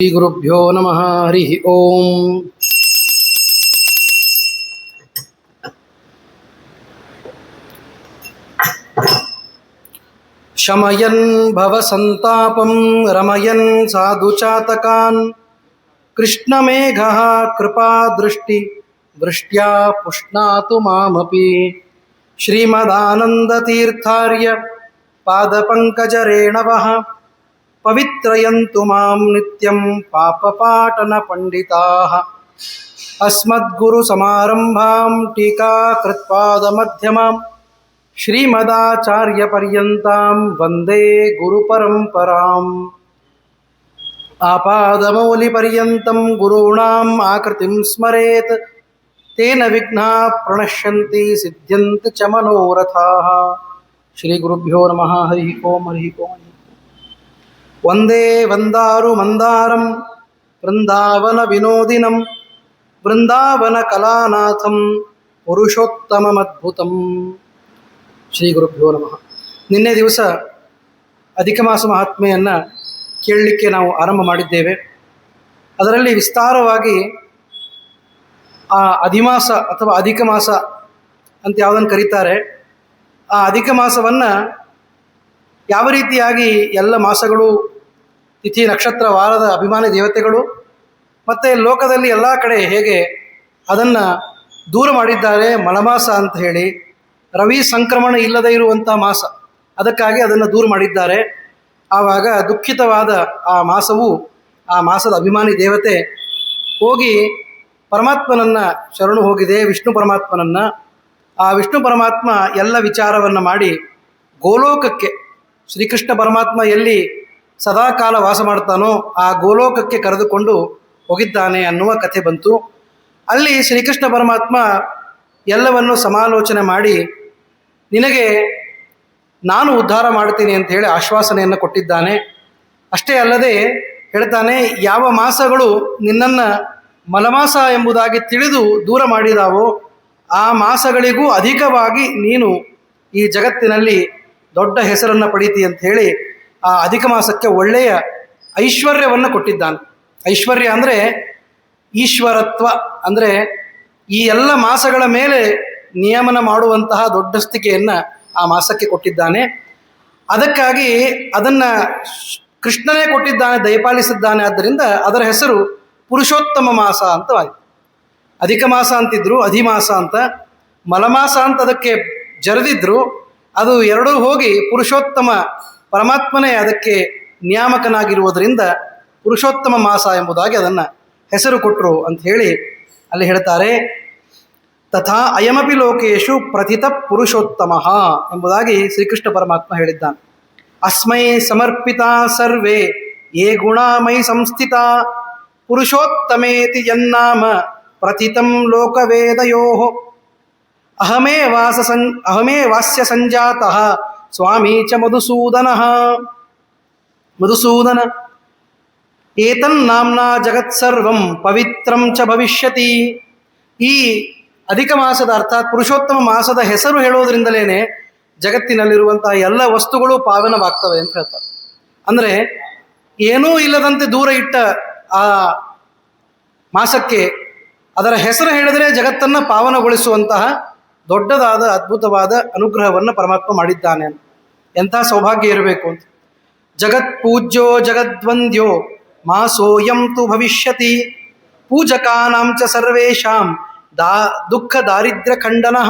ಶ್ರೀಗುರುಭ್ಯೋ ನಮಃ. ಹರಿ ಓಂ. ಶಮಯನ್ ಭವಸಂತಾಪಂ ರಮಯನ್ ಸಾಧುಚಾತಕಾನ್ ಕೃಷ್ಣಮೇಘಃ ಕೃಪಾದೃಷ್ಟಿ ವೃಷ್ಟ್ಯಾ ಪುಷ್ಣಾತು ಮಾಮಪಿ. ಶ್ರೀಮದಾನಂದತೀರ್ಥಾರ್ಯ ಪಾದಪಂಕಜರೇಣವಃ ಪವಿತ್ರಯಂತು ಮಾಂ ನಿತ್ಯಂ ಪಾಪಪಾಟನ ಪಂಡಿತಾಃ. ಅಸ್ಮದ್ಗುರುಸಮಾರಂಭಾಂ ಟೀಕಾಕೃತ್ಪಾದಮಧ್ಯಮಾಂ ಶ್ರೀಮದಾಚಾರ್ಯಪರ್ಯಂತಾಂ ವಂದೇ ಗುರುಪರಂಪರಾಂ. ಆಪಾದಮೌಲಿಪರ್ಯಂತಂ ಗುರುಣಾಂ ಆಕೃತಿಂ ಸ್ಮರೇತ್ ತೇನ ವಿಘ್ನಾಃ ಪ್ರಣಶ್ಯಂತಿ ಸಿದ್ಧ್ಯಂತಿ ಚ ಮನೋರಥಾಃ. ಶ್ರೀಗುರುಭ್ಯೋ ನಮಃ. ಹರಿ ಓಂ. ಹರಿ ಓಂ. ವಂದೇ ವಂದಾರು ಮಂದಾರಂ ವೃಂದಾವನ ವಿನೋದಿನಂ ವೃಂದಾವನ ಕಲಾನಾಥಂ ಪುರುಷೋತ್ತಮಮದ್ಭುತಂ. ಶ್ರೀ ಗುರುಭ್ಯೋ ನಮಃ. ನಿನ್ನೆ ದಿವಸ ಅಧಿಕ ಮಾಸ ಮಹಾತ್ಮೆಯನ್ನು ಕೇಳಲಿಕ್ಕೆ ನಾವು ಆರಂಭ ಮಾಡಿದ್ದೇವೆ. ಅದರಲ್ಲಿ ವಿಸ್ತಾರವಾಗಿ ಆ ಅಧಿಮಾಸ ಅಥವಾ ಅಧಿಕ ಮಾಸ ಅಂತ ಯಾವುದನ್ನು ಕರೀತಾರೆ, ಆ ಅಧಿಕ ಮಾಸವನ್ನು ಯಾವ ರೀತಿಯಾಗಿ ಎಲ್ಲ ಮಾಸಗಳು, ತಿಥಿ ನಕ್ಷತ್ರ ವಾರದ ಅಭಿಮಾನಿ ದೇವತೆಗಳು ಮತ್ತು ಲೋಕದಲ್ಲಿ ಎಲ್ಲ ಕಡೆ ಹೇಗೆ ಅದನ್ನು ದೂರ ಮಾಡಿದ್ದಾರೆ, ಮಲಮಾಸ ಅಂತ ಹೇಳಿ, ರವಿ ಸಂಕ್ರಮಣ ಇಲ್ಲದೇ ಇರುವಂಥ ಮಾಸ, ಅದಕ್ಕಾಗಿ ಅದನ್ನು ದೂರ ಮಾಡಿದ್ದಾರೆ. ಆವಾಗ ದುಃಖಿತವಾದ ಆ ಮಾಸವು, ಆ ಮಾಸದ ಅಭಿಮಾನಿ ದೇವತೆ ಹೋಗಿ ಪರಮಾತ್ಮನನ್ನು ಶರಣು ಹೋಗಿದೆ, ವಿಷ್ಣು ಪರಮಾತ್ಮನನ್ನು. ಆ ವಿಷ್ಣು ಪರಮಾತ್ಮ ಎಲ್ಲ ವಿಚಾರವನ್ನು ಮಾಡಿ ಗೋಲೋಕಕ್ಕೆ, ಶ್ರೀಕೃಷ್ಣ ಪರಮಾತ್ಮ ಎಲ್ಲಿ ಸದಾಕಾಲ ವಾಸ ಮಾಡ್ತಾನೋ ಆ ಗೋಲೋಕಕ್ಕೆ ಕರೆದುಕೊಂಡು ಹೋಗಿದ್ದಾನೆ ಅನ್ನುವ ಕಥೆ ಬಂತು. ಅಲ್ಲಿ ಶ್ರೀಕೃಷ್ಣ ಪರಮಾತ್ಮ ಎಲ್ಲವನ್ನು ಸಮಾಲೋಚನೆ ಮಾಡಿ ನಿನಗೆ ನಾನು ಉದ್ಧಾರ ಮಾಡ್ತೀನಿ ಅಂತ ಹೇಳಿ ಆಶ್ವಾಸನೆಯನ್ನು ಕೊಟ್ಟಿದ್ದಾನೆ. ಅಷ್ಟೇ ಅಲ್ಲದೆ ಹೇಳ್ತಾನೆ, ಯಾವ ಮಾಸಗಳು ನಿನ್ನನ್ನು ಮಲಮಾಸ ಎಂಬುದಾಗಿ ತಿಳಿದು ದೂರ ಮಾಡಿದಾವೋ ಆ ಮಾಸಗಳಿಗೂ ಅಧಿಕವಾಗಿ ನೀನು ಈ ಜಗತ್ತಿನಲ್ಲಿ ದೊಡ್ಡ ಹೆಸರನ್ನು ಪಡೀತಿ ಅಂತ ಹೇಳಿ ಆ ಅಧಿಕ ಮಾಸಕ್ಕೆ ಒಳ್ಳೆಯ ಐಶ್ವರ್ಯವನ್ನು ಕೊಟ್ಟಿದ್ದಾನೆ. ಐಶ್ವರ್ಯ ಅಂದರೆ ಈಶ್ವರತ್ವ, ಅಂದರೆ ಈ ಎಲ್ಲ ಮಾಸಗಳ ಮೇಲೆ ನಿಯಮನ ಮಾಡುವಂತಹ ದೊಡ್ಡಸ್ತಿಕೆಯನ್ನು ಆ ಮಾಸಕ್ಕೆ ಕೊಟ್ಟಿದ್ದಾನೆ. ಅದಕ್ಕಾಗಿ ಅದನ್ನು ಕೃಷ್ಣನೇ ಕೊಟ್ಟಿದ್ದಾನೆ, ದಯಪಾಲಿಸಿದ್ದಾನೆ. ಆದ್ದರಿಂದ ಅದರ ಹೆಸರು ಪುರುಷೋತ್ತಮ ಮಾಸ ಅಂತವಾಯಿತು. ಅಧಿಕ ಮಾಸ ಅಂತಿದ್ರು, ಅಧಿಮಾಸ ಅಂತ. ಮಲಮಾಸ ಅಂತ ಅದಕ್ಕೆ ಜರೆದಿದ್ರು. ಅದು ಎರಡೂ ಹೋಗಿ ಪುರುಷೋತ್ತಮ ಪರಮಾತ್ಮನೇ ಅದಕ್ಕೆ ನಿಯಾಮಕನಾಗಿರುವುದರಿಂದ ಪುರುಷೋತ್ತಮ ಮಾಸ ಎಂಬುದಾಗಿ ಅದನ್ನು ಹೆಸರು ಕೊಟ್ಟರು ಅಂತ ಹೇಳಿ ಅಲ್ಲಿ ಹೇಳ್ತಾರೆ. ತಥಾ ಅಯಮಪಿ ಲೋಕೇಶು ಪ್ರಥಿತ ಪುರುಷೋತ್ತಮ ಎಂಬುದಾಗಿ ಶ್ರೀಕೃಷ್ಣ ಪರಮಾತ್ಮ ಹೇಳಿದ್ದಾನೆ. ಅಸ್ಮೈ ಸಮರ್ಪಿತ ಸರ್ವೇ ಯೇ ಗುಣಾಮೈ ಸಂಸ್ಥಿತ ಪುರುಷೋತ್ತಮೇತಿ ಯನ್ನಾಮ ಪ್ರಥಿತಂ ಲೋಕವೇದಯೋ ಅಹಮೇ ವಾಸ್ಯ ಸಂಜಾತಃ ಸ್ವಾಮೀ ಚ ಮಧುಸೂದನ ಏತನ್ನಾಮ್ನಾ ಜಗತ್ಸರ್ವಂ ಪವಿತ್ರಂ ಚ ಭವಿಷ್ಯತಿ. ಈ ಅಧಿಕ ಮಾಸದ ಅರ್ಥಾತ್ ಪುರುಷೋತ್ತಮ ಮಾಸದ ಹೆಸರು ಹೇಳೋದ್ರಿಂದಲೇ ಜಗತ್ತಿನಲ್ಲಿರುವಂತಹ ಎಲ್ಲ ವಸ್ತುಗಳು ಪಾವನವಾಗ್ತವೆ ಅಂತ ಹೇಳ್ತಾರೆ. ಅಂದರೆ ಏನೂ ಇಲ್ಲದಂತೆ ದೂರ ಇಟ್ಟ ಆ ಮಾಸಕ್ಕೆ ಅದರ ಹೆಸರು ಹೇಳಿದರೆ ಜಗತ್ತನ್ನು ಪಾವನಗೊಳಿಸುವಂತಹ ದೊಡ್ಡದಾದ ಅದ್ಭುತವಾದ ಅನುಗ್ರಹವನ್ನು ಪರಮಾತ್ಮ ಮಾಡಿದ್ದಾನೆ. ಎಂಥ ಸೌಭಾಗ್ಯ ಇರಬೇಕು ಅಂತ. ಜಗತ್ ಪೂಜ್ಯೋ ಜಗದ್ವಂದ್ಯೋ ಮಾಸೋಯಂ ತು ಭವಿಷ್ಯತಿ ಪೂಜಕಾನಾಂ ಚ ಸರ್ವೇಷಾಂ ದುಃಖ ದಾರಿದ್ರ್ಯ ಖಂಡನಃ.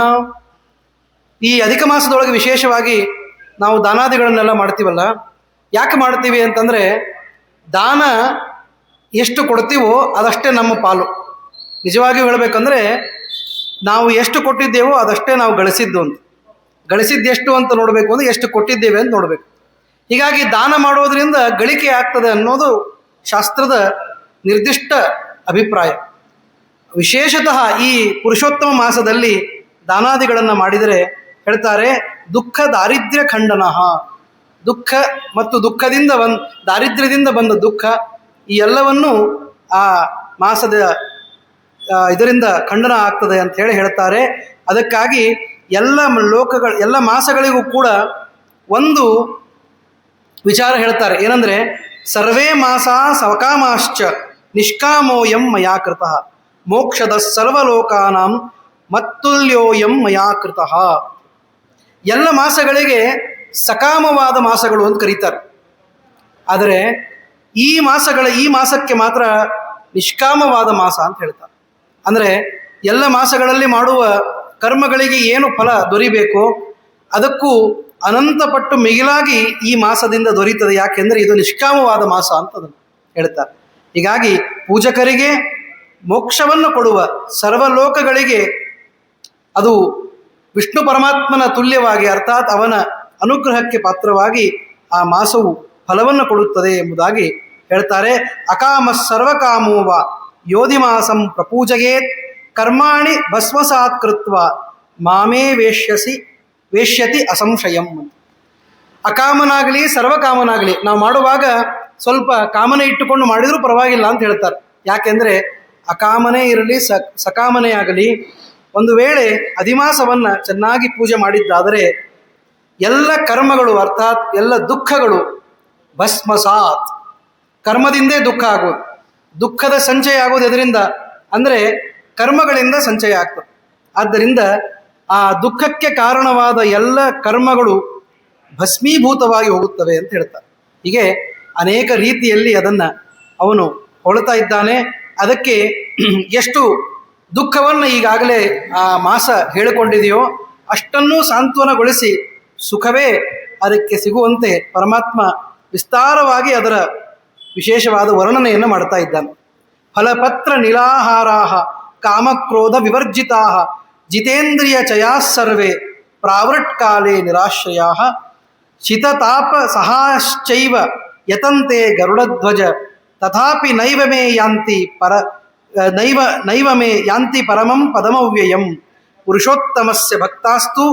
ಈ ಅಧಿಕ ಮಾಸದೊಳಗೆ ವಿಶೇಷವಾಗಿ ನಾವು ದಾನಾದಿಗಳನ್ನೆಲ್ಲ ಮಾಡ್ತೀವಲ್ಲ, ಯಾಕೆ ಮಾಡ್ತೀವಿ ಅಂತಂದರೆ ದಾನ ಎಷ್ಟು ಕೊಡ್ತೀವೋ ಅದಷ್ಟೇ ನಮ್ಮ ಪಾಲು. ನಿಜವಾಗಿಯೂ ಹೇಳಬೇಕಂದ್ರೆ ನಾವು ಎಷ್ಟು ಕೊಟ್ಟಿದ್ದೇವೋ ಅದಷ್ಟೇ ನಾವು ಗಳಿಸಿದ್ದು ಅಂತ. ಗಳಿಸಿದ್ದೆಷ್ಟು ಅಂತ ನೋಡಬೇಕು ಅಂದರೆ ಎಷ್ಟು ಕೊಟ್ಟಿದ್ದೇವೆ ಅಂತ ನೋಡಬೇಕು. ಹೀಗಾಗಿ ದಾನ ಮಾಡೋದರಿಂದ ಗಳಿಕೆ ಆಗ್ತದೆ ಅನ್ನೋದು ಶಾಸ್ತ್ರದ ನಿರ್ದಿಷ್ಟ ಅಭಿಪ್ರಾಯ. ವಿಶೇಷತಃ ಈ ಪುರುಷೋತ್ತಮ ಮಾಸದಲ್ಲಿ ದಾನಾದಿಗಳನ್ನು ಮಾಡಿದರೆ ಹೇಳ್ತಾರೆ ದುಃಖ ದಾರಿದ್ರ್ಯ ಖಂಡನ. ದುಃಖ ಮತ್ತು ದಾರಿದ್ರ್ಯದಿಂದ ಬಂದ ದುಃಖ ಈ ಎಲ್ಲವನ್ನೂ ಆ ಮಾಸದ ಇದರಿಂದ ಖಂಡನ ಆಗ್ತದೆ ಅಂತ ಹೇಳಿ ಹೇಳ್ತಾರೆ. ಅದಕ್ಕಾಗಿ ಎಲ್ಲ ಮಾಸಗಳಿಗೂ ಕೂಡ ಒಂದು ವಿಚಾರ ಹೇಳ್ತಾರೆ. ಏನಂದರೆ ಸರ್ವೇ ಮಾಸಾ ಸವಕಾಮಾಶ್ಚ ನಿಷ್ಕಾಮೋಯಂ ಮಯಾ ಕೃತಃ ಮೋಕ್ಷದ ಸರ್ವಲೋಕಾನಾಂ ಮತ್ತುಲ್ಯೋಯಂ ಮಯಾ ಕೃತಃ. ಎಲ್ಲ ಮಾಸಗಳಿಗೆ ಸಕಾಮವಾದ ಮಾಸಗಳು ಅಂತ ಕರೀತಾರೆ. ಆದರೆ ಈ ಮಾಸಕ್ಕೆ ಮಾತ್ರ ನಿಷ್ಕಾಮವಾದ ಮಾಸ ಅಂತ ಹೇಳ್ತಾರೆ. ಅಂದರೆ ಎಲ್ಲ ಮಾಸಗಳಲ್ಲಿ ಮಾಡುವ ಕರ್ಮಗಳಿಗೆ ಏನು ಫಲ ದೊರಿಬೇಕೋ ಅದಕ್ಕೂ ಅನಂತಪಟ್ಟು ಮಿಗಿಲಾಗಿ ಈ ಮಾಸದಿಂದ ದೊರೀತದೆ. ಯಾಕೆಂದರೆ ಇದು ನಿಷ್ಕಾಮವಾದ ಮಾಸ ಅಂತ ಅದನ್ನು ಹೇಳ್ತಾರೆ. ಹೀಗಾಗಿ ಪೂಜಕರಿಗೆ ಮೋಕ್ಷವನ್ನು ಕೊಡುವ, ಸರ್ವಲೋಕಗಳಿಗೆ ಅದು ವಿಷ್ಣು ಪರಮಾತ್ಮನ ತುಲ್ಯವಾಗಿ, ಅರ್ಥಾತ್ ಅವನ ಅನುಗ್ರಹಕ್ಕೆ ಪಾತ್ರವಾಗಿ ಆ ಮಾಸವು ಫಲವನ್ನು ಕೊಡುತ್ತದೆ ಎಂಬುದಾಗಿ ಹೇಳ್ತಾರೆ. ಅಕಾಮ ಸರ್ವಕಾಮೋವ ಯೋಧಿ ಮಾಸಂ ಪ್ರಪೂಜಯೇತ್ ಕರ್ಮಾಣಿ ಭಸ್ಮಸಾತ್ ಕೃತ್ವ ಮಾಮೇ ವೇಶ್ಯತಿ ಅಸಂಶಯಂ. ಅಕಾಮನಾಗಲಿ ಸರ್ವಕಾಮನಾಗಲಿ ನಾವು ಮಾಡುವಾಗ ಸ್ವಲ್ಪ ಕಾಮನೆ ಇಟ್ಟುಕೊಂಡು ಮಾಡಿದರೂ ಪರವಾಗಿಲ್ಲ ಅಂತ ಹೇಳ್ತಾರೆ. ಯಾಕೆಂದರೆ ಅಕಾಮನೇ ಇರಲಿ ಸಕಾಮನೇ ಆಗಲಿ, ಒಂದು ವೇಳೆ ಅಧಿಮಾಸವನ್ನು ಚೆನ್ನಾಗಿ ಪೂಜೆ ಮಾಡಿದ್ದಾದರೆ ಎಲ್ಲ ಕರ್ಮಗಳು ಅರ್ಥಾತ್ ಎಲ್ಲ ದುಃಖಗಳು ಭಸ್ಮಸಾತ್, ಕರ್ಮದಿಂದೇ ದುಃಖ ಆಗೋದು. ದುಃಖದ ಸಂಚಯ ಆಗೋದು ಎದರಿಂದ ಅಂದರೆ ಕರ್ಮಗಳಿಂದ ಸಂಚಯ ಆಗ್ತದೆ. ಆದ್ದರಿಂದ ಆ ದುಃಖಕ್ಕೆ ಕಾರಣವಾದ ಎಲ್ಲ ಕರ್ಮಗಳು ಭಸ್ಮೀಭೂತವಾಗಿ ಹೋಗುತ್ತವೆ ಅಂತ ಹೇಳ್ತಾರೆ. ಹೀಗೆ ಅನೇಕ ರೀತಿಯಲ್ಲಿ ಅದನ್ನು ಅವನು ಹೊಳ್ತಾ ಇದ್ದಾನೆ. ಅದಕ್ಕೆ ಎಷ್ಟು ದುಃಖವನ್ನು ಈಗಾಗಲೇ ಆ ಮಾಸ ಹೇಳಿಕೊಂಡಿದೆಯೋ ಅಷ್ಟನ್ನೂ ಸಾಂತ್ವನಗೊಳಿಸಿ ಸುಖವೇ ಅದಕ್ಕೆ ಸಿಗುವಂತೆ ಪರಮಾತ್ಮ ವಿಸ್ತಾರವಾಗಿ ಅದರ ವಿಶೇಷವಾದ ವರ್ಣನೆಯನ್ನು ಮಾಡ್ತಾ ಇದ್ದಾನೆ. ಫಲಪತ್ರ ನಿಲಾಹಾರಾಹ ಕಾಮಕ್ರೋಧ ವಿವರ್ಜಿತಾ ಜಿತೇಂದ್ರಿಯ ಚಯಾಸ್ಸರ್ವೇ ಪ್ರಾವೃಟ್ಕಾಲೇ ನಿರಾಶ್ರಯಾ ಶಿತತಾಪ ಸಹಾಶ್ಚೈವ ಯತಂತೆ ಗರುಡಧ್ವಜ ತಥಾಪಿ ನೈವ ಮೇ ಯಾಂತಿ ಪರಮಂ ಪದಮವ್ಯಯಂ ಪುರುಷೋತ್ತಮಸ್ಯ ಭಕ್ತಾಸ್ತು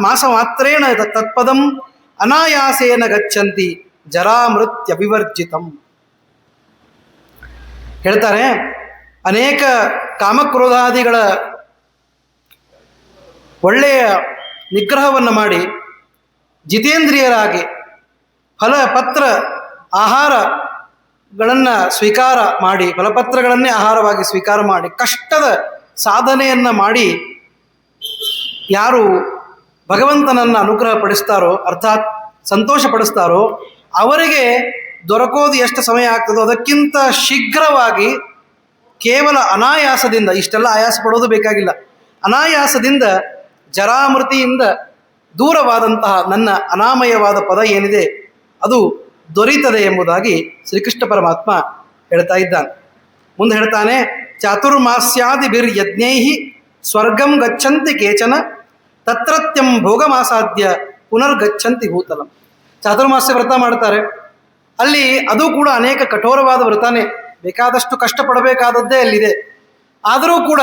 ಮಾಸಮಾತ್ರೇಣ ತತ್ಪದಂ ಅನಾಯಾಸೇನ ಗಚ್ಚಂತಿ ಜರಾಮೃತ್ಯವಿವರ್ಜಿತಂ. ಹೇಳ್ತಾರೆ, ಅನೇಕ ಕಾಮಕ್ರೋಧಾದಿಗಳ ಒಳ್ಳೆಯ ನಿಗ್ರಹವನ್ನು ಮಾಡಿ ಜಿತೇಂದ್ರಿಯರಾಗಿ ಫಲಪತ್ರ ಆಹಾರಗಳನ್ನು ಸ್ವೀಕಾರ ಮಾಡಿ, ಫಲಪತ್ರಗಳನ್ನೇ ಆಹಾರವಾಗಿ ಸ್ವೀಕಾರ ಮಾಡಿ ಕಷ್ಟದ ಸಾಧನೆಯನ್ನು ಮಾಡಿ ಯಾರು ಭಗವಂತನನ್ನು ಅನುಗ್ರಹ ಪಡಿಸ್ತಾರೋ ಅರ್ಥಾತ್ ಸಂತೋಷ ಪಡಿಸ್ತಾರೋ ಅವರಿಗೆ ದೊರಕೋದು ಎಷ್ಟು ಸಮಯ ಆಗ್ತದೋ ಅದಕ್ಕಿಂತ ಶೀಘ್ರವಾಗಿ ಕೇವಲ ಅನಾಯಾಸದಿಂದ, ಇಷ್ಟೆಲ್ಲ ಆಯಾಸ ಪಡೋದು ಬೇಕಾಗಿಲ್ಲ, ಅನಾಯಾಸದಿಂದ ಜರಾಮೃತಿಯಿಂದ ದೂರವಾದಂತಹ ನನ್ನ ಅನಾಮಯವಾದ ಪದ ಏನಿದೆ ಅದು ದೊರೀತದೆ ಎಂಬುದಾಗಿ ಶ್ರೀಕೃಷ್ಣ ಪರಮಾತ್ಮ ಹೇಳ್ತಾ ಇದ್ದಾನೆ. ಮುಂದೆ ಹೇಳ್ತಾನೆ, ಚಾತುರ್ಮಾಸ್ಯಾದಿಭಿರ್ಯಜ್ಞೈ ಸ್ವರ್ಗಂ ಗಚ್ಚಂತಿ ಕೇಚನ ತತ್ರತ್ಯಂ ಭೋಗಮಾಸಾದ್ಯ ಪುನರ್ಗಚ್ಚಂತಿ ಭೂತಲಂ. ಚಾತುರ್ಮಾಸ್ಯ ವ್ರತ ಮಾಡ್ತಾರೆ, ಅಲ್ಲಿ ಅದು ಕೂಡ ಅನೇಕ ಕಠೋರವಾದ ವ್ರತನೇ, ಬೇಕಾದಷ್ಟು ಕಷ್ಟಪಡಬೇಕಾದದ್ದೇ ಅಲ್ಲಿದೆ. ಆದರೂ ಕೂಡ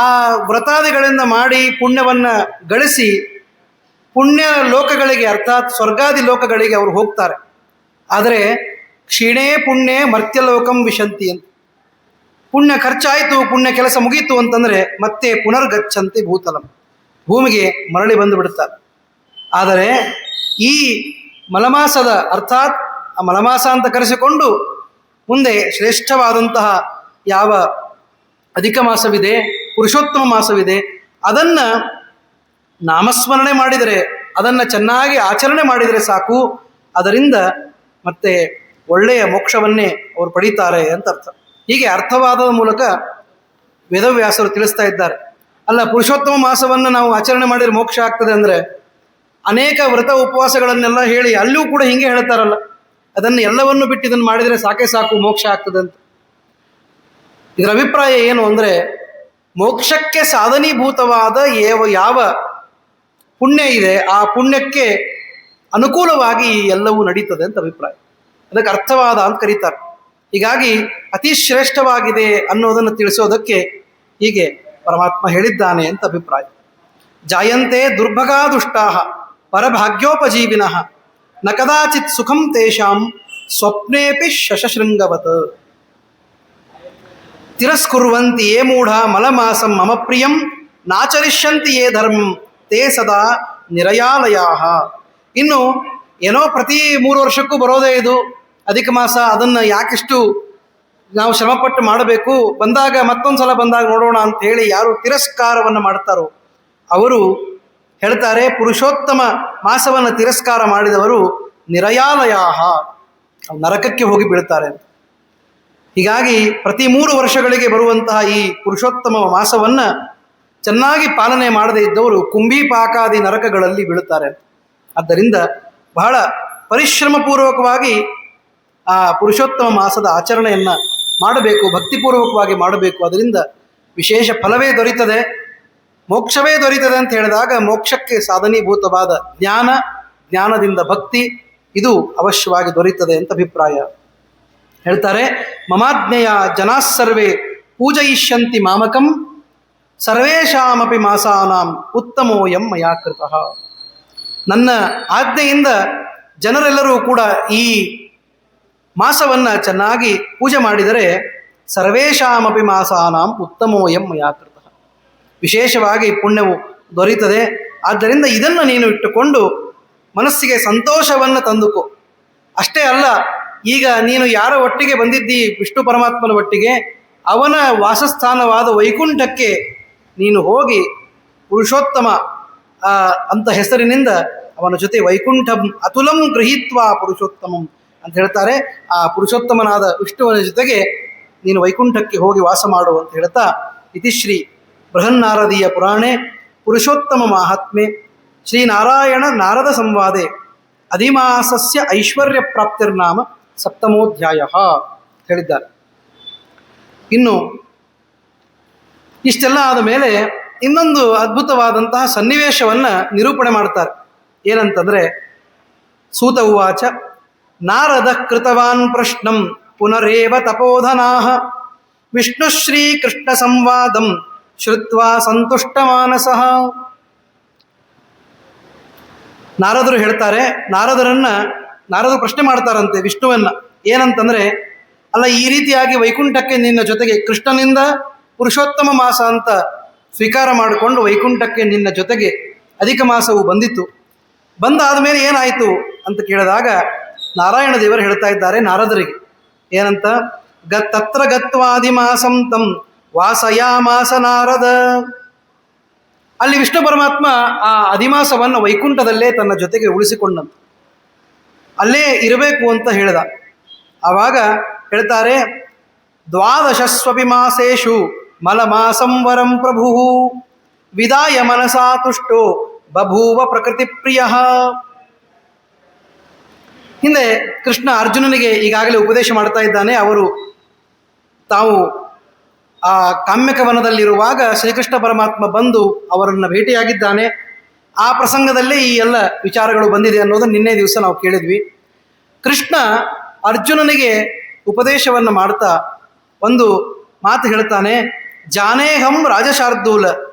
ಆ ವ್ರತಾದಿಗಳಿಂದ ಮಾಡಿ ಪುಣ್ಯವನ್ನು ಗಳಿಸಿ ಪುಣ್ಯ ಲೋಕಗಳಿಗೆ ಅರ್ಥಾತ್ ಸ್ವರ್ಗಾದಿ ಲೋಕಗಳಿಗೆ ಅವರು ಹೋಗ್ತಾರೆ. ಆದರೆ ಕ್ಷೀಣೇ ಪುಣ್ಯೇ ಮರ್ತ್ಯಲೋಕಂ ವಿಶಂತಿ ಅಂತ, ಪುಣ್ಯ ಖರ್ಚಾಯಿತು, ಪುಣ್ಯ ಕೆಲಸ ಮುಗೀತು ಅಂತಂದರೆ ಮತ್ತೆ ಪುನರ್ಗಚ್ಚಂತಿ ಭೂತಲಂ, ಭೂಮಿಗೆ ಮರಳಿ ಬಂದು ಬಿಡುತ್ತಾರೆ. ಆದರೆ ಈ ಮಲಮಾಸದ ಅರ್ಥಾತ್ ಆ ಮಲಮಾಸ ಅಂತ ಕರೆಸಿಕೊಂಡು ಮುಂದೆ ಶ್ರೇಷ್ಠವಾದಂತಹ ಯಾವ ಅಧಿಕ ಮಾಸವಿದೆ, ಪುರುಷೋತ್ತಮ ಮಾಸವಿದೆ, ಅದನ್ನು ನಾಮಸ್ಮರಣೆ ಮಾಡಿದರೆ, ಅದನ್ನು ಚೆನ್ನಾಗಿ ಆಚರಣೆ ಮಾಡಿದರೆ ಸಾಕು, ಅದರಿಂದ ಮತ್ತೆ ಒಳ್ಳೆಯ ಮೋಕ್ಷವನ್ನೇ ಅವರು ಪಡೀತಾರೆ ಅಂತ ಅರ್ಥ. ಹೀಗೆ ಅರ್ಥವಾದದ ಮೂಲಕ ವೇದವ್ಯಾಸರು ತಿಳಿಸ್ತಾ ಇದ್ದಾರೆ. ಅಲ್ಲ, ಪುರುಷೋತ್ತಮ ಮಾಸವನ್ನು ನಾವು ಆಚರಣೆ ಮಾಡಿದರೆ ಮೋಕ್ಷ ಆಗ್ತದೆ ಅಂದರೆ ಅನೇಕ ವ್ರತ ಉಪವಾಸಗಳನ್ನೆಲ್ಲ ಹೇಳಿ ಅಲ್ಲೂ ಕೂಡ ಹೀಗೆ ಹೇಳ್ತಾರಲ್ಲ, ಅದನ್ನು ಎಲ್ಲವನ್ನು ಬಿಟ್ಟು ಇದನ್ನು ಮಾಡಿದರೆ ಸಾಕೇ ಸಾಕು ಮೋಕ್ಷ ಆಗ್ತದೆ ಅಂತ. ಇದರ ಅಭಿಪ್ರಾಯ ಏನು ಅಂದರೆ, ಮೋಕ್ಷಕ್ಕೆ ಸಾಧನೀಭೂತವಾದ ಯಾವ ಪುಣ್ಯ ಇದೆ ಆ ಪುಣ್ಯಕ್ಕೆ ಅನುಕೂಲವಾಗಿ ಎಲ್ಲವೂ ನಡೀತದೆ ಅಂತ ಅಭಿಪ್ರಾಯ. ಅದಕ್ಕೆ ಅರ್ಥವಾದ ಅಂತ ಕರೀತಾರೆ. ಹೀಗಾಗಿ ಅತಿ ಶ್ರೇಷ್ಠವಾಗಿದೆ ಅನ್ನೋದನ್ನು ತಿಳಿಸೋದಕ್ಕೆ ಹೀಗೆ ಪರಮಾತ್ಮ ಹೇಳಿದ್ದಾನೆ ಅಂತ ಅಭಿಪ್ರಾಯ. ಜಾಯಂತೆ ದುರ್ಭಗಾ ದುಷ್ಟಾಃ ಪರಭಾಗ್ಯೋಪಜೀವಿನಃ ನ ಕದಾಚಿತ್ ಸುಖಂ ತೇಷಾಂ ಸ್ವಪ್ನೇಪಿ ಶಶಶೃಂಗವತ್ ತಿರಸ್ಕುರ್ವಂತಿ ಯೇ ಮೂಢ ಮಲಮಾಸಂ ಮಮ ಪ್ರಿಯಂ ನಾಚರಿಷ್ಯಂತಿ ಯೇ ಧರ್ಮಂ ತೇ ಸದಾ ನಿರಯಾಲಯಾಃ. ಇನ್ನು ಏನೋ ಪ್ರತಿ 3 ವರ್ಷಕ್ಕೂ ಬರೋದೇ ಇದು ಅಧಿಕ ಮಾಸ, ಅದನ್ನು ಯಾಕಿಷ್ಟು ನಾವು ಶ್ರಮಪಟ್ಟು ಮಾಡಬೇಕು, ಬಂದಾಗ ಮತ್ತೊಂದು ಸಲ ಬಂದಾಗ ನೋಡೋಣ ಅಂತ ಹೇಳಿ ಯಾರು ತಿರಸ್ಕಾರವನ್ನು ಮಾಡ್ತಾರೋ ಅವರು ಹೇಳ್ತಾರೆ, ಪುರುಷೋತ್ತಮ ಮಾಸವನ್ನು ತಿರಸ್ಕಾರ ಮಾಡಿದವರು ನಿರಯಾಲಯಾಹ, ನರಕಕ್ಕೆ ಹೋಗಿ ಬೀಳ್ತಾರೆ. ಹೀಗಾಗಿ ಪ್ರತಿ 3 ವರ್ಷಗಳಿಗೆ ಬರುವಂತಹ ಈ ಪುರುಷೋತ್ತಮ ಮಾಸವನ್ನು ಚೆನ್ನಾಗಿ ಪಾಲನೆ ಮಾಡದೇ ಇದ್ದವರು ಕುಂಭೀಪಾಕಾದಿ ನರಕಗಳಲ್ಲಿ ಬೀಳುತ್ತಾರೆ. ಆದ್ದರಿಂದ ಬಹಳ ಪರಿಶ್ರಮಪೂರ್ವಕವಾಗಿ ಆ ಪುರುಷೋತ್ತಮ ಮಾಸದ ಆಚರಣೆಯನ್ನು ಮಾಡಬೇಕು, ಭಕ್ತಿಪೂರ್ವಕವಾಗಿ ಮಾಡಬೇಕು. ಅದರಿಂದ ವಿಶೇಷ ಫಲವೇ ದೊರೀತದೆ, ಮೋಕ್ಷವೇ ದೊರೀತದೆ ಅಂತ ಹೇಳಿದಾಗ ಮೋಕ್ಷಕ್ಕೆ ಸಾಧನೀಭೂತವಾದ ಜ್ಞಾನ, ಜ್ಞಾನದಿಂದ ಭಕ್ತಿ, ಇದು ಅವಶ್ಯವಾಗಿ ದೊರೀತದೆ ಅಂತ ಅಭಿಪ್ರಾಯ. ಹೇಳ್ತಾರೆ, ಮಮಾಜ್ಞೆಯ ಜನಾಸ್ಸರ್ವೇ ಪೂಜಯಿಷ್ಯಂತಿ ಮಾಮಕಂ ಸರ್ವೇಷಾಮಪಿ ಮಾಸಾನಾಂ ಉತ್ತಮೋಯಂ ಮಯಾ ಕೃತಃ. ನನ್ನ ಆಜ್ಞೆಯಿಂದ ಜನರೆಲ್ಲರೂ ಕೂಡ ಈ ಮಾಸವನ್ನು ಚೆನ್ನಾಗಿ ಪೂಜೆ ಮಾಡಿದರೆ ಸರ್ವೇಷಾಮಪಿ ಮಾಸಾನಾಂ ಉತ್ತಮೋಯಂ ಮಯಾ ಕೃತಃ, ವಿಶೇಷವಾಗಿ ಪುಣ್ಯವು ದೊರೀತದೆ. ಆದ್ದರಿಂದ ಇದನ್ನು ನೀನು ಇಟ್ಟುಕೊಂಡು ಮನಸ್ಸಿಗೆ ಸಂತೋಷವನ್ನು ತಂದುಕೋ. ಅಷ್ಟೇ ಅಲ್ಲ, ಈಗ ನೀನು ಯಾರ ಒಟ್ಟಿಗೆ ಬಂದಿದ್ದಿ, ವಿಷ್ಣು ಪರಮಾತ್ಮನ ಒಟ್ಟಿಗೆ, ಅವನ ವಾಸಸ್ಥಾನವಾದ ವೈಕುಂಠಕ್ಕೆ ನೀನು ಹೋಗಿ ಪುರುಷೋತ್ತಮ ಅಂತ ಹೆಸರಿನಿಂದ ಅವನ ಜೊತೆ ವೈಕುಂಠಂ ಅತುಲಂ ಗೃಹೀತ್ವಾ ಪುರುಷೋತ್ತಮಂ ಅಂತ ಹೇಳ್ತಾರೆ. ಆ ಪುರುಷೋತ್ತಮನಾದ ವಿಷ್ಣುವಿನ ಜೊತೆಗೆ ನೀನು ವೈಕುಂಠಕ್ಕೆ ಹೋಗಿ ವಾಸ ಮಾಡು ಅಂತ ಹೇಳ್ತಾ, ಇತಿಶ್ರೀ ಬೃಹನ್ನಾರದೀಯ ಪುರಾಣೆ ಪುರುಷೋತ್ತಮ ಮಾಹಾತ್ಮ್ಯೆ ಶ್ರೀನಾರಾಯಣ ನಾರದ ಸಂವಾದೆ ಅಧಿಮಾಸಸ್ಯ ಐಶ್ವರ್ಯ ಪ್ರಾಪ್ತಿರ್ನಾಮ ಸಪ್ತಮೋಧ್ಯಾಯ ಹೇಳಿದ್ದಾರೆ. ಇನ್ನು ಇಷ್ಟೆಲ್ಲ ಆದ ಮೇಲೆ ಇನ್ನೊಂದು ಅದ್ಭುತವಾದಂತಹ ಸನ್ನಿವೇಶವನ್ನು ನಿರೂಪಣೆ ಮಾಡ್ತಾರೆ. ಏನಂತಂದರೆ, ಸೂತ ಉವಾಚ ನಾರದ ಕೃತವಾನ್ ಪ್ರಶ್ನಂ ಪುನರೇವ ತಪೋಧನಾಃ ವಿಷ್ಣುಶ್ರೀ ಕೃಷ್ಣ ಸಂವಾದಂ ಶ್ರುತ್ವಾ ಸಂತುಷ್ಟ ಮಾನಸಃ. ನಾರದರು ಹೇಳ್ತಾರೆ, ನಾರದರು ಪ್ರಶ್ನೆ ಮಾಡ್ತಾರಂತೆ ವಿಷ್ಣುವನ್ನ. ಏನಂತಂದರೆ, ಅಲ್ಲ, ಈ ರೀತಿಯಾಗಿ ವೈಕುಂಠಕ್ಕೆ ನಿನ್ನ ಜೊತೆಗೆ ಕೃಷ್ಣನಿಂದ ಪುರುಷೋತ್ತಮ ಮಾಸ ಅಂತ ಸ್ವೀಕಾರ ಮಾಡಿಕೊಂಡು ವೈಕುಂಠಕ್ಕೆ ನಿನ್ನ ಜೊತೆಗೆ ಅಧಿಕ ಮಾಸವು ಬಂದಿತ್ತು, ಬಂದಾದ ಮೇಲೆ ಏನಾಯಿತು ಅಂತ ಕೇಳಿದಾಗ ನಾರಾಯಣ ದೇವರು ಹೇಳ್ತಾ ಇದ್ದಾರೆ ನಾರದರಿಗೆ. ಏನಂತ, ತತ್ರ ಗತ್ವಾದಿಮಾಸಂ ತಂ ವಾಸಯಾಮಾಸ ನಾರದ. ಅಲ್ಲಿ ವಿಷ್ಣು ಪರಮಾತ್ಮ ಆ ಅಧಿಮಾಸವನ್ನು ವೈಕುಂಠದಲ್ಲೇ ತನ್ನ ಜೊತೆಗೆ ಉಳಿಸಿಕೊಂಡಂತ, ಅಲ್ಲೇ ಇರಬೇಕು ಅಂತ ಹೇಳ್ದ. ಆವಾಗ ಹೇಳ್ತಾರೆ, ದ್ವಾದಶಸ್ವಪಿ ಮಾಸೇಷು ಮಲಮಾಸಂ ವರಂ ಪ್ರಭು ವಿದಾಯ ಮನಸಾ ತುಷ್ಟೋ ಬಭೂವ ಪ್ರಕೃತಿ ಪ್ರಿಯ. ಹಿಂದೆ ಕೃಷ್ಣ ಅರ್ಜುನನಿಗೆ ಈಗಾಗಲೇ ಉಪದೇಶ ಮಾಡ್ತಾ ಇದ್ದಾನೆ. ಅವರು ತಾವು ಆ ಕಾಮ್ಯಕವನದಲ್ಲಿರುವಾಗ ಶ್ರೀಕೃಷ್ಣ ಪರಮಾತ್ಮ ಬಂದು ಅವರನ್ನು ಭೇಟಿಯಾಗಿದ್ದಾನೆ. ಆ ಪ್ರಸಂಗದಲ್ಲೇ ಈ ಎಲ್ಲ ವಿಚಾರಗಳು ಬಂದಿದೆ ಅನ್ನೋದನ್ನು ನಿನ್ನೆ ದಿವಸ ನಾವು ಕೇಳಿದ್ವಿ. ಕೃಷ್ಣ ಅರ್ಜುನನಿಗೆ ಉಪದೇಶವನ್ನು ಮಾಡ್ತಾ ಒಂದು ಮಾತು ಹೇಳ್ತಾನೆ, ಜಾನೇಹಂ ರಾಜಶಾರ್ದೂಲ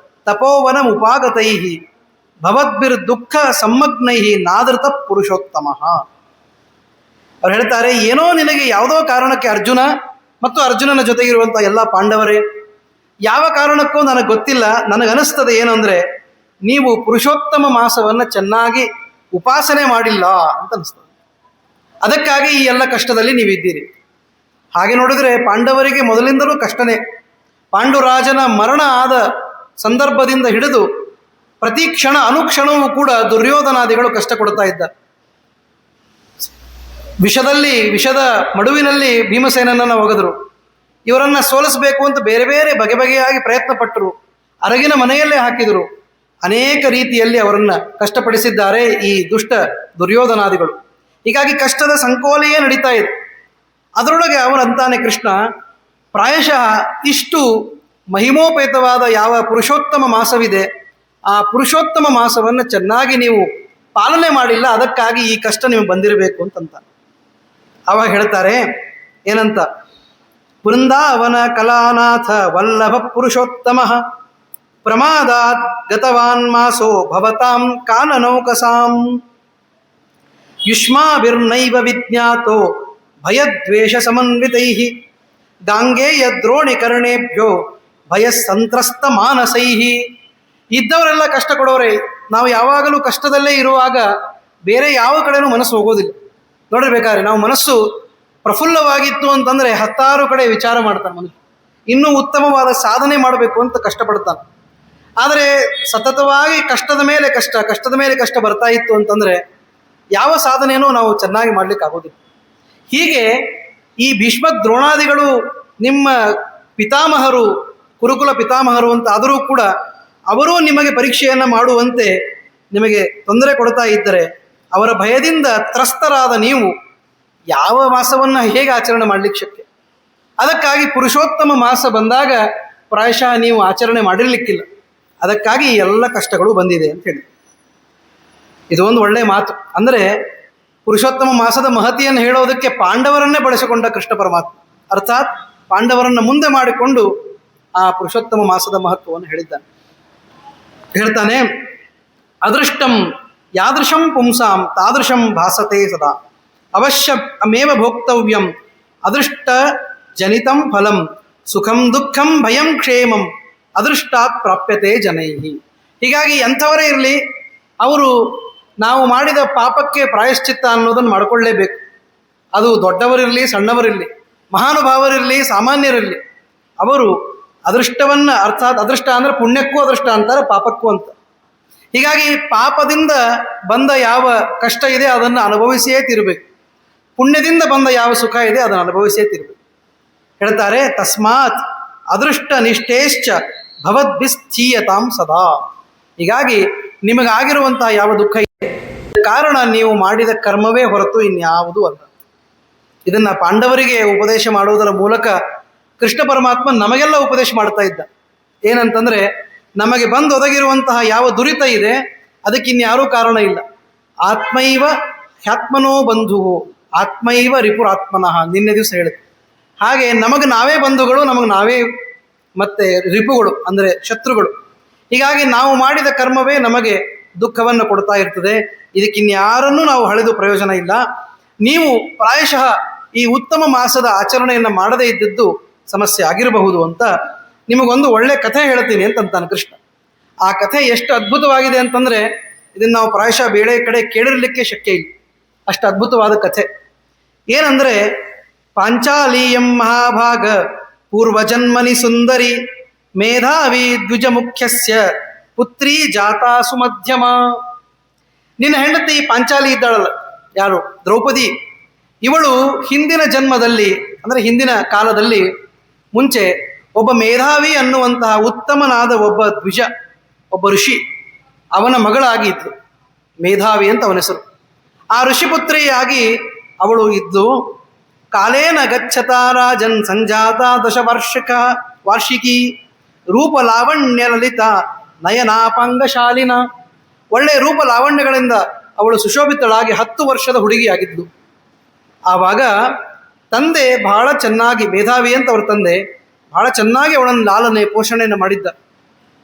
ತಪೋವನ ಉಪಾಗತೈ ಭವದ್ಭಿರ್ ದುಃಖ ಸಮ್ಮಗ್ನೈ ನಾದೃತ ಪುರುಷೋತ್ತಮ. ಅವ್ರು ಹೇಳ್ತಾರೆ, ಏನೋ ನಿನಗೆ ಯಾವುದೋ ಕಾರಣಕ್ಕೆ ಅರ್ಜುನ ಮತ್ತು ಅರ್ಜುನನ ಜೊತೆಗಿರುವಂಥ ಎಲ್ಲ ಪಾಂಡವರೇ, ಯಾವ ಕಾರಣಕ್ಕೂ ನನಗೆ ಗೊತ್ತಿಲ್ಲ, ನನಗನಿಸ್ತದೆ ಏನು ಅಂದರೆ ನೀವು ಪುರುಷೋತ್ತಮ ಮಾಸವನ್ನು ಚೆನ್ನಾಗಿ ಉಪಾಸನೆ ಮಾಡಿಲ್ಲ ಅಂತ ಅನಿಸ್ತದೆ. ಅದಕ್ಕಾಗಿ ಈ ಎಲ್ಲ ಕಷ್ಟದಲ್ಲಿ ನೀವಿದ್ದೀರಿ. ಹಾಗೆ ನೋಡಿದರೆ ಪಾಂಡವರಿಗೆ ಮೊದಲಿಂದಲೂ ಕಷ್ಟನೇ. ಪಾಂಡುರಾಜನ ಮರಣ ಆದ ಸಂದರ್ಭದಿಂದ ಹಿಡಿದು ಪ್ರತಿ ಕ್ಷಣ ಅನುಕ್ಷಣವೂ ಕೂಡ ದುರ್ಯೋಧನಾದಿಗಳು ಕಷ್ಟ ಕೊಡ್ತಾ ಇದ್ದಾರೆ. ವಿಷದ ಮಡುವಿನಲ್ಲಿ ಭೀಮಸೇನನ್ನು ಒಗೆದರು. ಇವರನ್ನು ಸೋಲಿಸಬೇಕು ಅಂತ ಬೇರೆ ಬೇರೆ ಬಗೆ ಬಗೆಯಾಗಿ ಪ್ರಯತ್ನ ಪಟ್ಟರು. ಅರಗಿನ ಮನೆಯಲ್ಲೇ ಹಾಕಿದರು. ಅನೇಕ ರೀತಿಯಲ್ಲಿ ಅವರನ್ನು ಕಷ್ಟಪಡಿಸಿದ್ದಾರೆ ಈ ದುಷ್ಟ ದುರ್ಯೋಧನಾದಿಗಳು. ಹೀಗಾಗಿ ಕಷ್ಟದ ಸಂಕೋಲೆಯೇ ನಡೀತಾ ಇದೆ. ಅದರೊಳಗೆ ಅವರಂತಾನೆ ಕೃಷ್ಣ, ಪ್ರಾಯಶಃ ಇಷ್ಟು ಮಹಿಮೋಪೇತವಾದ ಯಾವ ಪುರುಷೋತ್ತಮ ಮಾಸವಿದೆ, ಆ ಪುರುಷೋತ್ತಮ ಮಾಸವನ್ನು ಚೆನ್ನಾಗಿ ನೀವು ಪಾಲನೆ ಮಾಡಿಲ್ಲ, ಅದಕ್ಕಾಗಿ ಈ ಕಷ್ಟ ನಿಮಗೆ ಬಂದಿರಬೇಕು ಅಂತಂತ. ಅವಾಗ ಹೇಳ್ತಾರೆ ಏನಂತ, ವೃಂದಾವನ ಕಲಾನಾಥ ವಲ್ಲಭ ಪುರುಷೋತ್ತಮ ಪ್ರಮಾದಾತ್ ಗತವಾನ್ ಮಾಸೋ ಭವತಾಂ ಕಾನನೌಕಸಾಂ ಯುಷ್ಮಾಭಿರ್ನೈವ ವಿಜ್ಞಾತೋ ಭಯದ್ವೇಷ ಸಮನ್ವಿತೈ ಗಾಂಗೇಯ ದ್ರೋಣಿಕರ್ಣೇಭ್ಯೋ ಭಯಸಂತ್ರಸ್ತ ಮಾನಸೈ. ಇದ್ದವರೆಲ್ಲ ಕಷ್ಟ ಕೊಡೋರೆ. ನಾವು ಯಾವಾಗಲೂ ಕಷ್ಟದಲ್ಲೇ ಇರುವಾಗ ಬೇರೆ ಯಾವ ಕಡೆನೂ ಮನಸ್ಸು ಹೋಗೋದಿಲ್ಲ. ನೋಡಿರ್ಬೇಕಾದ್ರೆ ನಾವು ಮನಸ್ಸು ಪ್ರಫುಲ್ಲವಾಗಿತ್ತು ಅಂತಂದರೆ 10 ಕಡೆ ವಿಚಾರ ಮಾಡ್ತಾನೆ ಮನುಷ್ಯ, ಇನ್ನೂ ಉತ್ತಮವಾದ ಸಾಧನೆ ಮಾಡಬೇಕು ಅಂತ ಕಷ್ಟಪಡ್ತಾನೆ. ಆದರೆ ಸತತವಾಗಿ ಕಷ್ಟದ ಮೇಲೆ ಕಷ್ಟ, ಕಷ್ಟದ ಮೇಲೆ ಕಷ್ಟ ಬರ್ತಾ ಇತ್ತು ಅಂತಂದರೆ ಯಾವ ಸಾಧನೆಯೂ ನಾವು ಚೆನ್ನಾಗಿ ಮಾಡಲಿಕ್ಕೆ ಆಗೋದಿಲ್ಲ. ಹೀಗೆ ಈ ಭೀಷ್ಮ ದ್ರೋಣಾದಿಗಳು ನಿಮ್ಮ ಪಿತಾಮಹರು, ಕುರುಕುಲ ಪಿತಾಮಹರು ಅಂತ ಆದರೂ ಕೂಡ ಅವರೂ ನಿಮಗೆ ಪರೀಕ್ಷೆಯನ್ನು ಮಾಡುವಂತೆ ನಿಮಗೆ ತೊಂದರೆ ಕೊಡ್ತಾ ಇದ್ದರೆ ಅವರ ಭಯದಿಂದ ತ್ರಸ್ತರಾದ ನೀವು ಯಾವ ಮಾಸವನ್ನು ಹೇಗೆ ಆಚರಣೆ ಮಾಡಲಿಕ್ಕೆ ಶಕ್ಯ? ಅದಕ್ಕಾಗಿ ಪುರುಷೋತ್ತಮ ಮಾಸ ಬಂದಾಗ ಪ್ರಾಯಶಃ ನೀವು ಆಚರಣೆ ಮಾಡಿರಲಿಕ್ಕಿಲ್ಲ. ಅದಕ್ಕಾಗಿ ಎಲ್ಲ ಕಷ್ಟಗಳು ಬಂದಿದೆ ಅಂತ ಹೇಳಿ ಇದು ಒಂದು ಒಳ್ಳೆಯ ಮಾತು. ಅಂದರೆ ಪುರುಷೋತ್ತಮ ಮಾಸದ ಮಹತಿಯನ್ನು ಹೇಳೋದಕ್ಕೆ ಪಾಂಡವರನ್ನೇ ಬಳಸಿಕೊಂಡ ಕೃಷ್ಣ ಪರಮಾತ್ಮ, ಅರ್ಥಾತ್ ಪಾಂಡವರನ್ನು ಮುಂದೆ ಮಾಡಿಕೊಂಡು ಆ ಪುರುಷೋತ್ತಮ ಮಾಸದ ಮಹತ್ವವನ್ನು ಹೇಳ್ತಾನೆ. ಅದೃಷ್ಟಂ ಯಾದೃಶಂ ಪುಂಸಾಂ ತಾದೃಶಂ ಭಾಸತೆ ಸದಾ ಅವಶ್ಯಮೇವ ಭೋಕ್ತವ್ಯಂ ಅದೃಷ್ಟ ಜನಿತಂ ಫಲಂ ಸುಖಂ ದುಃಖಂ ಭಯಂ ಕ್ಷೇಮಂ ಅದೃಷ್ಟಾತ್ ಪ್ರಾಪ್ಯತೆ ಜನೈಹಿ. ಹೀಗಾಗಿ ಎಂಥವರೇ ಇರಲಿ, ಅವರು ನಾವು ಮಾಡಿದ ಪಾಪಕ್ಕೆ ಪ್ರಾಯಶ್ಚಿತ್ತ ಅನ್ನೋದನ್ನು ಮಾಡಿಕೊಳ್ಳೇಬೇಕು. ಅದು ದೊಡ್ಡವರಿರಲಿ ಸಣ್ಣವರಿರಲಿ, ಮಹಾನುಭಾವರಿರಲಿ ಸಾಮಾನ್ಯರಿರಲಿ, ಅವರು ಅದೃಷ್ಟವನ್ನು, ಅರ್ಥಾತ್ ಅದೃಷ್ಟ ಅಂದರೆ ಪುಣ್ಯಕ್ಕೂ ಅದೃಷ್ಟ ಅಂತಾರೆ, ಪಾಪಕ್ಕೂ ಅಂತ. ಹೀಗಾಗಿ ಪಾಪದಿಂದ ಬಂದ ಯಾವ ಕಷ್ಟ ಇದೆ ಅದನ್ನು ಅನುಭವಿಸಿಯೇ ತೀರಬೇಕು, ಪುಣ್ಯದಿಂದ ಬಂದ ಯಾವ ಸುಖ ಇದೆ ಅದನ್ನು ಅನುಭವಿಸಿಯೇ ತೀರಬೇಕು. ಹೇಳ್ತಾರೆ ತಸ್ಮಾತ್ ಅದೃಷ್ಟ ನಿಷ್ಠೇಶ್ಚ ಭವದ್ಭಿಸ್ಥೀಯತಾಂ ಸದಾ. ಹೀಗಾಗಿ ನಿಮಗಾಗಿರುವಂತಹ ಯಾವ ದುಃಖ ಇದೆ ಕಾರಣ ನೀವು ಮಾಡಿದ ಕರ್ಮವೇ ಹೊರತು ಇನ್ಯಾವುದೂ ಅಲ್ಲ. ಇದನ್ನು ಪಾಂಡವರಿಗೆ ಉಪದೇಶ ಮಾಡುವುದರ ಮೂಲಕ ಕೃಷ್ಣ ಪರಮಾತ್ಮ ನಮಗೆಲ್ಲ ಉಪದೇಶ ಮಾಡ್ತಾ ಇದ್ದ. ಏನಂತಂದರೆ, ನಮಗೆ ಬಂದು ಒದಗಿರುವಂತಹ ಯಾವ ದುರಿತ ಇದೆ ಅದಕ್ಕಿನ್ಯಾರೂ ಕಾರಣ ಇಲ್ಲ. ಆತ್ಮೈವ ಹ್ಯಾತ್ಮನೋ ಬಂಧುವು ಆತ್ಮೈವ ರಿಪುರಾತ್ಮನಃ, ನಿನ್ನೆ ದಿವಸ ಹೇಳಿದೆ. ಹಾಗೆ ನಮಗೆ ನಾವೇ ಬಂಧುಗಳು, ನಮಗೆ ನಾವೇ ಮತ್ತೆ ರಿಪುಗಳು ಅಂದರೆ ಶತ್ರುಗಳು. ಹೀಗಾಗಿ ನಾವು ಮಾಡಿದ ಕರ್ಮವೇ ನಮಗೆ ದುಃಖವನ್ನು ಕೊಡ್ತಾ ಇರ್ತದೆ. ಇದಕ್ಕಿನ್ಯಾರನ್ನೂ ನಾವು ಹಳೆದು ಪ್ರಯೋಜನ ಇಲ್ಲ. ನೀವು ಪ್ರಾಯಶಃ ಈ ಉತ್ತಮ ಮಾಸದ ಆಚರಣೆಯನ್ನು ಮಾಡದೇ ಇದ್ದದ್ದು ಸಮಸ್ಯೆ ಆಗಿರಬಹುದು ಅಂತ ನಿಮಗೊಂದು ಒಳ್ಳೆ ಕಥೆ ಹೇಳ್ತೀನಿ ಅಂತಂತಾನೆ ಕೃಷ್ಣ. ಆ ಕಥೆ ಎಷ್ಟು ಅದ್ಭುತವಾಗಿದೆ ಅಂತಂದರೆ ಇದನ್ನು ನಾವು ಪ್ರಾಯಶಃ ಬೇರೆ ಕಡೆ ಕೇಳಿರಲಿಕ್ಕೆ ಶಕ್ಯ ಇಲ್ಲ, ಅಷ್ಟು ಅದ್ಭುತವಾದ ಕಥೆ. ಏನಂದರೆ, ಪಾಂಚಾಲೀಯಂ ಮಹಾಭಾಗ ಪೂರ್ವಜನ್ಮನಿ ಸುಂದರಿ ಮೇಧಾವಿ ದ್ವಿಜ ಮುಖ್ಯಸ್ಯ ಪುತ್ರಿ ಜಾತಾಸು ಮಧ್ಯಮ. ನಿನ್ನ ಹೆಂಡತಿ ಪಾಂಚಾಲಿ ಇದ್ದಾಳಲ್ಲ, ಯಾರು? ದ್ರೌಪದಿ. ಇವಳು ಹಿಂದಿನ ಜನ್ಮದಲ್ಲಿ ಅಂದರೆ ಹಿಂದಿನ ಕಾಲದಲ್ಲಿ ಮುಂಚೆ ಒಬ್ಬ ಮೇಧಾವಿ ಅನ್ನುವಂತಹ ಉತ್ತಮನಾದ ಒಬ್ಬ ದ್ವಿಜ, ಒಬ್ಬ ಋಷಿ, ಅವನ ಮಗಳಾಗಿತ್ತು. ಮೇಧಾವಿ ಅಂತ ಅವನ ಹೆಸರು. ಆ ಋಷಿಪುತ್ರಿಯಾಗಿ ಅವಳು ಇದ್ದು, ಕಾಲೇನ ಗಚ್ಚತಾ ರಾಜನ್ ಸಂಜಾತ ವಾರ್ಷಿಕಿ ರೂಪ ಲಾವಣ್ಯ ಲಲಿತ ನಯನಾಪಾಂಗಶಾಲಿನ. ಒಳ್ಳೆಯ ರೂಪ ಲಾವಣ್ಯಗಳಿಂದ ಅವಳು ಸುಶೋಭಿತಳಾಗಿ 10 ವರ್ಷದ ಹುಡುಗಿಯಾಗಿದ್ಲು. ಆವಾಗ ತಂದೆ ಬಹಳ ಚೆನ್ನಾಗಿ, ಮೇಧಾವಿ ಅಂತ ಅವ್ರ ತಂದೆ ಬಹಳ ಚೆನ್ನಾಗಿ ಅವಳನ್ನು ಲಾಲನೆ ಪೋಷಣೆಯನ್ನು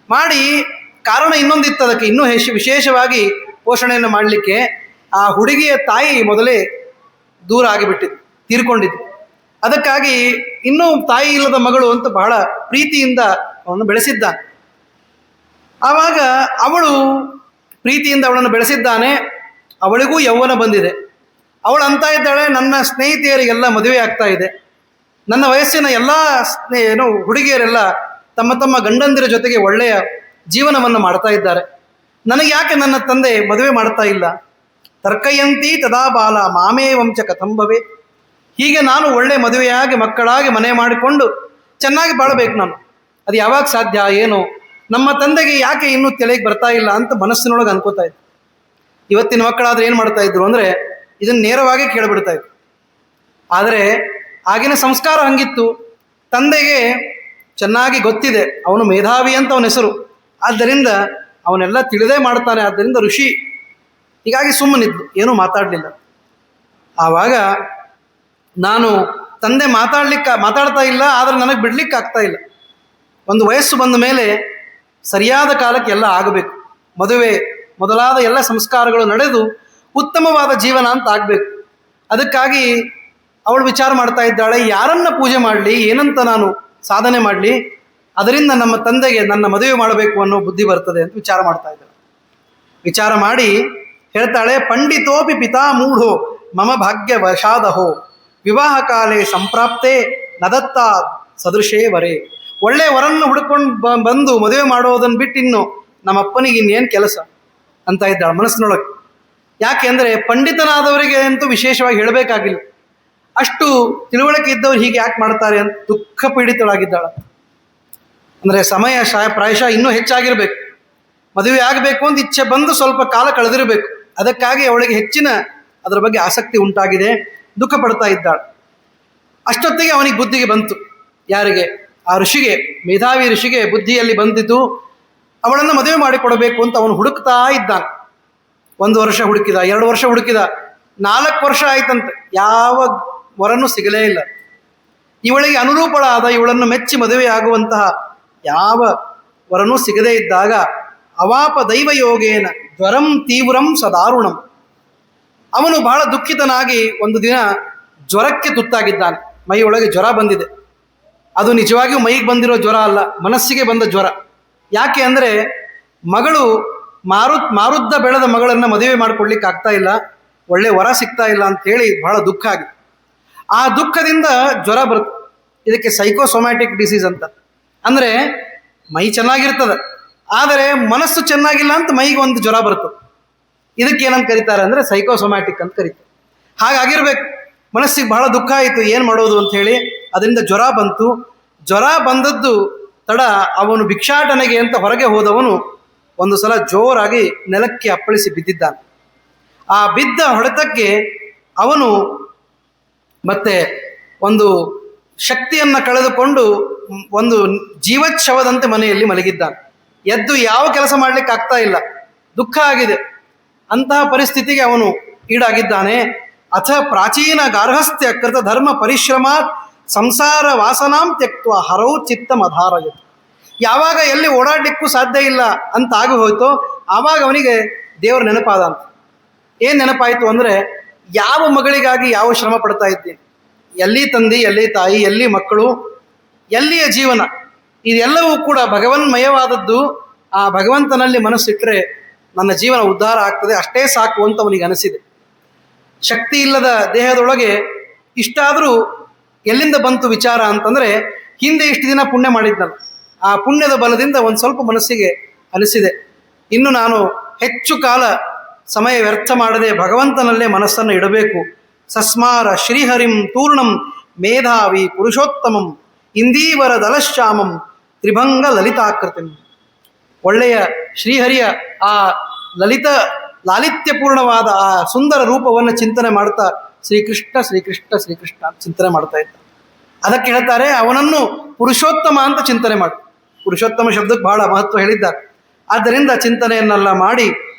ಮಾಡಿ ಕಾರಣ ಇನ್ನೊಂದಿತ್ತು ಅದಕ್ಕೆ, ಇನ್ನೂ ವಿಶೇಷವಾಗಿ ಪೋಷಣೆಯನ್ನು ಮಾಡಲಿಕ್ಕೆ ಆ ಹುಡುಗಿಯ ತಾಯಿ ಮೊದಲೇ ದೂರ ಆಗಿಬಿಟ್ಟಿದ್ದು, ತೀರ್ಕೊಂಡಿದ್ದು. ಅದಕ್ಕಾಗಿ ಇನ್ನೂ ತಾಯಿ ಇಲ್ಲದ ಮಗಳು ಅಂತ ಬಹಳ ಪ್ರೀತಿಯಿಂದ ಅವನು ಬೆಳೆಸಿದ್ದಾನೆ. ಆವಾಗ ಅವಳು ಪ್ರೀತಿಯಿಂದ ಅವಳನ್ನು ಬೆಳೆಸಿದ್ದಾನೆ. ಅವಳಿಗೂ ಯೌವನ ಬಂದಿದೆ. ಅವಳು ಅಂತ ಇದ್ದಾಳೆ, ನನ್ನ ಸ್ನೇಹಿತೆಯರಿಗೆಲ್ಲ ಮದುವೆ ಆಗ್ತಾ ಇದೆ, ನನ್ನ ವಯಸ್ಸಿನ ಎಲ್ಲ ಹುಡುಗಿಯರೆಲ್ಲ ತಮ್ಮ ತಮ್ಮ ಗಂಡಂದಿರ ಜೊತೆಗೆ ಒಳ್ಳೆಯ ಜೀವನವನ್ನು ಮಾಡ್ತಾ ಇದ್ದಾರೆ, ನನಗೆ ಯಾಕೆ ನನ್ನ ತಂದೆ ಮದುವೆ ಮಾಡ್ತಾ ಇಲ್ಲ? ತರ್ಕಯಂತಿ ತದಾ ಬಾಲ ಮಾಮೇ ವಂಶ ಕಥಂಬವೇ. ಹೀಗೆ ನಾನು ಒಳ್ಳೆ ಮದುವೆಯಾಗಿ ಮಕ್ಕಳಾಗಿ ಮನೆ ಮಾಡಿಕೊಂಡು ಚೆನ್ನಾಗಿ ಬಾಳಬೇಕು ನಾನು, ಅದು ಯಾವಾಗ ಸಾಧ್ಯ ಏನು? ನಮ್ಮ ತಂದೆಗೆ ಯಾಕೆ ಇನ್ನೂ ತಲೆಗೆ ಬರ್ತಾ ಇಲ್ಲ ಅಂತ ಮನಸ್ಸಿನೊಳಗೆ ಅನ್ಕೋತಾ ಇತ್ತು. ಇವತ್ತಿನ ಮಕ್ಕಳಾದ್ರೆ ಏನು ಮಾಡ್ತಾ ಇದ್ರು ಅಂದರೆ ಇದನ್ನು ನೇರವಾಗಿ ಕೇಳಿಬಿಡ್ತಾ ಇದ್ರು. ಆದರೆ ಆಗಿನ ಸಂಸ್ಕಾರ ಹಂಗಿತ್ತು. ತಂದೆಗೆ ಚೆನ್ನಾಗಿ ಗೊತ್ತಿದೆ ಅವನು ಮೇಧಾವಿ ಅಂತ ಅವನ ಹೆಸರು, ಆದ್ದರಿಂದ ಅವನೆಲ್ಲ ತಿಳಿದೇ ಮಾಡ್ತಾನೆ, ಆದ್ದರಿಂದ ಋಷಿ. ಹೀಗಾಗಿ ಸುಮ್ಮನಿದ್ದು, ಏನೂ ಮಾತಾಡಲಿಲ್ಲ. ಆವಾಗ ನಾನು ತಂದೆ ಮಾತಾಡ್ತಾ ಇಲ್ಲ, ಆದರೆ ನನಗೆ ಬಿಡ್ಲಿಕ್ಕೆ ಆಗ್ತಾ ಇಲ್ಲ. ಒಂದು ವಯಸ್ಸು ಬಂದ ಮೇಲೆ ಸರಿಯಾದ ಕಾಲಕ್ಕೆ ಎಲ್ಲ ಆಗಬೇಕು, ಮದುವೆ ಮೊದಲಾದ ಎಲ್ಲ ಸಂಸ್ಕಾರಗಳು ನಡೆದು ಉತ್ತಮವಾದ ಜೀವನ ಅಂತ ಆಗಬೇಕು. ಅದಕ್ಕಾಗಿ ಅವಳು ವಿಚಾರ ಮಾಡ್ತಾ ಇದ್ದಾಳೆ, ಯಾರನ್ನ ಪೂಜೆ ಮಾಡಲಿ, ಏನಂತ ನಾನು ಸಾಧನೆ ಮಾಡಲಿ, ಅದರಿಂದ ನಮ್ಮ ತಂದೆಗೆ ನನ್ನ ಮದುವೆ ಮಾಡಬೇಕು ಅನ್ನೋ ಬುದ್ಧಿ ಬರ್ತದೆ ಅಂತ ವಿಚಾರ ಮಾಡ್ತಾ ಇದ್ದಾಳೆ. ವಿಚಾರ ಮಾಡಿ ಹೇಳ್ತಾಳೆ, ಪಂಡಿತೋಪಿ ಪಿತಾ ಮೂಢೋ ಮಮ ಭಾಗ್ಯ ವಶಾದಹೋ ವಿವಾಹ ಕಾಲೇ ಸಂಪ್ರಾಪ್ತೆ ನದತ್ತ ಸದೃಶೇ ವರೇ. ಒಳ್ಳೆ ವರನ್ನು ಹುಡ್ಕೊಂಡು ಬಂದು ಮದುವೆ ಮಾಡೋದನ್ನು ಬಿಟ್ಟು ಇನ್ನು ನಮ್ಮಪ್ಪನಿಗೆ ಇನ್ನೇನು ಕೆಲಸ ಅಂತ ಇದ್ದಾಳೆ ಮನಸ್ಸಿನೊಳಗೆ. ಯಾಕೆ ಅಂದರೆ ಪಂಡಿತನಾದವರಿಗೆ ಅಂತೂ ವಿಶೇಷವಾಗಿ ಹೇಳಬೇಕಾಗಿಲ್ಲ, ಅಷ್ಟು ತಿಳುವಳಿಕೆ ಇದ್ದವ್ರು ಹೀಗೆ ಯಾಕೆ ಮಾಡ್ತಾರೆ ಅಂತ ದುಃಖ ಪೀಡಿತಳಾಗಿದ್ದಾಳೆ. ಅಂದರೆ ಸಮಯ ಪ್ರಾಯಶಃ ಇನ್ನೂ ಹೆಚ್ಚಾಗಿರಬೇಕು, ಮದುವೆ ಆಗಬೇಕು ಅಂತ ಇಚ್ಛೆ ಬಂದು ಸ್ವಲ್ಪ ಕಾಲ ಕಳೆದಿರಬೇಕು. ಅದಕ್ಕಾಗಿ ಅವಳಿಗೆ ಹೆಚ್ಚಿನ ಅದರ ಬಗ್ಗೆ ಆಸಕ್ತಿ ಉಂಟಾಗಿದೆ, ದುಃಖ ಪಡ್ತಾ ಇದ್ದಾಳೆ. ಅಷ್ಟೊತ್ತಿಗೆ ಅವನಿಗೆ ಬುದ್ಧಿಗೆ ಬಂತು. ಯಾರಿಗೆ? ಆ ಋಷಿಗೆ, ಮೇಧಾವಿ ಋಷಿಗೆ ಬುದ್ಧಿಯಲ್ಲಿ ಬಂದಿದ್ದು ಅವಳನ್ನು ಮದುವೆ ಮಾಡಿಕೊಡಬೇಕು ಅಂತ ಅವನು ಹುಡುಕ್ತಾ ಇದ್ದಾನೆ. 1 ವರ್ಷ ಹುಡುಕಿದ, 2 ವರ್ಷ ಹುಡುಕಿದ, 4 ವರ್ಷ ಆಯ್ತಂತೆ, ಯಾವ ವರನೂ ಸಿಗಲೇ ಇಲ್ಲ. ಇವಳಿಗೆ ಅನುರೂಪಳಾದ, ಇವಳನ್ನು ಮೆಚ್ಚಿ ಮದುವೆಯಾಗುವಂತಹ ಯಾವ ವರನೂ ಸಿಗದೇ ಇದ್ದಾಗ ಅವಾಪ ದೈವಯೋಗೇನ ಜ್ವರಂ ತೀವ್ರಂ ಸದಾರುಣಂ. ಅವನು ಬಹಳ ದುಃಖಿತನಾಗಿ ಒಂದು ದಿನ ಜ್ವರಕ್ಕೆ ತುತ್ತಾಗಿದ್ದಾನೆ. ಮೈಯೊಳಗೆ ಜ್ವರ ಬಂದಿದೆ. ಅದು ನಿಜವಾಗಿಯೂ ಮೈಗೆ ಬಂದಿರೋ ಜ್ವರ ಅಲ್ಲ, ಮನಸ್ಸಿಗೆ ಬಂದ ಜ್ವರ. ಯಾಕೆ ಅಂದರೆ ಮಗಳು ಮಾರುದ್ದ ಬೆಳೆದ ಮಗಳನ್ನು ಮದುವೆ ಮಾಡಿಕೊಡ್ಲಿಕ್ಕೆ ಆಗ್ತಾ ಇಲ್ಲ, ಒಳ್ಳೆ ವರ ಸಿಗ್ತಾ ಇಲ್ಲ ಅಂಥೇಳಿ ಬಹಳ ದುಃಖ ಆಗಿದೆ. ಆ ದುಃಖದಿಂದ ಜ್ವರ ಬರುತ್ತೆ. ಇದಕ್ಕೆ ಸೈಕೋಸೊಮ್ಯಾಟಿಕ್ ಡಿಸೀಸ್ ಅಂತ. ಅಂದರೆ ಮೈ ಚೆನ್ನಾಗಿರ್ತದೆ, ಆದರೆ ಮನಸ್ಸು ಚೆನ್ನಾಗಿಲ್ಲ ಅಂತ ಮೈಗೆ ಒಂದು ಜ್ವರ ಬರ್ತದೆ. ಇದಕ್ಕೆ ಏನಂತ ಕರೀತಾರೆ ಅಂದರೆ ಸೈಕೋಸೊಮ್ಯಾಟಿಕ್ ಅಂತ ಕರೀತಾರೆ. ಹಾಗಾಗಿರ್ಬೇಕು. ಮನಸ್ಸಿಗೆ ಬಹಳ ದುಃಖ ಆಯಿತು, ಏನು ಮಾಡೋದು ಅಂಥೇಳಿ ಅದರಿಂದ ಜ್ವರ ಬಂತು. ಜ್ವರ ಬಂದದ್ದು ತಡ, ಅವನು ಭಿಕ್ಷಾಟನೆಗೆ ಅಂತ ಹೊರಗೆ ಹೋದವನು ಒಂದು ಸಲ ಜೋರಾಗಿ ನೆಲಕ್ಕೆ ಅಪ್ಪಳಿಸಿ ಬಿದ್ದಿದ್ದಾನೆ. ಆ ಬಿದ್ದ ಹೊಡೆತಕ್ಕೆ ಅವನು ಮತ್ತೆ ಒಂದು ಶಕ್ತಿಯನ್ನು ಕಳೆದುಕೊಂಡು ಒಂದು ಜೀವಚ್ಛವದಂತೆ ಮನೆಯಲ್ಲಿ ಮಲಗಿದ್ದಾನೆ. ಎದ್ದು ಯಾವ ಕೆಲಸ ಮಾಡಲಿಕ್ಕೆ ಆಗ್ತಾ ಇಲ್ಲ, ದುಃಖ ಆಗಿದೆ. ಅಂತಹ ಪರಿಸ್ಥಿತಿಗೆ ಅವನು ಈಡಾಗಿದ್ದಾನೆ. ಅಥ ಪ್ರಾಚೀನ ಗಾರ್ಹಸ್ಥ್ಯ ಕೃತ ಧರ್ಮ ಪರಿಶ್ರಮಾತ್ ಸಂಸಾರ ವಾಸನಾಂ ತ್ಯಕ್ತ್ವ ಹರೌ ಚಿತ್ತ ಮಧಾರಯತ್. ಯಾವಾಗ ಎಲ್ಲಿ ಓಡಾಡಲಿಕ್ಕೂ ಸಾಧ್ಯ ಇಲ್ಲ ಅಂತ ಆಗಿ ಹೋಯ್ತೋ ಆವಾಗ ಅವನಿಗೆ ದೇವರ ನೆನಪಾದ ಅಂತ. ಏನು ನೆನಪಾಯಿತು ಅಂದರೆ, ಯಾವ ಮಗಳಿಗಾಗಿ ಯಾವ ಶ್ರಮ ಪಡ್ತಾ ಇದ್ದೀನಿ, ಎಲ್ಲಿ ತಂದೆ, ಎಲ್ಲಿ ತಾಯಿ, ಎಲ್ಲಿ ಮಕ್ಕಳು, ಎಲ್ಲಿಯ ಜೀವನ, ಇದೆಲ್ಲವೂ ಕೂಡ ಭಗವನ್ಮಯವಾದದ್ದು. ಆ ಭಗವಂತನಲ್ಲಿ ಮನಸ್ಸಿಟ್ಟರೆ ನನ್ನ ಜೀವನ ಉದ್ಧಾರ ಆಗ್ತದೆ, ಅಷ್ಟೇ ಸಾಕು ಅಂತ ಅವನಿಗೆ ಅನಿಸಿದೆ. ಶಕ್ತಿ ಇಲ್ಲದ ದೇಹದೊಳಗೆ ಇಷ್ಟಾದರೂ ಎಲ್ಲಿಂದ ಬಂತು ವಿಚಾರ ಅಂತಂದರೆ, ಹಿಂದೆ ಇಷ್ಟು ದಿನ ಪುಣ್ಯ ಮಾಡಿದ್ನಲ್ಲ, ಆ ಪುಣ್ಯದ ಬಲದಿಂದ ಒಂದು ಸ್ವಲ್ಪ ಮನಸ್ಸಿಗೆ ಅನಿಸಿದೆ, ಇನ್ನು ನಾನು ಹೆಚ್ಚು ಕಾಲ ಸಮಯ ವ್ಯರ್ಥ ಮಾಡದೆ ಭಗವಂತನಲ್ಲೇ ಮನಸ್ಸನ್ನು ಇಡಬೇಕು. ಸಸ್ಮಾರ ಶ್ರೀಹರಿಂ ತೂರ್ಣಂ ಮೇಧಾವಿ ಪುರುಷೋತ್ತಮಂ ಇಂದೀವರ ದಲಶ್ಯಾಮಂ ತ್ರಿಭಂಗ ಲಲಿತಾಕೃತಿಂ. ಒಳ್ಳೆಯ ಶ್ರೀಹರಿಯ ಆ ಲಾಲಿತ್ಯಪೂರ್ಣವಾದ ಆ ಸುಂದರ ರೂಪವನ್ನು ಚಿಂತನೆ ಮಾಡ್ತಾ ಶ್ರೀಕೃಷ್ಣ ಶ್ರೀಕೃಷ್ಣ ಶ್ರೀಕೃಷ್ಣ ಅಂತ ಚಿಂತನೆ ಮಾಡ್ತಾ ಇದ್ದ. ಅದಕ್ಕೆ ಹೇಳ್ತಾರೆ, ಅವನನ್ನು ಪುರುಷೋತ್ತಮ ಅಂತ ಚಿಂತನೆ ಮಾಡಿ. ಪುರುಷೋತ್ತಮ ಶಬ್ದಕ್ಕೆ ಬಹಳ ಮಹತ್ವ ಹೇಳಿದ್ದಾರೆ. ಆದ್ದರಿಂದ ಚಿಂತನೆಯನ್ನೆಲ್ಲ ಮಾಡಿ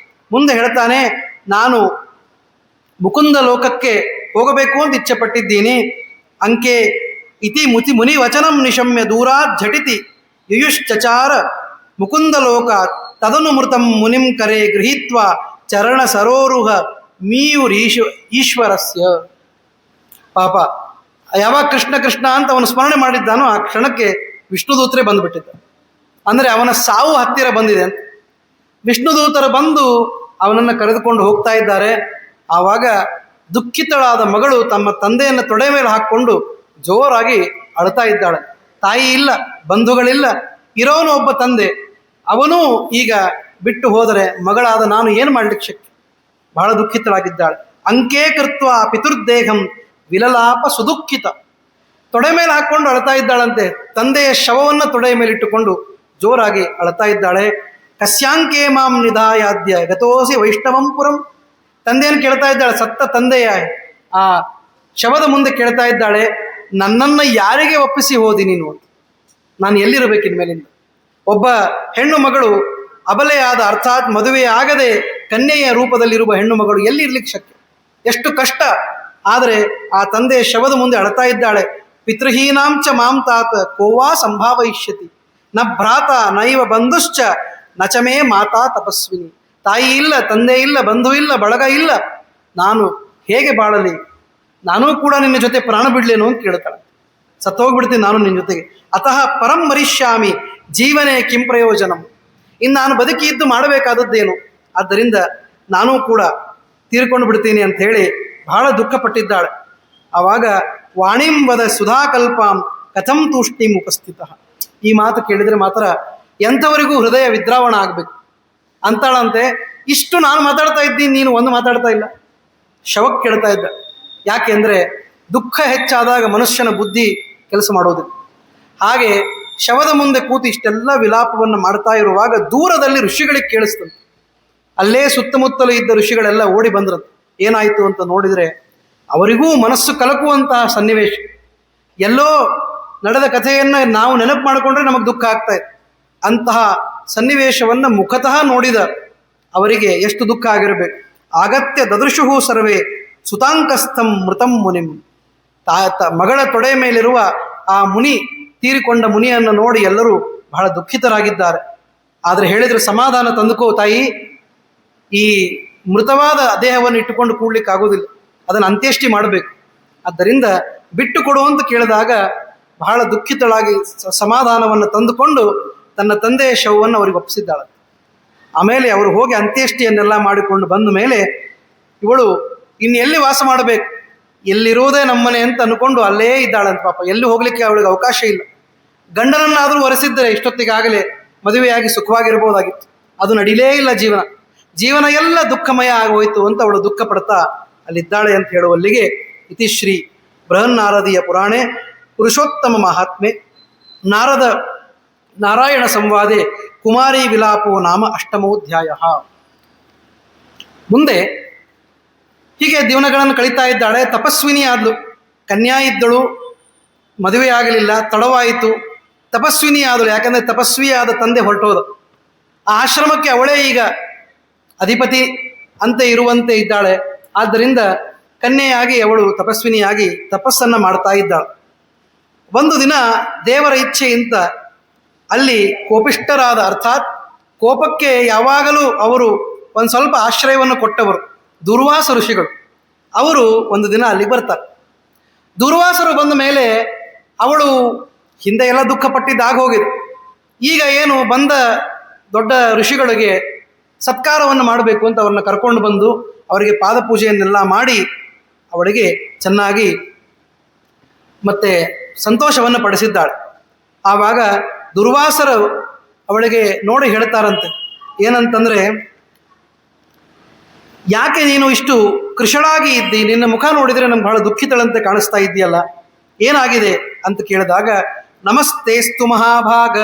ಮುಂದೆ ಹೇಳ್ತಾನೆ, ನಾನು ಮುಕುಂದ ಲೋಕಕ್ಕೆ ಹೋಗಬೇಕು ಅಂತ ಇಚ್ಛೆ ಪಟ್ಟಿದ್ದೀನಿ. ಅಂಕೆ ಇತಿ ಮುನಿ ವಚನಂ ನಿಶಮ್ಯ ದೂರಾತ್ ಝಟಿತಿ ಯುಯುಶ್ಚಚಾರ ಮುಕುಂದ ಲೋಕ ತದನು ಮೃತಂ ಮುನಿಂ ಕರೆ ಗೃಹೀತ್ವ ಚರಣ ಸರೋರುಹ ಈಶ್ವರಸ್ಯ. ಪಾಪ ಯಾವಾಗ ಕೃಷ್ಣ ಕೃಷ್ಣ ಅಂತ ಅವನು ಸ್ಮರಣೆ ಮಾಡಿದ್ದಾನೋ ಆ ಕ್ಷಣಕ್ಕೆ ವಿಷ್ಣುದೂತರೇ ಬಂದುಬಿಟ್ಟಿದ್ದ. ಅಂದರೆ ಅವನ ಸಾವು ಹತ್ತಿರ ಬಂದಿದೆ ಅಂತ ವಿಷ್ಣುದೂತರು ಬಂದು ಅವನನ್ನು ಕರೆದುಕೊಂಡು ಹೋಗ್ತಾ ಇದ್ದಾರೆ. ಆವಾಗ ದುಃಖಿತಳಾದ ಮಗಳು ತಮ್ಮ ತಂದೆಯನ್ನು ತೊಡೆ ಮೇಲೆ ಹಾಕ್ಕೊಂಡು ಜೋರಾಗಿ ಅಳ್ತಾ ಇದ್ದಾಳೆ. ತಾಯಿ ಇಲ್ಲ, ಬಂಧುಗಳಿಲ್ಲ, ಇರೋನು ಒಬ್ಬ ತಂದೆ, ಅವನೂ ಈಗ ಬಿಟ್ಟು ಹೋದರೆ ಮಗಳಾದ ನಾನು ಏನು ಮಾಡಲಿಕ್ಕೆ ಶಕ್ತಿ? ಬಹಳ ದುಃಖಿತಳಾಗಿದ್ದಾಳೆ. ಅಂಕೇ ಕೃತ್ವ ಪಿತೃದೇಹಂ ವಿಲಲಾಪ ಸುದುಃಖಿತ. ತೊಡೆ ಮೇಲೆ ಹಾಕ್ಕೊಂಡು ಅಳ್ತಾ ಇದ್ದಾಳಂತೆ. ತಂದೆಯ ಶವವನ್ನು ತೊಡೆಯ ಮೇಲೆ ಇಟ್ಟುಕೊಂಡು ಜೋರಾಗಿ ಅಳ್ತಾ ಇದ್ದಾಳೆ. ಕಸ್ಯಾಂಕೇ ಮಾಂ ನಿಧಾಯಾದ್ಯ ಗತೋಸಿ ವೈಷ್ಣವಂ ಪುರಂ. ತಂದೆಯನ್ನು ಕೇಳ್ತಾ ಇದ್ದಾಳೆ, ಸತ್ತ ತಂದೆಯ ಆ ಶವದ ಮುಂದೆ ಕೇಳ್ತಾ ಇದ್ದಾಳೆ, ನನ್ನನ್ನು ಯಾರಿಗೆ ಒಪ್ಪಿಸಿ ಹೋದಿ ನೀನು? ನಾನು ಎಲ್ಲಿರಬೇಕು ಇನ್ಮೇಲಿಂದ? ಒಬ್ಬ ಹೆಣ್ಣು ಮಗಳು ಅಬಲೆಯಾದ, ಅರ್ಥಾತ್ ಮದುವೆ ಆಗದೆ ಕನ್ಯೆಯ ರೂಪದಲ್ಲಿರುವ ಹೆಣ್ಣು ಮಗಳು ಎಲ್ಲಿ ಇರ್ಲಿಕ್ಕೆ ಶಕ್ಯ? ಎಷ್ಟು ಕಷ್ಟ. ಆದರೆ ಆ ತಂದೆಯ ಶವದ ಮುಂದೆ ಅಳ್ತಾ ಇದ್ದಾಳೆ. ಪಿತೃಹೀನಾಂಚ ಮಾಂ ತಾತ ಕೋವಾ ಸಂಭಾವಯಿಷ್ಯತಿ ನ ಭ್ರಾತ ನೈವ ಬಂಧುಶ್ಚ ನಚಮೇ ಮಾತಾ ತಪಸ್ವಿನಿ. ತಾಯಿ ಇಲ್ಲ, ತಂದೆ ಇಲ್ಲ, ಬಂಧು ಇಲ್ಲ, ಬಳಗ ಇಲ್ಲ, ನಾನು ಹೇಗೆ ಬಾಳಲಿ? ನಾನೂ ಕೂಡ ನಿನ್ನ ಜೊತೆ ಪ್ರಾಣ ಬಿಡ್ಲೇನು ಅಂತ ಕೇಳ್ತಾಳೆ. ಸತ್ತೋಗ್ಬಿಡ್ತೀನಿ ನಾನು ನಿನ್ನ ಜೊತೆಗೆ. ಅತಃ ಪರಂ ಮರಿಷ್ಯಾಮಿ ಜೀವನೇ ಕಿಂ ಪ್ರಯೋಜನಂ. ಇನ್ನು ನಾನು ಬದುಕಿ ಇದ್ದು ಮಾಡಬೇಕಾದದ್ದೇನು? ಆದ್ದರಿಂದ ನಾನೂ ಕೂಡ ತೀರ್ಕೊಂಡು ಬಿಡ್ತೀನಿ ಅಂತ ಹೇಳಿ ಬಹಳ ದುಃಖಪಟ್ಟಿದ್ದಾಳೆ. ಆವಾಗ ವಾಣಿಂವದ ಸುಧಾಕಲ್ಪಾಂ ಕಥಂ ತೂಷ್ಟಿಂ ಉಪಸ್ಥಿತ. ಈ ಮಾತು ಕೇಳಿದರೆ ಮಾತ್ರ ಎಂಥವರಿಗೂ ಹೃದಯ ವಿದ್ರಾವಣ ಆಗಬೇಕು. ಅಂತಾಳಂತೆ, ಇಷ್ಟು ನಾನು ಮಾತಾಡ್ತಾ ಇದ್ದೀನಿ, ನೀನು ಒಂದು ಮಾತಾಡ್ತಾ ಇಲ್ಲ. ಶವಕ್ಕೆ ಕೇಳ್ತಾ ಇದ್ದ. ಯಾಕೆಂದರೆ ದುಃಖ ಹೆಚ್ಚಾದಾಗ ಮನುಷ್ಯನ ಬುದ್ಧಿ ಕೆಲಸ ಮಾಡೋದಿಲ್ಲ. ಹಾಗೆ ಶವದ ಮುಂದೆ ಕೂತು ಇಷ್ಟೆಲ್ಲ ವಿಲಾಪವನ್ನು ಮಾಡ್ತಾ ಇರುವಾಗ ದೂರದಲ್ಲಿ ಋಷಿಗಳಿಗೆ ಕೇಳಿಸ್ತಂತೆ. ಅಲ್ಲೇ ಸುತ್ತಮುತ್ತಲೂ ಇದ್ದ ಋಷಿಗಳೆಲ್ಲ ಓಡಿ ಬಂದ್ರಂತೆ. ಏನಾಯಿತು ಅಂತ ನೋಡಿದರೆ ಅವರಿಗೂ ಮನಸ್ಸು ಕಲಕುವಂತಹ ಸನ್ನಿವೇಶ. ಎಲ್ಲೋ ನಡೆದ ಕಥೆಯನ್ನು ನಾವು ನೆನಪು ಮಾಡಿಕೊಂಡ್ರೆ ನಮಗೆ ದುಃಖ ಆಗ್ತಾ ಇದೆ. ಅಂತಹ ಸನ್ನಿವೇಶವನ್ನು ಮುಖತಃ ನೋಡಿದ ಅವರಿಗೆ ಎಷ್ಟು ದುಃಖ ಆಗಿರಬೇಕು. ಅಗತ್ಯ ದದೃಶುಹು ಸರ್ವೇ ಸುತಾಂಕಸ್ಥಂ ಮೃತಂ ಮುನಿಂ. ಮಗಳ ತೊಡೆ ಮೇಲಿರುವ ಆ ಮುನಿ, ತೀರಿಕೊಂಡ ಮುನಿಯನ್ನು ನೋಡಿ ಎಲ್ಲರೂ ಬಹಳ ದುಃಖಿತರಾಗಿದ್ದಾರೆ. ಆದರೆ ಹೇಳಿದರೆ ಸಮಾಧಾನ ತಂದುಕೋ ತಾಯಿ, ಈ ಮೃತವಾದ ದೇಹವನ್ನು ಇಟ್ಟುಕೊಂಡು ಕೂಡ್ಲಿಕ್ಕಾಗೋದಿಲ್ಲ, ಅದನ್ನು ಅಂತ್ಯೇಷ್ಟಿ ಮಾಡಬೇಕು. ಆದ್ದರಿಂದ ಬಿಟ್ಟು ಕೊಡು ಅಂತ ಕೇಳಿದಾಗ ಬಹಳ ದುಃಖಿತಳಾಗಿ ಸಮಾಧಾನವನ್ನು ತಂದುಕೊಂಡು ತನ್ನ ತಂದೆಯ ಶವವನ್ನು ಅವರಿಗೆ ಒಪ್ಪಿಸಿದ್ದಾಳೆ. ಆಮೇಲೆ ಅವರು ಹೋಗಿ ಅಂತ್ಯೇಷ್ಟಿಯನ್ನೆಲ್ಲ ಮಾಡಿಕೊಂಡು ಬಂದ ಮೇಲೆ ಇವಳು ಇನ್ನು ಎಲ್ಲಿ ವಾಸ ಮಾಡಬೇಕು, ಎಲ್ಲಿರೋದೇ ನಮ್ಮನೆ ಅಂತ ಅಂದ್ಕೊಂಡು ಅಲ್ಲೇ ಇದ್ದಾಳಂತ. ಪಾಪ ಎಲ್ಲಿ ಹೋಗ್ಲಿಕ್ಕೆ ಅವಳಿಗೆ ಅವಕಾಶ ಇಲ್ಲ. ಗಂಡನನ್ನಾದರೂ ಒರೆಸಿದ್ದರೆ ಇಷ್ಟೊತ್ತಿಗಾಗಲೇ ಮದುವೆಯಾಗಿ ಸುಖವಾಗಿರ್ಬೋದಾಗಿತ್ತು. ಅದು ನಡೀಲೇ ಇಲ್ಲ. ಜೀವನ ಎಲ್ಲ ದುಃಖಮಯ ಆಗೋಯ್ತು ಅಂತ ಅವಳು ದುಃಖ ಪಡ್ತಾ ಅಲ್ಲಿದ್ದಾಳೆ ಅಂತ ಹೇಳುವಲ್ಲಿಗೆ ಇತಿಶ್ರೀ ಬೃಹನ್ನಾರದೀಯ ಪುರಾಣೆ ಪುರುಷೋತ್ತಮ ಮಹಾತ್ಮೆ ನಾರಾಯಣ ಸಂವಾದೆ ಕುಮಾರಿ ವಿಲಾಪೋ ನಾಮ ಅಷ್ಟಮೋಧ್ಯಾಯ. ಮುಂದೆ ಹೀಗೆ ದಿನಗಳನ್ನು ಕಳೀತಾ ಇದ್ದಾಳೆ. ತಪಸ್ವಿನಿ ಆದ್ಲು. ಕನ್ಯಾ ಇದ್ದಳು, ಮದುವೆ ಆಗಲಿಲ್ಲ, ತಡವಾಯಿತು. ತಪಸ್ವಿನಿ ಆದಳು. ಯಾಕಂದರೆ ತಪಸ್ವಿಯಾದ ತಂದೆ ಹೊರಟೋದ. ಆ ಆಶ್ರಮಕ್ಕೆ ಅವಳೇ ಈಗ ಅಧಿಪತಿ ಅಂತ ಇರುವಂತೆ ಇದ್ದಾಳೆ. ಆದ್ದರಿಂದ ಕನ್ಯೆಯಾಗಿ ಅವಳು ತಪಸ್ವಿನಿಯಾಗಿ ತಪಸ್ಸನ್ನು ಮಾಡ್ತಾ ಇದ್ದಾಳೆ. ಒಂದು ದಿನ ದೇವರ ಇಚ್ಛೆಯಿಂದ ಅಲ್ಲಿ ಕೋಪಿಷ್ಠರಾದ, ಅರ್ಥಾತ್ ಕೋಪಕ್ಕೆ ಯಾವಾಗಲೂ ಅವರು ಒಂದು ಸ್ವಲ್ಪ ಆಶ್ರಯವನ್ನು ಕೊಟ್ಟವರು ದುರ್ವಾಸ ಋಷಿಗಳು. ಅವರು ಒಂದು ದಿನ ಅಲ್ಲಿ ಬರ್ತಾರೆ. ದುರ್ವಾಸರು ಬಂದ ಮೇಲೆ ಅವಳು ಹಿಂದೆ ಎಲ್ಲ ದುಃಖಪಟ್ಟಿದ್ದಾಗ ಹೋಗಿದೆ. ಈಗ ಏನು ಬಂದ ದೊಡ್ಡ ಋಷಿಗಳಿಗೆ ಸತ್ಕಾರವನ್ನು ಮಾಡಬೇಕು ಅಂತ ಅವ್ರನ್ನ ಕರ್ಕೊಂಡು ಬಂದು ಅವರಿಗೆ ಪಾದಪೂಜೆಯನ್ನೆಲ್ಲ ಮಾಡಿ ಅವಳಿಗೆ ಚೆನ್ನಾಗಿ ಮತ್ತೆ ಸಂತೋಷವನ್ನು ಪಡಿಸಿದ್ದಾಳೆ. ಆವಾಗ ದುರ್ವಾಸರು ಅವಳಿಗೆ ನೋಡಿ ಹೇಳ್ತಾರಂತೆ, ಏನಂತಂದರೆ, ಯಾಕೆ ನೀನು ಇಷ್ಟು ಕೃಶಳಾಗಿ ಇದ್ದಿ, ನಿನ್ನ ಮುಖ ನೋಡಿದರೆ ನಮ್ಗೆ ಬಹಳ ದುಃಖಿತಳಂತೆ ಕಾಣಿಸ್ತಾ ಇದ್ದೀಯಲ್ಲ, ಏನಾಗಿದೆ ಅಂತ ಕೇಳಿದಾಗ, ನಮಸ್ತೇಸ್ತು ಮಹಾಭಾಗ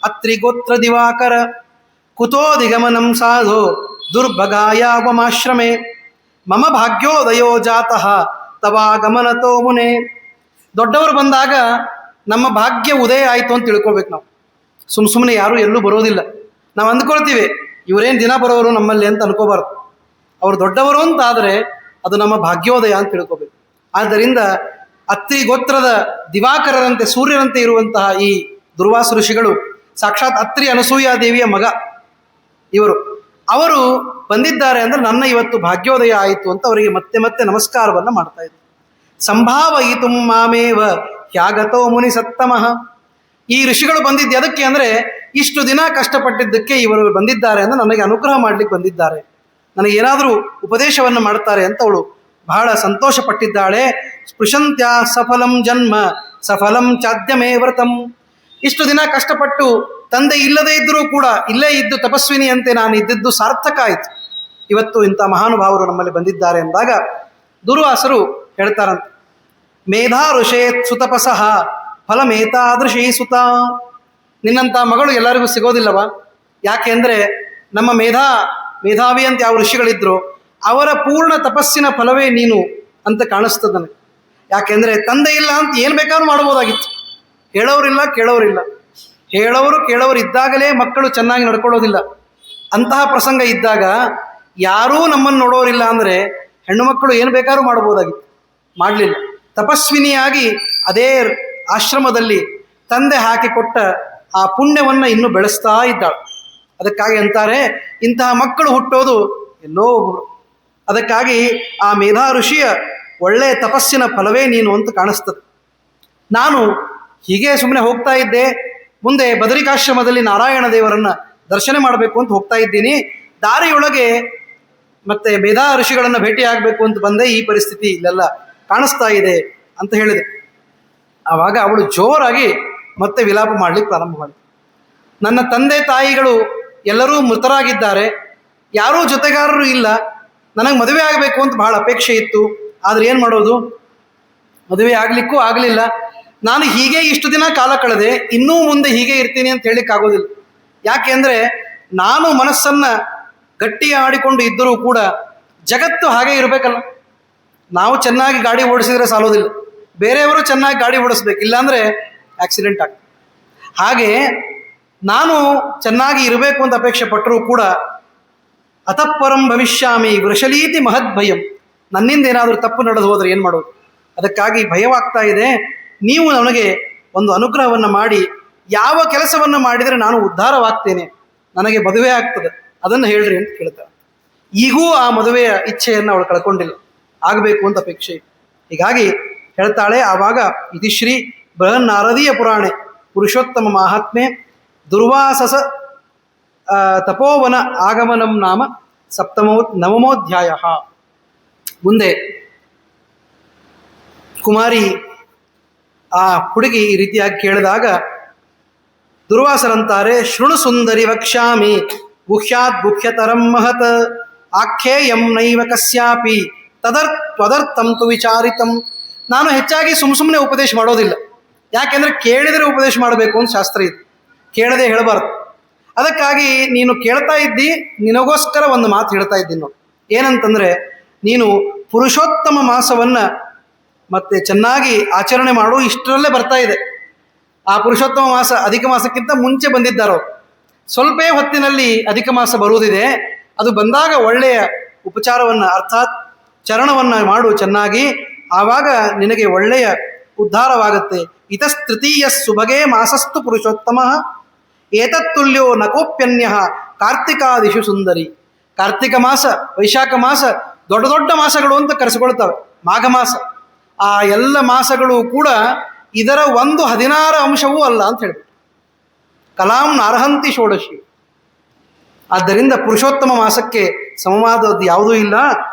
ಅತ್ರಿ ಗೋತ್ರ ದಿವಾಕರ ಕುತೋ ದಿಗಮನಂ ಸಾಧೋ ದುರ್ಭಗಾಯಾವಮಾಶ್ರಮೆ ಮಮ ಭಾಗ್ಯೋದಯೋ ಜಾತಃ ತವಾಗಮನತೋ ಮುನೆ. ದೊಡ್ಡವರು ಬಂದಾಗ ನಮ್ಮ ಭಾಗ್ಯ ಉದಯ ಆಯಿತು ಅಂತ ತಿಳ್ಕೊಬೇಕು. ನಾವು ಸುಮ್ಮನೆ ಯಾರೂ ಎಲ್ಲೂ ಬರೋದಿಲ್ಲ. ನಾವು ಅಂದ್ಕೊಳ್ತೀವಿ ಇವರೇನು ದಿನ ಬರೋರು ನಮ್ಮಲ್ಲಿ ಅಂತ ಅನ್ಕೋಬಾರ್ದು. ಅವರು ದೊಡ್ಡವರು ಅಂತ ಆದರೆ ಅದು ನಮ್ಮ ಭಾಗ್ಯೋದಯ ಅಂತ ತಿಳ್ಕೊಬೇಕು. ಆದ್ದರಿಂದ ಅತ್ರಿ ಗೋತ್ರದ ದಿವಾಕರರಂತೆ ಸೂರ್ಯರಂತೆ ಇರುವಂತಹ ಈ ದುರ್ವಾಸ ಋಷಿಗಳು ಸಾಕ್ಷಾತ್ ಅತ್ರಿ ಅನಸೂಯಾದೇವಿಯ ಮಗ ಇವರು. ಅವರು ಬಂದಿದ್ದಾರೆ ಅಂದರೆ ನನ್ನ ಇವತ್ತು ಭಾಗ್ಯೋದಯ ಆಯಿತು ಅಂತ ಅವರಿಗೆ ಮತ್ತೆ ಮತ್ತೆ ನಮಸ್ಕಾರವನ್ನು ಮಾಡ್ತಾ ಇದ್ರು. ಸಂಭಾವಯಿತು ಮಾಮೇವ ಹ್ಯಾಗತೋ ಮುನಿ ಸತ್ತಮಃ. ಈ ಋಷಿಗಳು ಬಂದಿದ್ದು ಅದಕ್ಕೆ ಅಂದರೆ ಇಷ್ಟು ದಿನ ಕಷ್ಟಪಟ್ಟಿದ್ದಕ್ಕೆ ಇವರು ಬಂದಿದ್ದಾರೆ ಅಂದರೆ ನನಗೆ ಅನುಗ್ರಹ ಮಾಡಲಿಕ್ಕೆ ಬಂದಿದ್ದಾರೆ, ನನಗೇನಾದರೂ ಉಪದೇಶವನ್ನು ಮಾಡ್ತಾರೆ ಅಂತ ಅವಳು ಬಹಳ ಸಂತೋಷಪಟ್ಟಿದ್ದಾಳೆ. ಸ್ಪೃಶಂತ್ಯ ಸಫಲಂ ಜನ್ಮ ಸಫಲಂ ಚಾದ್ಯಮೇ ವ್ರತಂ. ಇಷ್ಟು ದಿನ ಕಷ್ಟಪಟ್ಟು ತಂದೆ ಇಲ್ಲದೇ ಇದ್ದರೂ ಕೂಡ ಇಲ್ಲೇ ಇದ್ದು ತಪಸ್ವಿನಿಯಂತೆ ನಾನು ಇದ್ದಿದ್ದು ಸಾರ್ಥಕ ಆಯಿತು. ಇವತ್ತು ಇಂಥ ಮಹಾನುಭಾವರು ನಮ್ಮಲ್ಲಿ ಬಂದಿದ್ದಾರೆ ಎಂದಾಗ ದುರ್ವಾಸರು ಹೇಳ್ತಾರಂತೆ, ಮೇಧಾ ಋಷೇತ್ ಸುತಪಸಃ ಫಲಮೇತಾದೃಶೀ ಸುತ. ನಿನ್ನಂಥ ಮಗಳು ಎಲ್ಲರಿಗೂ ಸಿಗೋದಿಲ್ಲವ. ಯಾಕೆ ಅಂದರೆ ನಮ್ಮ ಮೇಧಾವಿ ಅಂತ ಯಾವ ಋಷಿಗಳಿದ್ರು ಅವರ ಪೂರ್ಣ ತಪಸ್ಸಿನ ಫಲವೇ ನೀನು ಅಂತ ಕಾಣಿಸ್ತದೆ ನನಗೆ. ಯಾಕೆಂದರೆ ತಂದೆ ಇಲ್ಲ ಅಂತ ಏನು ಬೇಕಾದ್ರೂ ಮಾಡ್ಬೋದಾಗಿತ್ತು. ಹೇಳೋರಿಲ್ಲ ಕೇಳೋರಿಲ್ಲ. ಕೇಳೋರು ಇದ್ದಾಗಲೇ ಮಕ್ಕಳು ಚೆನ್ನಾಗಿ ನಡ್ಕೊಳ್ಳೋದಿಲ್ಲ. ಅಂತಹ ಪ್ರಸಂಗ ಇದ್ದಾಗ ಯಾರೂ ನಮ್ಮನ್ನು ನೋಡೋರಿಲ್ಲ ಅಂದರೆ ಹೆಣ್ಣು ಮಕ್ಕಳು ಏನು ಬೇಕಾದ್ರೂ ಮಾಡ್ಬೋದಾಗಿತ್ತು. ಮಾಡಲಿಲ್ಲ. ತಪಸ್ವಿನಿಯಾಗಿ ಅದೇ ಆಶ್ರಮದಲ್ಲಿ ತಂದೆ ಹಾಕಿಕೊಟ್ಟ ಆ ಪುಣ್ಯವನ್ನು ಇನ್ನೂ ಬೆಳೆಸ್ತಾ ಇದ್ದಾಳೆ. ಅದಕ್ಕಾಗಿ ಅಂತಾರೆ, ಇಂತಹ ಮಕ್ಕಳು ಹುಟ್ಟೋದು ಎಲ್ಲೋ ಒಬ್ಬರು. ಅದಕ್ಕಾಗಿ ಆ ಮೇಧಾ ಋಷಿಯ ಒಳ್ಳೆಯ ತಪಸ್ಸಿನ ಫಲವೇ ನೀನು ಅಂತ ಕಾಣಿಸ್ತದೆ. ನಾನು ಹೀಗೆ ಸುಮ್ಮನೆ ಹೋಗ್ತಾ ಇದ್ದೆ. ಮುಂದೆ ಬದರಿಕಾಶ್ರಮದಲ್ಲಿ ನಾರಾಯಣ ದೇವರನ್ನು ದರ್ಶನ ಮಾಡಬೇಕು ಅಂತ ಹೋಗ್ತಾ ಇದ್ದೀನಿ. ದಾರಿಯೊಳಗೆ ಮತ್ತು ಮೇಧಾ ಋಷಿಗಳನ್ನು ಭೇಟಿಯಾಗಬೇಕು ಅಂತ ಬಂದೆ, ಈ ಪರಿಸ್ಥಿತಿ ಇಲ್ಲೆಲ್ಲ ಕಾಣಿಸ್ತಾ ಇದೆ ಅಂತ ಹೇಳಿದೆ. ಆವಾಗ ಅವಳು ಜೋರಾಗಿ ಮತ್ತೆ ವಿಲಾಪ ಮಾಡಲಿಕ್ಕೆ ಪ್ರಾರಂಭ ಮಾಡಿದ. ನನ್ನ ತಂದೆ ತಾಯಿಗಳು ಎಲ್ಲರೂ ಮೃತರಾಗಿದ್ದಾರೆ, ಯಾರೂ ಜೊತೆಗಾರರು ಇಲ್ಲ, ನನಗೆ ಮದುವೆ ಆಗಬೇಕು ಅಂತ ಬಹಳ ಅಪೇಕ್ಷೆ ಇತ್ತು, ಆದರೆ ಏನು ಮಾಡೋದು, ಮದುವೆ ಆಗಲಿಕ್ಕೂ ಆಗಲಿಲ್ಲ. ನಾನು ಹೀಗೆ ಇಷ್ಟು ದಿನ ಕಾಲ ಕಳೆದೆ, ಇನ್ನೂ ಮುಂದೆ ಹೀಗೆ ಇರ್ತೀನಿ ಅಂತ ಹೇಳಲಿಕ್ಕಾಗೋದಿಲ್ಲ. ಯಾಕೆಂದರೆ ನಾನು ಮನಸ್ಸನ್ನು ಗಟ್ಟಿ ಆಡಿಕೊಂಡು ಇದ್ದರೂ ಕೂಡ ಜಗತ್ತು ಹಾಗೆ ಇರಬೇಕಲ್ಲ. ನಾವು ಚೆನ್ನಾಗಿ ಗಾಡಿ ಓಡಿಸಿದರೆ ಸಾಲೋದಿಲ್ಲ, ಬೇರೆಯವರು ಚೆನ್ನಾಗಿ ಗಾಡಿ ಓಡಿಸ್ಬೇಕು, ಇಲ್ಲಾಂದರೆ ಆಕ್ಸಿಡೆಂಟ್ ಆಗ್ತದೆ. ಹಾಗೆ ನಾನು ಚೆನ್ನಾಗಿ ಇರಬೇಕು ಅಂತ ಅಪೇಕ್ಷೆ ಪಟ್ಟರೂ ಕೂಡ ಅತಃಪರಂ ಭವಿಷ್ಯಾಮಿ ವೃಷಲೀತಿ ಮಹದ್ ಭಯಂ, ನನ್ನಿಂದ ಏನಾದರೂ ತಪ್ಪು ನಡೆದು ಹೋದರೆ ಏನು ಮಾಡೋದು, ಅದಕ್ಕಾಗಿ ಭಯವಾಗ್ತಾ ಇದೆ. ನೀವು ನನಗೆ ಒಂದು ಅನುಗ್ರಹವನ್ನು ಮಾಡಿ ಯಾವ ಕೆಲಸವನ್ನು ಮಾಡಿದರೆ ನಾನು ಉದ್ಧಾರವಾಗ್ತೇನೆ, ನನಗೆ ಮದುವೆ ಆಗ್ತದೆ, ಅದನ್ನು ಹೇಳ್ರಿ ಅಂತ ಕೇಳ್ತಾರೆ. ಈಗೂ ಆ ಮದುವೆಯ ಇಚ್ಛೆಯನ್ನು ಅವಳು ಕಳ್ಕೊಂಡಿಲ್ಲ, ಆಗಬೇಕು ಅಂತ ಅಪೇಕ್ಷೆ. ಹೀಗಾಗಿ ಹೇಳ್ತಾಳೆ. ಆವಾಗ ಇತಿಶ್ರೀ ಬೃಹನ್ನಾರದೀಯ ಪುರಾಣೆ ಪುರುಷೋತ್ತಮ ಮಾಹಾತ್ಮೆ ದುರ್ವಾಸಸ ತಪೋವನ ಆಗಮನಂ ನಾಮ ನವಮೋಧ್ಯಾಯ. ಮುಂದೆ ಕುಮಾರಿ ಆ ಹುಡುಗಿ ಈ ರೀತಿಯಾಗಿ ಕೇಳಿದಾಗ ದುರ್ವಾಸರಂತಾರೆ, ಶೃಣು ಸುಂದರಿ ವಕ್ಷ್ಯಾಮಿ ಗುಹ್ಯಾತ್ ಗುಹ್ಯತರಂ ಮಹತ್ ಆಖ್ಯೇಯಂ ನೈವ ಕಸ್ಯಾಪಿ ತ್ವದರ್ಥಂ ತು ವಿಚಾರಿತಂ. ನಾನು ಹೆಚ್ಚಾಗಿ ಸುಮ್ಮನೆ ಉಪದೇಶ ಮಾಡೋದಿಲ್ಲ, ಯಾಕೆಂದರೆ ಕೇಳಿದರೆ ಉಪದೇಶ ಮಾಡಬೇಕು ಅಂತ ಶಾಸ್ತ್ರ ಇದೆ, ಕೇಳದೆ ಹೇಳಬಾರ್ದು. ಅದಕ್ಕಾಗಿ ನೀನು ಕೇಳ್ತಾ ಇದ್ದಿ, ನಿನಗೋಸ್ಕರ ಒಂದು ಮಾತು ಹೇಳ್ತಾ ಇದ್ದೀನಿ ನೋಡಿ. ಏನಂತಂದರೆ, ನೀನು ಪುರುಷೋತ್ತಮ ಮಾಸವನ್ನು ಮತ್ತೆ ಚೆನ್ನಾಗಿ ಆಚರಣೆ ಮಾಡು. ಇಷ್ಟರಲ್ಲೇ ಬರ್ತಾ ಇದೆ ಆ ಪುರುಷೋತ್ತಮ ಮಾಸ. ಅಧಿಕ ಮಾಸಕ್ಕಿಂತ ಮುಂಚೆ ಬಂದಿದ್ದಾರೋ, ಸ್ವಲ್ಪ ಹೊತ್ತಿನಲ್ಲಿ ಅಧಿಕ ಮಾಸ ಬರುವುದಿದೆ. ಅದು ಬಂದಾಗ ಒಳ್ಳೆಯ ಉಪಚಾರವನ್ನು ಅರ್ಥಾತ್ ಚರಣವನ್ನು ಮಾಡು ಚೆನ್ನಾಗಿ, ಆವಾಗ ನಿನಗೆ ಒಳ್ಳೆಯ ಉದ್ಧಾರವಾಗುತ್ತೆ. ಇತಸ್ತೃತೀಯ ಸುಭಗೇ ಮಾಸಸ್ತು ಪುರುಷೋತ್ತಮ ಏತತ್ತುಲ್ಯೋ ನಕೋಪ್ಯನ್ಯ ಕಾರ್ತಿಕಾದಿಶು ಸುಂದರಿ. ಕಾರ್ತಿಕ ಮಾಸ, ವೈಶಾಖ ಮಾಸ ದೊಡ್ಡ ದೊಡ್ಡ ಮಾಸಗಳು ಅಂತ ಕರೆಸಿಕೊಳ್ತವೆ. ಮಾಘ ಮಾಸ, ಆ ಎಲ್ಲ ಮಾಸಗಳು ಕೂಡ ಇದರ 16 ಅಂಶವೂ ಅಲ್ಲ ಅಂತ ಹೇಳ್ಬಿಟ್ಟು ಕಲಾಂ ನಾರ್ಹಂತಿ ಷೋಡಶಿ. ಆದ್ದರಿಂದ ಪುರುಷೋತ್ತಮ ಮಾಸಕ್ಕೆ ಸಮವಾದದ್ದು ಯಾವುದೂ ಇಲ್ಲ.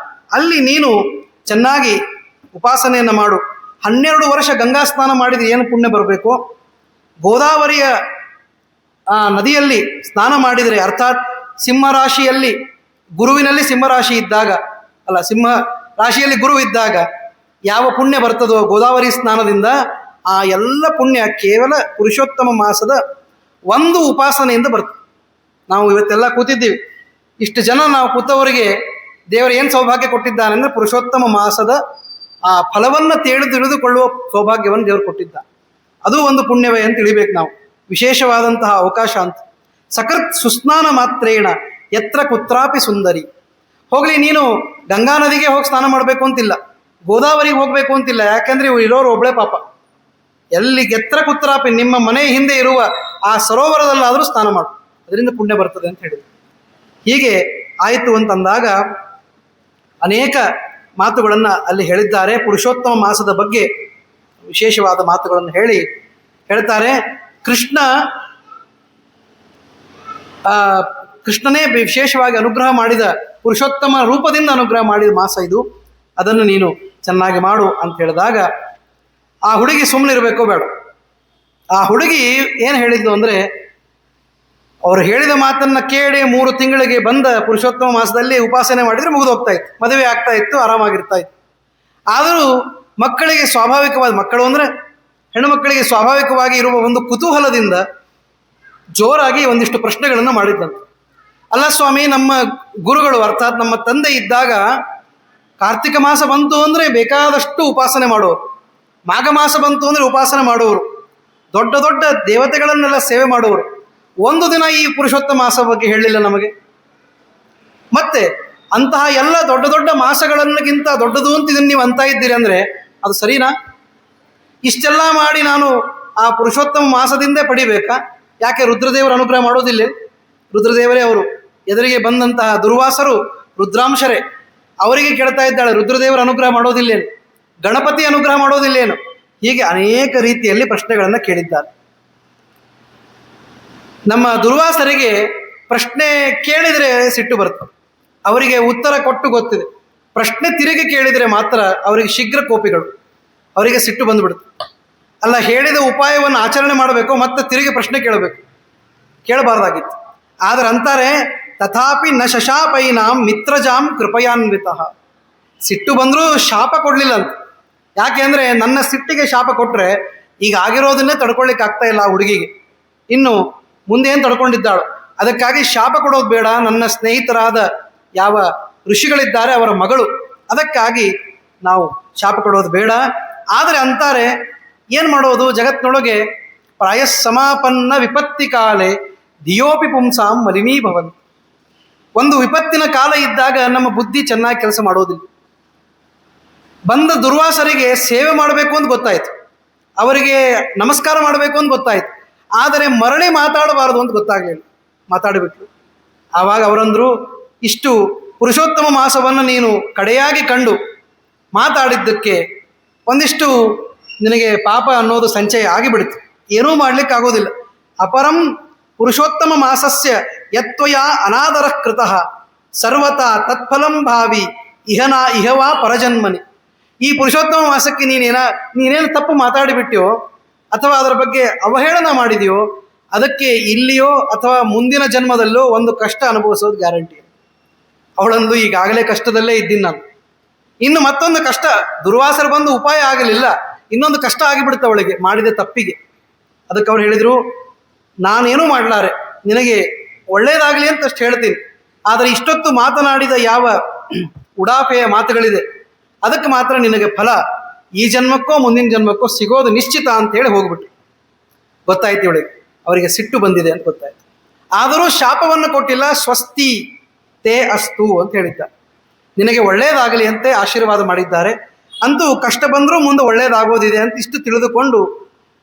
ಅಲ್ಲಿ ನೀನು ಚೆನ್ನಾಗಿ ಉಪಾಸನೆಯನ್ನು ಮಾಡು. 12 ವರ್ಷ ಗಂಗಾ ಸ್ನಾನ ಮಾಡಿದರೆ ಏನು ಪುಣ್ಯ ಬರಬೇಕು, ಗೋದಾವರಿಯ ಆ ನದಿಯಲ್ಲಿ ಸ್ನಾನ ಮಾಡಿದರೆ ಅರ್ಥಾತ್ ಸಿಂಹರಾಶಿಯಲ್ಲಿ ಗುರುವಿನಲ್ಲಿ ಸಿಂಹರಾಶಿ ಇದ್ದಾಗ ಅಲ್ಲ, ಸಿಂಹ ರಾಶಿಯಲ್ಲಿ ಗುರು ಇದ್ದಾಗ ಯಾವ ಪುಣ್ಯ ಬರ್ತದೋ ಗೋದಾವರಿ ಸ್ನಾನದಿಂದ, ಆ ಎಲ್ಲ ಪುಣ್ಯ ಕೇವಲ ಪುರುಷೋತ್ತಮ ಮಾಸದ ಒಂದು ಉಪಾಸನೆಯಿಂದ ಬರ್ತದೆ. ನಾವು ಇವತ್ತೆಲ್ಲ ಕೂತಿದ್ದೀವಿ, ಇಷ್ಟು ಜನ ನಾವು ಕೂತವರಿಗೆ ದೇವರು ಏನು ಸೌಭಾಗ್ಯ ಕೊಟ್ಟಿದ್ದಾನೆ ಅಂದರೆ ಪುರುಷೋತ್ತಮ ಮಾಸದ ಆ ಫಲವನ್ನು ತಿಳಿದುಕೊಳ್ಳುವ ಸೌಭಾಗ್ಯವನ್ನು ದೇವರು ಕೊಟ್ಟಿದ್ದ. ಅದು ಒಂದು ಪುಣ್ಯವೇ ಅಂತ ತಿಳಿಬೇಕು ನಾವು. ವಿಶೇಷವಾದಂತಹ ಅವಕಾಶ ಅಂತ. ಸಕೃತ್ ಸುಸ್ನಾನ ಮಾತ್ರೇಣ ಯತ್ರ ಕುತ್ರಾಪಿ ಸುಂದರಿ. ಹೋಗಲಿ, ನೀನು ಗಂಗಾ ನದಿಗೆ ಹೋಗಿ ಸ್ನಾನ ಮಾಡಬೇಕು ಅಂತಿಲ್ಲ, ಗೋದಾವರಿಗೆ ಹೋಗಬೇಕು ಅಂತಿಲ್ಲ, ಯಾಕೆಂದರೆ ಇವರು ಇರೋರು ಒಬ್ಬಳೇ ಪಾಪ. ಎಲ್ಲಿ ಎತ್ರ ಕುತ್ರಾಪಿ, ನಿಮ್ಮ ಮನೆ ಹಿಂದೆ ಇರುವ ಆ ಸರೋವರದಲ್ಲಾದರೂ ಸ್ನಾನ ಮಾಡು, ಅದರಿಂದ ಪುಣ್ಯ ಬರ್ತದೆ ಅಂತ ಹೇಳಿದ್ರು. ಹೀಗೆ ಆಯಿತು ಅಂತಂದಾಗ ಅನೇಕ ಮಾತುಗಳನ್ನು ಅಲ್ಲಿ ಹೇಳಿದ್ದಾರೆ. ಪುರುಷೋತ್ತಮ ಮಾಸದ ಬಗ್ಗೆ ವಿಶೇಷವಾದ ಮಾತುಗಳನ್ನು ಹೇಳ್ತಾರೆ. ಕೃಷ್ಣನೇ ವಿಶೇಷವಾಗಿ ಅನುಗ್ರಹ ಮಾಡಿದ, ಪುರುಷೋತ್ತಮ ರೂಪದಿಂದ ಅನುಗ್ರಹ ಮಾಡಿದ ಮಾಸ ಇದು, ಅದನ್ನು ನೀನು ಚೆನ್ನಾಗಿ ಮಾಡು ಅಂತ ಹೇಳಿದಾಗ ಆ ಹುಡುಗಿ ಸುಮ್ಮನೆ ಇರಬೇಕೋ ಬೇಡ. ಆ ಹುಡುಗಿ ಏನು ಹೇಳಿದ್ದು ಅಂದರೆ, ಅವರು ಹೇಳಿದ ಮಾತನ್ನು ಕೇಳಿ 3 ತಿಂಗಳಿಗೆ ಬಂದ ಪುರುಷೋತ್ತಮ ಮಾಸದಲ್ಲಿ ಉಪಾಸನೆ ಮಾಡಿದರೆ ಮುಗಿದು ಹೋಗ್ತಾ ಇತ್ತು, ಮದುವೆ ಆಗ್ತಾ ಇತ್ತು, ಆರಾಮಾಗಿರ್ತಾ ಇತ್ತು. ಆದರೂ ಮಕ್ಕಳಿಗೆ ಸ್ವಾಭಾವಿಕವಾದ, ಮಕ್ಕಳು ಅಂದರೆ ಹೆಣ್ಣು ಮಕ್ಕಳಿಗೆ ಸ್ವಾಭಾವಿಕವಾಗಿ ಇರುವ ಒಂದು ಕುತೂಹಲದಿಂದ ಜೋರಾಗಿ ಒಂದಿಷ್ಟು ಪ್ರಶ್ನೆಗಳನ್ನು ಮಾಡಿದ್ದಂತೆ. ಅಲ್ಲ ಸ್ವಾಮಿ, ನಮ್ಮ ಗುರುಗಳು ಅರ್ಥಾತ್ ನಮ್ಮ ತಂದೆ ಇದ್ದಾಗ ಕಾರ್ತಿಕ ಮಾಸ ಬಂತು ಅಂದರೆ ಬೇಕಾದಷ್ಟು ಉಪಾಸನೆ ಮಾಡೋರು, ಮಾಘ ಮಾಸ ಬಂತು ಅಂದರೆ ಉಪಾಸನೆ ಮಾಡುವವರು, ದೊಡ್ಡ ದೊಡ್ಡ ದೇವತೆಗಳನ್ನೆಲ್ಲ ಸೇವೆ ಮಾಡುವರು. ಒಂದು ದಿನ ಈ ಪುರುಷೋತ್ತಮ ಮಾಸ ಬಗ್ಗೆ ಹೇಳಲಿಲ್ಲ ನಮಗೆ. ಮತ್ತೆ ಅಂತಹ ಎಲ್ಲ ದೊಡ್ಡ ದೊಡ್ಡ ಮಾಸಗಳನ್ನಕ್ಕಿಂತ ದೊಡ್ಡದು ಅಂತ ಇದನ್ನು ನೀವು ಅಂತ ಇದ್ದೀರಿ ಅಂದರೆ ಅದು ಸರಿನಾ? ಇಷ್ಟೆಲ್ಲ ಮಾಡಿ ನಾನು ಆ ಪುರುಷೋತ್ತಮ ಮಾಸದಿಂದೇ ಪಡಿಬೇಕಾ? ಯಾಕೆ ರುದ್ರದೇವರು ಅನುಗ್ರಹ ಮಾಡೋದಿಲ್ಲ? ರುದ್ರದೇವರೇ ಅವರು ಎದುರಿಗೆ ಬಂದಂತಹ ದುರ್ವಾಸರು ರುದ್ರಾಂಶರೇ, ಅವರಿಗೆ ಕೇಳ್ತಾ ಇದ್ದಾಳೆ, ರುದ್ರದೇವರು ಅನುಗ್ರಹ ಮಾಡೋದಿಲ್ಲೇನು, ಗಣಪತಿ ಅನುಗ್ರಹ ಮಾಡೋದಿಲ್ಲೇನು? ಹೀಗೆ ಅನೇಕ ರೀತಿಯಲ್ಲಿ ಪ್ರಶ್ನೆಗಳನ್ನು ಕೇಳಿದ್ದಾರೆ. ನಮ್ಮ ದುರ್ವಾಸರಿಗೆ ಪ್ರಶ್ನೆ ಕೇಳಿದರೆ ಸಿಟ್ಟು ಬರ್ತದೆ. ಅವರಿಗೆ ಉತ್ತರ ಕೊಟ್ಟು ಗೊತ್ತಿದೆ. ಪ್ರಶ್ನೆ ತಿರುಗಿ ಕೇಳಿದರೆ ಮಾತ್ರ ಅವರಿಗೆ ಶೀಘ್ರ ಕೋಪಿಗಳು, ಅವರಿಗೆ ಸಿಟ್ಟು ಬಂದುಬಿಡುತ್ತೆ. ಅಲ್ಲ, ಹೇಳಿದ ಉಪಾಯವನ್ನು ಆಚರಣೆ ಮಾಡಬೇಕು, ಮತ್ತೆ ತಿರುಗಿ ಪ್ರಶ್ನೆ ಕೇಳಬೇಕು, ಕೇಳಬಾರ್ದಾಗಿತ್ತು. ಆದರೆ ಅಂತಾರೆ, ತಥಾಪಿ ನ ಶಶಾಪೈನಾಂ ಮಿತ್ರಜಾಂ ಕೃಪಯಾನ್ವಿತ. ಸಿಟ್ಟು ಬಂದರೂ ಶಾಪ ಕೊಡಲಿಲ್ಲ ಅಂತ. ಯಾಕೆ ಅಂದರೆ ನನ್ನ ಸಿಟ್ಟಿಗೆ ಶಾಪ ಕೊಟ್ಟರೆ ಈಗ ಆಗಿರೋದನ್ನೇ ತಡ್ಕೊಳ್ಳಿಕ್ಕೆ ಆಗ್ತಾ ಇಲ್ಲ ಆ ಹುಡುಗಿಗೆ, ಇನ್ನು ಮುಂದೆ ಏನು ತಡ್ಕೊಂಡಿದ್ದಾಳು. ಅದಕ್ಕಾಗಿ ಶಾಪ ಕೊಡೋದು ಬೇಡ, ನನ್ನ ಸ್ನೇಹಿತರಾದ ಯಾವ ಋಷಿಗಳಿದ್ದಾರೆ ಅವರ ಮಗಳು, ಅದಕ್ಕಾಗಿ ನಾವು ಶಾಪ ಕೊಡೋದು ಬೇಡ. ಆದರೆ ಅಂತಾರೆ, ಏನು ಮಾಡೋದು, ಜಗತ್ತಿನೊಳಗೆ ಪ್ರಾಯಸ್ಸಮಾಪನ್ನ ವಿಪತ್ತಿ ಕಾಲೇ ಧಿಯೋಪಿ ಪುಂಸಾಂ ಮಲಿನೀಭವನ್. ಒಂದು ವಿಪತ್ತಿನ ಕಾಲ ಇದ್ದಾಗ ನಮ್ಮ ಬುದ್ಧಿ ಚೆನ್ನಾಗಿ ಕೆಲಸ ಮಾಡೋದಿಲ್ಲ. ಬಂದ ದುರ್ವಾಸರಿಗೆ ಸೇವೆ ಮಾಡಬೇಕು ಅಂತ ಗೊತ್ತಾಯಿತು, ಅವರಿಗೆ ನಮಸ್ಕಾರ ಮಾಡಬೇಕು ಅಂತ ಗೊತ್ತಾಯಿತು, ಆದರೆ ಮರಳಿ ಮಾತಾಡಬಾರದು ಅಂತ ಗೊತ್ತಾಗಲಿಲ್ಲ, ಮಾತಾಡಿಬಿಟ್ರು. ಆವಾಗ ಅವರಂದರು, ಇಷ್ಟು ಪುರುಷೋತ್ತಮ ಮಾಸವನ್ನು ನೀನು ಕಡೆಯಾಗಿ ಕಂಡು ಮಾತಾಡಿದ್ದಕ್ಕೆ ಒಂದಿಷ್ಟು ನಿನಗೆ ಪಾಪ ಅನ್ನೋದು ಸಂಚಯ ಆಗಿಬಿಡ್ತು, ಏನೂ ಮಾಡಲಿಕ್ಕೆ ಆಗೋದಿಲ್ಲ. ಅಪರಂ ಪುರುಷೋತ್ತಮ ಮಾಸಸ್ಯ ಯತ್ವಯ ಅನಾದರ ಕೃತಃ ಸರ್ವತಾ ತತ್ಫಲಂ ಭಾವಿ ಇಹವಾ ಪರಜನ್ಮನಿ. ಈ ಪುರುಷೋತ್ತಮ ಮಾಸಕ್ಕೆ ನೀನೇನು ತಪ್ಪು ಮಾತಾಡಿಬಿಟ್ಟಿಯೋ ಅಥವಾ ಅದರ ಬಗ್ಗೆ ಅವಹೇಳನ ಮಾಡಿದೆಯೋ ಅದಕ್ಕೆ ಇಲ್ಲಿಯೋ ಅಥವಾ ಮುಂದಿನ ಜನ್ಮದಲ್ಲೋ ಒಂದು ಕಷ್ಟ ಅನುಭವಿಸೋದು ಗ್ಯಾರಂಟಿ. ಅವಳಂದು ಈಗಾಗಲೇ ಕಷ್ಟದಲ್ಲೇ ಇದ್ದೀನಿ ನಾನು, ಇನ್ನು ಮತ್ತೊಂದು ಕಷ್ಟ, ದುರ್ವಾಸರು ಬಂದು ಉಪಾಯ ಆಗಲಿಲ್ಲ, ಇನ್ನೊಂದು ಕಷ್ಟ ಆಗಿಬಿಡುತ್ತೆ ಅವಳಿಗೆ ಮಾಡಿದ ತಪ್ಪಿಗೆ. ಅದಕ್ಕೆ ಅವ್ರು ಹೇಳಿದರು, ನಾನೇನೂ ಮಾಡಲಾರೆ, ನಿನಗೆ ಒಳ್ಳೆಯದಾಗಲಿ ಅಂತ ಅಷ್ಟು ಹೇಳ್ತೀನಿ, ಆದರೆ ಇಷ್ಟೊತ್ತು ಮಾತನಾಡಿದ ಯಾವ ಉಡಾಫೆಯ ಮಾತುಗಳಿದೆ ಅದಕ್ಕೆ ಮಾತ್ರ ನಿನಗೆ ಫಲ ಈ ಜನ್ಮಕ್ಕೋ ಮುಂದಿನ ಜನ್ಮಕ್ಕೋ ಸಿಗೋದು ನಿಶ್ಚಿತ ಅಂತೇಳಿ ಹೋಗ್ಬಿಟ್ಟು. ಗೊತ್ತಾಯ್ತು ಇವಳಿಗೆ, ಅವರಿಗೆ ಸಿಟ್ಟು ಬಂದಿದೆ ಅಂತ ಗೊತ್ತಾಯ್ತು. ಆದರೂ ಶಾಪವನ್ನು ಕೊಟ್ಟಿಲ್ಲ, ಸ್ವಸ್ತಿ ತೇ ಅಸ್ತು ಅಂತ ಹೇಳಿದ್ದಾರೆ, ನಿನಗೆ ಒಳ್ಳೆಯದಾಗಲಿ ಅಂತೆ ಆಶೀರ್ವಾದ ಮಾಡಿದ್ದಾರೆ. ಅಂತೂ ಕಷ್ಟ ಬಂದರೂ ಮುಂದೆ ಒಳ್ಳೆಯದಾಗೋದಿದೆ ಅಂತ ಇಷ್ಟು ತಿಳಿದುಕೊಂಡು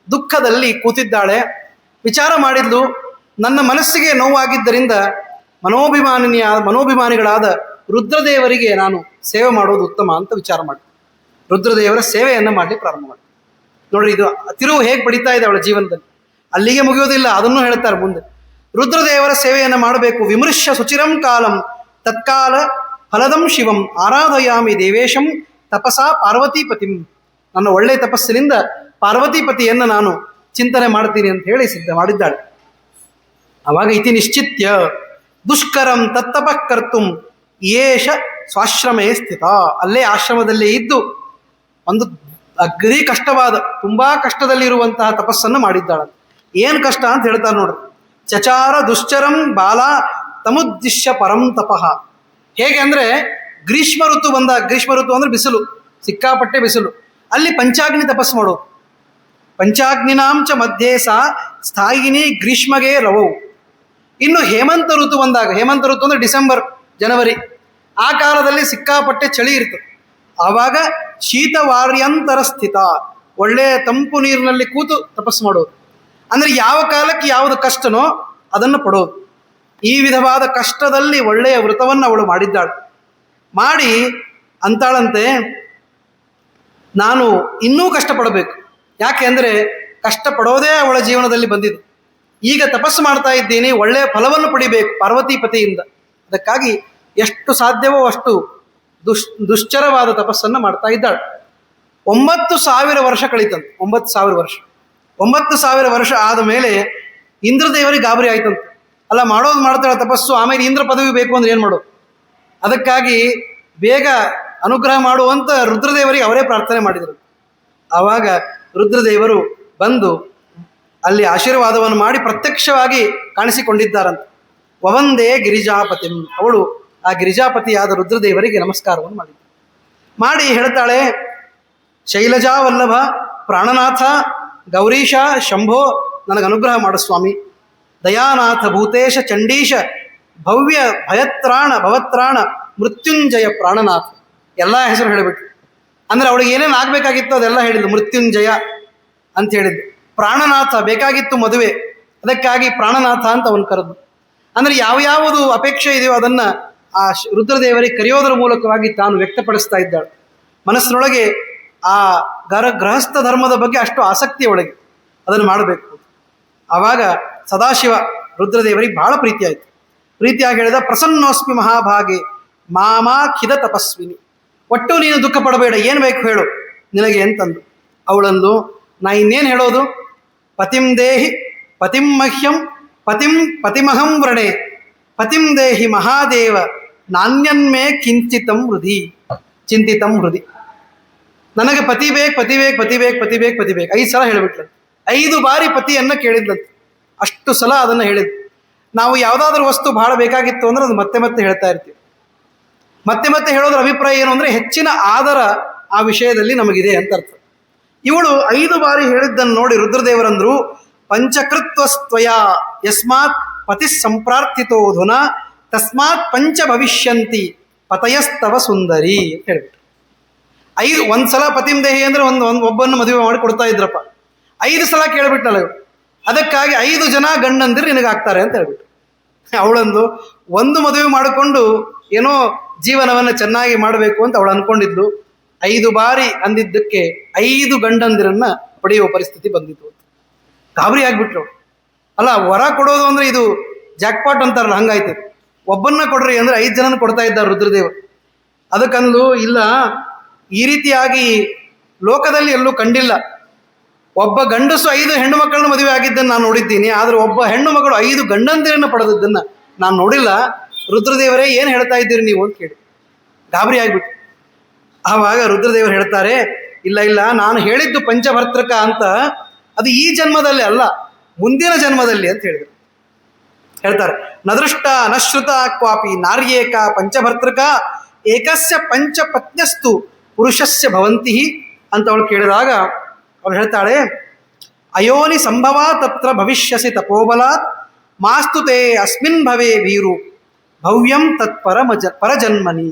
ದುಃಖದಲ್ಲಿ ಕೂತಿದ್ದಾಳೆ. ವಿಚಾರ ಮಾಡಿದ್ಲು, ನನ್ನ ಮನಸ್ಸಿಗೆ ನೋವಾಗಿದ್ದರಿಂದ ಮನೋಭಿಮಾನಿಗಳಾದ ರುದ್ರದೇವರಿಗೆ ನಾನು ಸೇವೆ ಮಾಡೋದು ಉತ್ತಮ ಅಂತ ವಿಚಾರ ಮಾಡಿ ರುದ್ರದೇವರ ಸೇವೆಯನ್ನು ಮಾಡಲಿಕ್ಕೆ ಪ್ರಾರಂಭ ಮಾಡಿ. ನೋಡ್ರಿ, ಇದು ತಿರುವು ಹೇಗೆ ಪಡಿತಾ ಇದೆ ಅವಳ ಜೀವನದಲ್ಲಿ. ಅಲ್ಲಿಗೆ ಮುಗಿಯೋದಿಲ್ಲ, ಅದನ್ನು ಹೇಳ್ತಾರೆ ಮುಂದೆ. ರುದ್ರದೇವರ ಸೇವೆಯನ್ನು ಮಾಡಬೇಕು. ವಿಮೃಶ್ಯ ಸುಚಿರಂ ಕಾಲಂ ತತ್ಕಾಲ ಫಲದಂ ಶಿವಂ ಆರಾಧಯಾಮಿ ದೇವೇಶಂ ತಪಸಾ ಪಾರ್ವತೀಪತಿಂ. ನನ್ನ ಒಳ್ಳೆಯ ತಪಸ್ಸಿನಿಂದ ಪಾರ್ವತೀಪತಿಯನ್ನು ನಾನು ಚಿಂತನೆ ಮಾಡ್ತೀನಿ ಅಂತ ಹೇಳಿ ಸಿದ್ಧ ಮಾಡಿದ್ದಾಳೆ. ಅವಾಗ ಇತಿ ನಿಶ್ಚಿತ್ಯ ದುಷ್ಕರಂ ತತ್ತಪಃ ಕರ್ತುಂ ಯೇಷ ಸ್ವಾಶ್ರಮೇ ಸ್ಥಿತ. ಅಲ್ಲೇ ಆಶ್ರಮದಲ್ಲೇ ಇದ್ದು ಒಂದು ಅಗ್ರಿ ಕಷ್ಟವಾದ, ತುಂಬ ಕಷ್ಟದಲ್ಲಿರುವಂತಹ ತಪಸ್ಸನ್ನು ಮಾಡಿದ್ದಾಳೆ. ಏನು ಕಷ್ಟ ಅಂತ ಹೇಳ್ತಾರೆ ನೋಡ್ರಿ. ಚಚಾರ ದುಶ್ಚರಂ ಬಾಲ ತಮುದ್ದಿಶ್ಯ ಪರಂ ತಪಃ. ಹೇಗೆ ಅಂದರೆ ಗ್ರೀಷ್ಮ ಋತು ಬಂದಾಗ, ಗ್ರೀಷ್ಮ ಋತು ಅಂದರೆ ಬಿಸಿಲು, ಸಿಕ್ಕಾಪಟ್ಟೆ ಬಿಸಿಲು, ಅಲ್ಲಿ ಪಂಚಾಗ್ನಿ ತಪಸ್ಸು ಮಾಡೋದು. ಪಂಚಾಗ್ನಿನಾಂಚ ಮಧ್ಯೆ ಸಾ ಸ್ಥಾಯಿನಿ ಗ್ರೀಷ್ಮಗೆ ರವವು. ಇನ್ನು ಹೇಮಂತ ಋತು ಬಂದಾಗ, ಹೇಮಂತ ಋತು ಅಂದರೆ ಡಿಸೆಂಬರ್ ಜನವರಿ, ಆ ಕಾಲದಲ್ಲಿ ಸಿಕ್ಕಾಪಟ್ಟೆ ಚಳಿ ಇರ್ತದೆ. ಆವಾಗ ಶೀತವಾರ್ಯಂತರ ಸ್ಥಿತ, ಒಳ್ಳೆಯ ತಂಪು ನೀರಿನಲ್ಲಿ ಕೂತು ತಪಸ್ಸು ಮಾಡೋದು. ಅಂದರೆ ಯಾವ ಕಾಲಕ್ಕೆ ಯಾವುದು ಕಷ್ಟನೋ ಅದನ್ನು ಪಡೋದು. ಈ ವಿಧವಾದ ಕಷ್ಟದಲ್ಲಿ ಒಳ್ಳೆಯ ವ್ರತವನ್ನು ಅವಳು ಮಾಡಿದ್ದಾಳು. ಮಾಡಿ ಅಂತಾಳಂತೆ, ನಾನು ಇನ್ನೂ ಕಷ್ಟಪಡಬೇಕು. ಯಾಕೆ ಅಂದರೆ ಕಷ್ಟಪಡೋದೇ ಅವಳ ಜೀವನದಲ್ಲಿ ಬಂದಿದೆ. ಈಗ ತಪಸ್ಸು ಮಾಡ್ತಾ ಇದ್ದೀನಿ, ಒಳ್ಳೆಯ ಫಲವನ್ನು ಪಡಿಬೇಕು ಪಾರ್ವತೀಪತಿಯಿಂದ. ಅದಕ್ಕಾಗಿ ಎಷ್ಟು ಸಾಧ್ಯವೋ ಅಷ್ಟು ದುಶ್ಚರವಾದ ತಪಸ್ಸನ್ನು ಮಾಡ್ತಾ ಇದ್ದಾಳೆ. 9,000 ವರ್ಷ ಕಳೀತಂತೆ. 9,000 ವರ್ಷ. 9,000 ವರ್ಷ ಆದ ಮೇಲೆ ಇಂದ್ರದೇವರಿಗೆ ಗಾಬರಿ ಆಯ್ತಂತೆ. ಅಲ್ಲ, ಮಾಡೋದು ಮಾಡ್ತಾಳೆ ತಪಸ್ಸು, ಆಮೇಲೆ ಇಂದ್ರ ಪದವಿ ಬೇಕು ಅಂದ್ರೆ ಏನು ಮಾಡೋದು? ಅದಕ್ಕಾಗಿ ಬೇಗ ಅನುಗ್ರಹ ಮಾಡುವಂತ ರುದ್ರದೇವರಿಗೆ ಅವರೇ ಪ್ರಾರ್ಥನೆ ಮಾಡಿದರು. ಆವಾಗ ರುದ್ರದೇವರು ಬಂದು ಅಲ್ಲಿ ಆಶೀರ್ವಾದವನ್ನು ಮಾಡಿ ಪ್ರತ್ಯಕ್ಷವಾಗಿ ಕಾಣಿಸಿಕೊಂಡಿದ್ದಾರಂತೆ. ವವಂದೇ ಗಿರಿಜಾಪತಿಂ. ಅವಳು ಆ ಗಿರಿಜಾಪತಿಯಾದ ರುದ್ರದೇವರಿಗೆ ನಮಸ್ಕಾರವನ್ನು ಮಾಡಿದ್ದರು. ಮಾಡಿ ಹೇಳ್ತಾಳೆ, ಶೈಲಜಾ ವಲ್ಲಭ ಪ್ರಾಣನಾಥ ಗೌರೀಶ ಶಂಭೋ, ನನಗೆ ಅನುಗ್ರಹ ಮಾಡು ಸ್ವಾಮಿ. ದಯಾನಾಥ ಭೂತೇಶ ಚಂಡೀಶ ಭವ್ಯ ಭವತ್ರಾಣ ಮೃತ್ಯುಂಜಯ ಪ್ರಾಣನಾಥ, ಎಲ್ಲ ಹೆಸರು ಹೇಳಿಬಿಟ್ರು. ಅಂದರೆ ಅವಳಿಗೆ ಏನೇನು ಆಗಬೇಕಾಗಿತ್ತು ಅದೆಲ್ಲ ಹೇಳಿದ್ದು. ಮೃತ್ಯುಂಜಯ ಅಂತ ಹೇಳಿದ್ದು. ಪ್ರಾಣನಾಥ ಬೇಕಾಗಿತ್ತು ಮದುವೆ, ಅದಕ್ಕಾಗಿ ಪ್ರಾಣನಾಥ ಅಂತ ಅವನು ಕರೆದು. ಅಂದರೆ ಯಾವ್ಯಾವುದು ಅಪೇಕ್ಷೆ ಇದೆಯೋ ಅದನ್ನು ಆ ರುದ್ರದೇವರಿಗೆ ಕರೆಯೋದರ ಮೂಲಕವಾಗಿ ತಾನು ವ್ಯಕ್ತಪಡಿಸ್ತಾ ಇದ್ದಾಳೆ. ಮನಸ್ಸಿನೊಳಗೆ ಆ ಗೃಹಸ್ಥ ಧರ್ಮದ ಬಗ್ಗೆ ಅಷ್ಟು ಆಸಕ್ತಿ ಒಳಗೆ, ಅದನ್ನು ಮಾಡಬೇಕು. ಆವಾಗ ಸದಾಶಿವ ರುದ್ರದೇವರಿಗೆ ಬಹಳ ಪ್ರೀತಿಯಾಯಿತು. ಪ್ರೀತಿಯಾಗಿ ಹೇಳಿದ, ಪ್ರಸನ್ನೋಸ್ಮಿ ಮಹಾಭಾಗೆ ಮಾಮಾಖಿದ ತಪಸ್ವಿನಿ. ಒಟ್ಟು ನೀನು ದುಃಖ ಪಡಬೇಡ, ಏನು ಬೇಕು ಹೇಳು ನಿನಗೆ ಅಂತಂದು. ಅವಳಂದು, ನಾ ಇನ್ನೇನು ಹೇಳೋದು? ಪತಿಂ ದೇಹಿ ಪತಿಂ ಮಹ್ಯಂ ಪತಿಮಹಂ ವ್ರಣೆ ಪತಿಂ ದೇಹಿ ಮಹಾದೇವ ನಾಣ್ಯನ್ಮೇ ಚಿಂತಿತಂ ಹೃದಿ. ನನಗೆ ಪತಿ ಬೇಕು, ಪತಿ ಬೇಕು, ಪತಿ ಬೇಕು, ಪತಿ ಬೇಕು, ಪತಿ ಬೇಕು 5 ಸಲ ಹೇಳಿಬಿಟ್ಲು. 5 ಬಾರಿ ಪತಿಯನ್ನು ಕೇಳಿದ್ಲಂತೆ. ಅಷ್ಟು ಸಲ ಅದನ್ನು ಹೇಳಿದ್ಲು. ನಾವು ಯಾವುದಾದ್ರೂ ವಸ್ತು ಬಹಳ ಬೇಕಾಗಿತ್ತು ಅಂದ್ರೆ ಅದು ಮತ್ತೆ ಮತ್ತೆ ಹೇಳ್ತಾ ಇರ್ತೀವಿ. ಮತ್ತೆ ಮತ್ತೆ ಹೇಳೋದ್ರ ಅಭಿಪ್ರಾಯ ಏನು ಅಂದರೆ ಹೆಚ್ಚಿನ ಆದರ ಆ ವಿಷಯದಲ್ಲಿ ನಮಗಿದೆ ಅಂತ ಅರ್ಥ. ಇವಳು 5 ಬಾರಿ ಹೇಳಿದ್ದನ್ನು ನೋಡಿ ರುದ್ರದೇವರಂದ್ರು, ಪಂಚಕೃತ್ವಸ್ತ್ವಯ ಯಸ್ಮಾತ್ ಪತಿ ಸಂಪ್ರಾರ್ಥಿತೋ ಧುನ ತಸ್ಮಾತ್ ಪಂಚ ಭವಿಷ್ಯಂತಿ ಪತಯಸ್ತವ ಸುಂದರಿ ಅಂತ ಹೇಳ್ಬಿಟ್ಟು. 1 ಸಲ ಪತಿಂ ದೇಹಿ ಅಂದರೆ ಒಬ್ಬನ್ನು ಮದುವೆ ಮಾಡಿ ಕೊಡ್ತಾ ಇದ್ರಪ್ಪ. 5 ಸಲ ಕೇಳಿಬಿಟ್ಟಲ್ಲ ಇವರು. ಅದಕ್ಕಾಗಿ 5 ಜನ ಗಂಡಂದಿರು ನಿನಗಾಗ್ತಾರೆ ಅಂತ ಹೇಳ್ಬಿಟ್ಟು. ಅವಳೊಂದು ಒಂದು ಮದುವೆ ಮಾಡಿಕೊಂಡು ಏನೋ ಜೀವನವನ್ನು ಚೆನ್ನಾಗಿ ಮಾಡಬೇಕು ಅಂತ ಅವಳು ಅಂದ್ಕೊಂಡಿದ್ಲು. 5 ಬಾರಿ ಅಂದಿದ್ದಕ್ಕೆ 5 ಗಂಡಂದಿರನ್ನ ಪಡೆಯುವ ಪರಿಸ್ಥಿತಿ ಬಂದಿತ್ತು ಅಂತ ಗಾಬರಿ ಆಗಿಬಿಟ್ರು. ಅಲ್ಲ, ವರ ಕೊಡೋದು ಅಂದರೆ ಇದು ಜಾಕ್ಪಾಟ್ ಅಂತಾರಲ್ಲ, ಹಂಗಾಯ್ತು. ಒಬ್ಬನ್ನ ಕೊಡ್ರಿ ಅಂದರೆ 5 ಜನನ ಕೊಡ್ತಾ ಇದ್ದಾರೆ ರುದ್ರದೇವರು. ಅದಕ್ಕಂದು, ಇಲ್ಲ, ಈ ರೀತಿಯಾಗಿ ಲೋಕದಲ್ಲಿ ಎಲ್ಲೂ ಕಂಡಿಲ್ಲ. ಒಬ್ಬ ಗಂಡಸು 5 ಹೆಣ್ಣು ಮಕ್ಕಳನ್ನ ಮದುವೆ ಆಗಿದ್ದನ್ನು ನಾನು ನೋಡಿದ್ದೀನಿ, ಆದರೆ ಒಬ್ಬ ಹೆಣ್ಣು ಮಗಳು 5 ಗಂಡಂದಿರನ್ನು ಪಡೆದದ್ದನ್ನು ನಾನು ನೋಡಿಲ್ಲ. ರುದ್ರದೇವರೇ ಏನು ಹೇಳ್ತಾ ಇದ್ದೀರಿ ನೀವು ಅಂತ ಕೇಳಿ ಗಾಬರಿ ಆಗಿಬಿಟ್ಟು. ಆವಾಗ ರುದ್ರದೇವರು ಹೇಳ್ತಾರೆ, ಇಲ್ಲ, ನಾನು ಹೇಳಿದ್ದು ಪಂಚಭರ್ತೃಕ ಅಂತ, ಅದು ಈ ಜನ್ಮದಲ್ಲಿ ಅಲ್ಲ, ಮುಂದಿನ ಜನ್ಮದಲ್ಲಿ ಅಂತ ಹೇಳಿದರು. ಹೇಳ್ತಾರೆ, ನದೃಷ್ಟ ನಶ್ರುತ ಕ್ವಾಪಿ ನಾರ್ಯೇಕ ಪಂಚಭರ್ತೃಕ ಏಕಸ್ಯ ಪಂಚಪತ್ನ್ಯಸ್ತು ಪುರುಷಸ್ಯ ಭವಂತಿ ಅಂತ ಅವಳು ಕೇಳಿದಾಗ ಅವಳು ಹೇಳ್ತಾಳೆ, ಅಯೋನಿ ಸಂಭವ ತತ್ರ ಭವಿಷ್ಯಸಿ ತಪೋಬಲಾತ್ ಮಾಸ್ತು ತೇ ಅಸ್ಮಿನ್ ಭವೇ ವೀರು ಭವ್ಯಂ ಪರಜನ್ಮನಿ.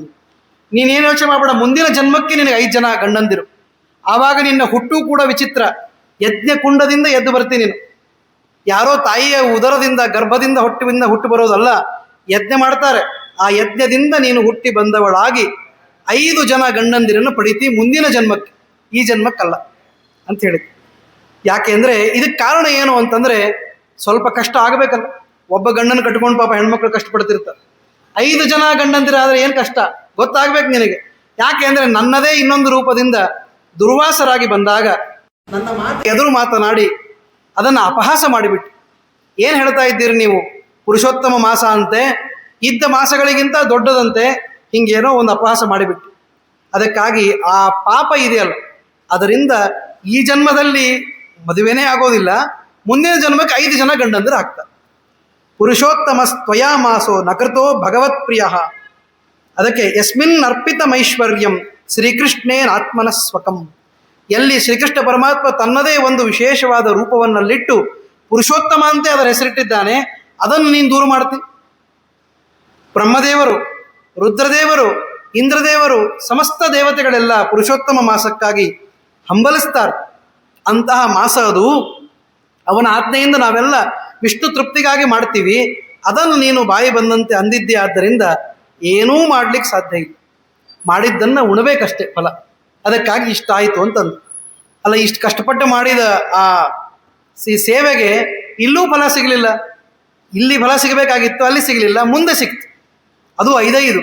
ನೀನೇನು ಯೋಚನೆ ಮಾಡಬೇಡ, ಮುಂದಿನ ಜನ್ಮಕ್ಕೆ ನಿನಗೆ 5 ಜನ ಗಂಡಂದಿರು. ಆವಾಗ ನಿನ್ನ ಹುಟ್ಟು ಕೂಡ ವಿಚಿತ್ರ. ಯಜ್ಞ ಕುಂಡದಿಂದ ಎದ್ದು ಬರ್ತೀನಿ ನೀನು. ಯಾರೋ ತಾಯಿಯ ಉದರದಿಂದ ಗರ್ಭದಿಂದ ಹುಟ್ಟು ಬರೋದಲ್ಲ, ಯಜ್ಞ ಮಾಡ್ತಾರೆ. ಆ ಯಜ್ಞದಿಂದ ನೀನು ಹುಟ್ಟಿ ಬಂದವಳಾಗಿ 5 ಜನ ಗಂಡಂದಿರನ್ನು ಪಡಿತಿ ಮುಂದಿನ ಜನ್ಮಕ್ಕೆ, ಈ ಜನ್ಮಕ್ಕಲ್ಲ ಅಂತ ಹೇಳಿದ್ವಿ. ಯಾಕೆ ಅಂದರೆ ಇದಕ್ಕೆ ಕಾರಣ ಏನು ಅಂತಂದರೆ, ಸ್ವಲ್ಪ ಕಷ್ಟ ಆಗಬೇಕಲ್ಲ. ಒಬ್ಬ ಗಂಡನ ಕಟ್ಕೊಂಡು ಪಾಪ ಹೆಣ್ಮಕ್ಳು ಕಷ್ಟಪಡ್ತಿರ್ತಾರೆ. 5 ಜನ ಗಂಡಂದಿರಾದರೆ ಏನು ಕಷ್ಟ ಗೊತ್ತಾಗ್ಬೇಕು ನಿನಗೆ. ಯಾಕೆ ಅಂದರೆ ನನ್ನದೇ ಇನ್ನೊಂದು ರೂಪದಿಂದ ದುರ್ವಾಸರಾಗಿ ಬಂದಾಗ ನನ್ನ ಎದುರು ಮಾತನಾಡಿ ಅದನ್ನು ಅಪಹಾಸ ಮಾಡಿಬಿಟ್ಟು, ಏನು ಹೇಳ್ತಾ ಇದ್ದೀರಿ ನೀವು, ಪುರುಷೋತ್ತಮ ಮಾಸ ಅಂತೆ, ಇದ್ದ ಮಾಸಗಳಿಗಿಂತ ದೊಡ್ಡದಂತೆ, ಹಿಂಗೇನೋ ಒಂದು ಅಪಹಾಸ ಮಾಡಿಬಿಟ್ಟು. ಅದಕ್ಕಾಗಿ ಆ ಪಾಪ ಇದೆಯಲ್ಲ, ಅದರಿಂದ ಈ ಜನ್ಮದಲ್ಲಿ ಮದುವೆನೇ ಆಗೋದಿಲ್ಲ, ಮುಂದಿನ ಜನ್ಮಕ್ಕೆ 5 ಜನ ಗಂಡಂದರು ಆಗ್ತಾರೆ. ಪುರುಷೋತ್ತಮ ತ್ವಯಾ ಮಾಸೋ ನಕೃತೋ ಭಗವತ್ ಪ್ರಿಯ. ಅದಕ್ಕೆ ಯಸ್ಮಿನ್ ಅರ್ಪಿತಮೈಶ್ವರ್ಯಂ ಶ್ರೀಕೃಷ್ಣೇನ ಆತ್ಮನಸ್ವಕಂ. ಎಲ್ಲಿ ಶ್ರೀಕೃಷ್ಣ ಪರಮಾತ್ಮ ತನ್ನದೇ ಒಂದು ವಿಶೇಷವಾದ ರೂಪವನ್ನಲ್ಲಿಟ್ಟು ಪುರುಷೋತ್ತಮ ಅಂತೆ ಅದರ ಹೆಸರಿಟ್ಟಿದ್ದಾನೆ, ಅದನ್ನು ನೀನು ದೂರ ಮಾಡ್ತಿ. ಬ್ರಹ್ಮದೇವರು, ರುದ್ರದೇವರು, ಇಂದ್ರದೇವರು, ಸಮಸ್ತ ದೇವತೆಗಳೆಲ್ಲ ಪುರುಷೋತ್ತಮ ಮಾಸಕ್ಕಾಗಿ ಹಂಬಲಿಸ್ತಾರೆ. ಅಂತಹ ಮಾಸ ಅದು. ಅವನ ಆಜ್ಞೆಯಿಂದ ನಾವೆಲ್ಲ ವಿಷ್ಣು ತೃಪ್ತಿಗಾಗಿ ಮಾಡ್ತೀವಿ. ಅದನ್ನು ನೀನು ಬಾಯಿ ಬಂದಂತೆ ಅಂದಿದ್ದೆ, ಆದ್ದರಿಂದ ಏನೂ ಮಾಡಲಿಕ್ಕೆ ಸಾಧ್ಯ ಇಲ್ಲ. ಮಾಡಿದ್ದನ್ನು ಉಣಬೇಕಷ್ಟೇ ಫಲ. ಅದಕ್ಕಾಗಿ ಇಷ್ಟ ಆಯಿತು ಅಂತಂದು. ಅಲ್ಲ, ಇಷ್ಟು ಕಷ್ಟಪಟ್ಟು ಮಾಡಿದ ಆ ಸೇವೆಗೆ ಇಲ್ಲೂ ಫಲ ಸಿಗಲಿಲ್ಲ. ಇಲ್ಲಿ ಫಲ ಸಿಗಬೇಕಾಗಿತ್ತು, ಅಲ್ಲಿ ಸಿಗಲಿಲ್ಲ, ಮುಂದೆ ಸಿಕ್ತು. ಅದು 5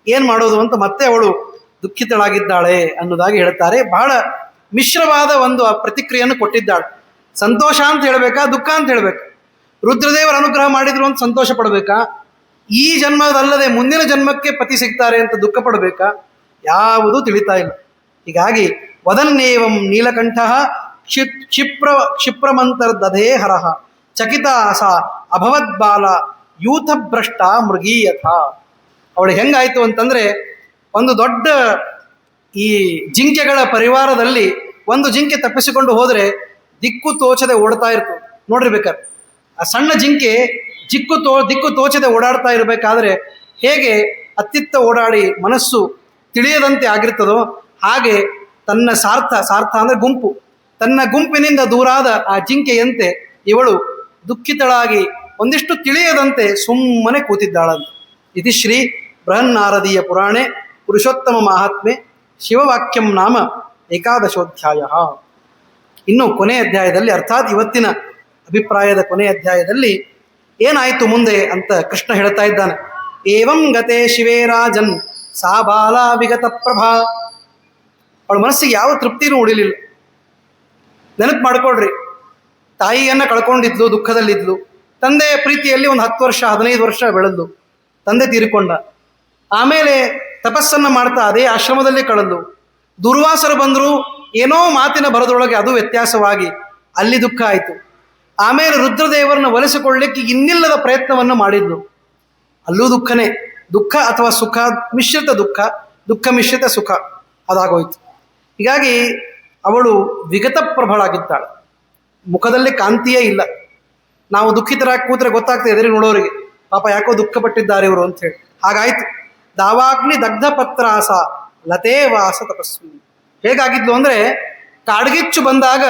ಏನು ಮಾಡೋದು ಅಂತ ಮತ್ತೆ ಅವಳು ದುಃಖಿತಳಾಗಿದ್ದಾಳೆ ಅನ್ನೋದಾಗಿ ಹೇಳ್ತಾರೆ. ಬಹಳ ಮಿಶ್ರವಾದ ಒಂದು ಪ್ರತಿಕ್ರಿಯೆಯನ್ನು ಕೊಟ್ಟಿದ್ದಾಳೆ. ಸಂತೋಷ ಅಂತ ಹೇಳಬೇಕಾ, ದುಃಖ ಅಂತ ಹೇಳಬೇಕಾ? ರುದ್ರದೇವರ ಅನುಗ್ರಹ ಮಾಡಿದ್ರು ಅಂತ ಸಂತೋಷ ಪಡಬೇಕಾ, ಈ ಜನ್ಮದಲ್ಲದೆ ಮುಂದಿನ ಜನ್ಮಕ್ಕೆ ಪತಿ ಸಿಗ್ತಾರೆ ಅಂತ ದುಃಖ ಪಡಬೇಕಾ? ಯಾವುದೂ ತಿಳಿತಾ ಇಲ್ಲ. ಹೀಗಾಗಿ ವದನ್ನೇವಂ ನೀಲಕಂಠ ಕ್ಷಿಪ್ರಮಂತರ್ದಧೇ ಹರಹ ಚಕಿತಾಸ ಅಭವದ್ಬಾಲ ಯೂಥಭ್ರಷ್ಟ ಮೃಗೀಯಥ. ಅವಳು ಹೆಂಗಾಯಿತು ಅಂತಂದರೆ, ಒಂದು ದೊಡ್ಡ ಈ ಜಿಂಕೆಗಳ ಪರಿವಾರದಲ್ಲಿ ಒಂದು ಜಿಂಕೆ ತಪ್ಪಿಸಿಕೊಂಡು ಹೋದರೆ ದಿಕ್ಕು ತೋಚದೆ ಓಡ್ತಾ ಇರ್ತದೆ ನೋಡಿರ್ಬೇಕಾದ್ರೆ. ಆ ಸಣ್ಣ ಜಿಂಕೆ ದಿಕ್ಕು ತೋಚದೆ ಓಡಾಡ್ತಾ ಇರಬೇಕಾದ್ರೆ ಹೇಗೆ ಅತ್ತಿತ್ತ ಓಡಾಡಿ ಮನಸ್ಸು ತಿಳಿಯದಂತೆ ಆಗಿರ್ತದೋ, ಹಾಗೆ ತನ್ನ ಸಾರ್ಥ ಅಂದರೆ ಗುಂಪು, ತನ್ನ ಗುಂಪಿನಿಂದ ದೂರಾದ ಆ ಜಿಂಕೆಯಂತೆ ಇವಳು ದುಃಖಿತಳಾಗಿ ಒಂದಿಷ್ಟು ತಿಳಿಯದಂತೆ ಸುಮ್ಮನೆ ಕೂತಿದ್ದಾಳಂತೆ. ಇತಿ ಶ್ರೀ ಬೃಹನ್ನಾರದೀಯ ಪುರಾಣೆ ಪುರುಷೋತ್ತಮ ಮಹಾತ್ಮೆ ಶಿವವಾಕ್ಯಂ ನಾಮ 11ೋಧ್ಯಾಯ. ಇನ್ನು ಕೊನೆಯ ಅಧ್ಯಾಯದಲ್ಲಿ, ಅರ್ಥಾತ್ ಇವತ್ತಿನ ಅಭಿಪ್ರಾಯದ ಕೊನೆಯ ಅಧ್ಯಾಯದಲ್ಲಿ ಏನಾಯಿತು ಮುಂದೆ ಅಂತ ಕೃಷ್ಣ ಹೇಳ್ತಾ ಇದ್ದಾನೆ. ಏವಂ ಗತೆ ಶಿವೇ ರಾಜನ್ ಸಾ ಬಾಲ ವಿಗತ ಪ್ರಭಾ. ಅವಳ ಮನಸ್ಸಿಗೆ ಯಾವ ತೃಪ್ತಿನೂ ಉಳಿಲಿಲ್ಲ. ನೆನಪು ಮಾಡ್ಕೊಳ್ರಿ, ತಾಯಿಯನ್ನು ಕಳ್ಕೊಂಡಿದ್ಲು, ದುಃಖದಲ್ಲಿದ್ಲು. ತಂದೆಯ ಪ್ರೀತಿಯಲ್ಲಿ ಒಂದು 10 ವರ್ಷ 15 ವರ್ಷ ಬೆಳೆದ್ಲು. ತಂದೆ ತೀರಿಕೊಂಡ. ಆಮೇಲೆ ತಪಸ್ಸನ್ನು ಮಾಡ್ತಾ ಅದೇ ಆಶ್ರಮದಲ್ಲಿ ಕಳೆದ್ಲು. ದುರ್ವಾಸರು ಬಂದರು, ಏನೋ ಮಾತಿನ ಬರದೊಳಗೆ ಅದು ವ್ಯತ್ಯಾಸವಾಗಿ ಅಲ್ಲಿ ದುಃಖ ಆಯಿತು. ಆಮೇಲೆ ರುದ್ರದೇವರನ್ನು ಒಲಿಸಿಕೊಳ್ಳಲಿಕ್ಕೆ ಇನ್ನಿಲ್ಲದ ಪ್ರಯತ್ನವನ್ನು ಮಾಡಿದ್ಲು. ಅಲ್ಲೂ ದುಃಖನೇ. ದುಃಖ ಅಥವಾ ಸುಖ ಮಿಶ್ರಿತ ದುಃಖ, ದುಃಖ ಮಿಶ್ರಿತ ಸುಖ ಅದಾಗೋಯ್ತು. ಹೀಗಾಗಿ ಅವಳು ವಿಗತ ಪ್ರಭಳಾಗಿದ್ದಾಳೆ. ಮುಖದಲ್ಲಿ ಕಾಂತಿಯೇ ಇಲ್ಲ. ನಾವು ದುಃಖಿತರಾಗಿ ಕೂತ್ರೆ ಗೊತ್ತಾಗ್ತದೆ ಎದುರು ನೋಡೋರಿಗೆ, ಪಾಪ ಯಾಕೋ ದುಃಖಪಟ್ಟಿದ್ದಾರೆ ಇವರು ಅಂತ ಹೇಳಿ. ಹಾಗಾಯ್ತು. ದಾವಾಗ್ನಿ ದಗ್ಧ ಪತ್ರಾಸ ಲತೇ ವಾಸ ತಪಸ್ವಿ. ಹೇಗಾಗಿದ್ಲು ಅಂದರೆ, ಕಾಡ್ಗಿಚ್ಚು ಬಂದಾಗ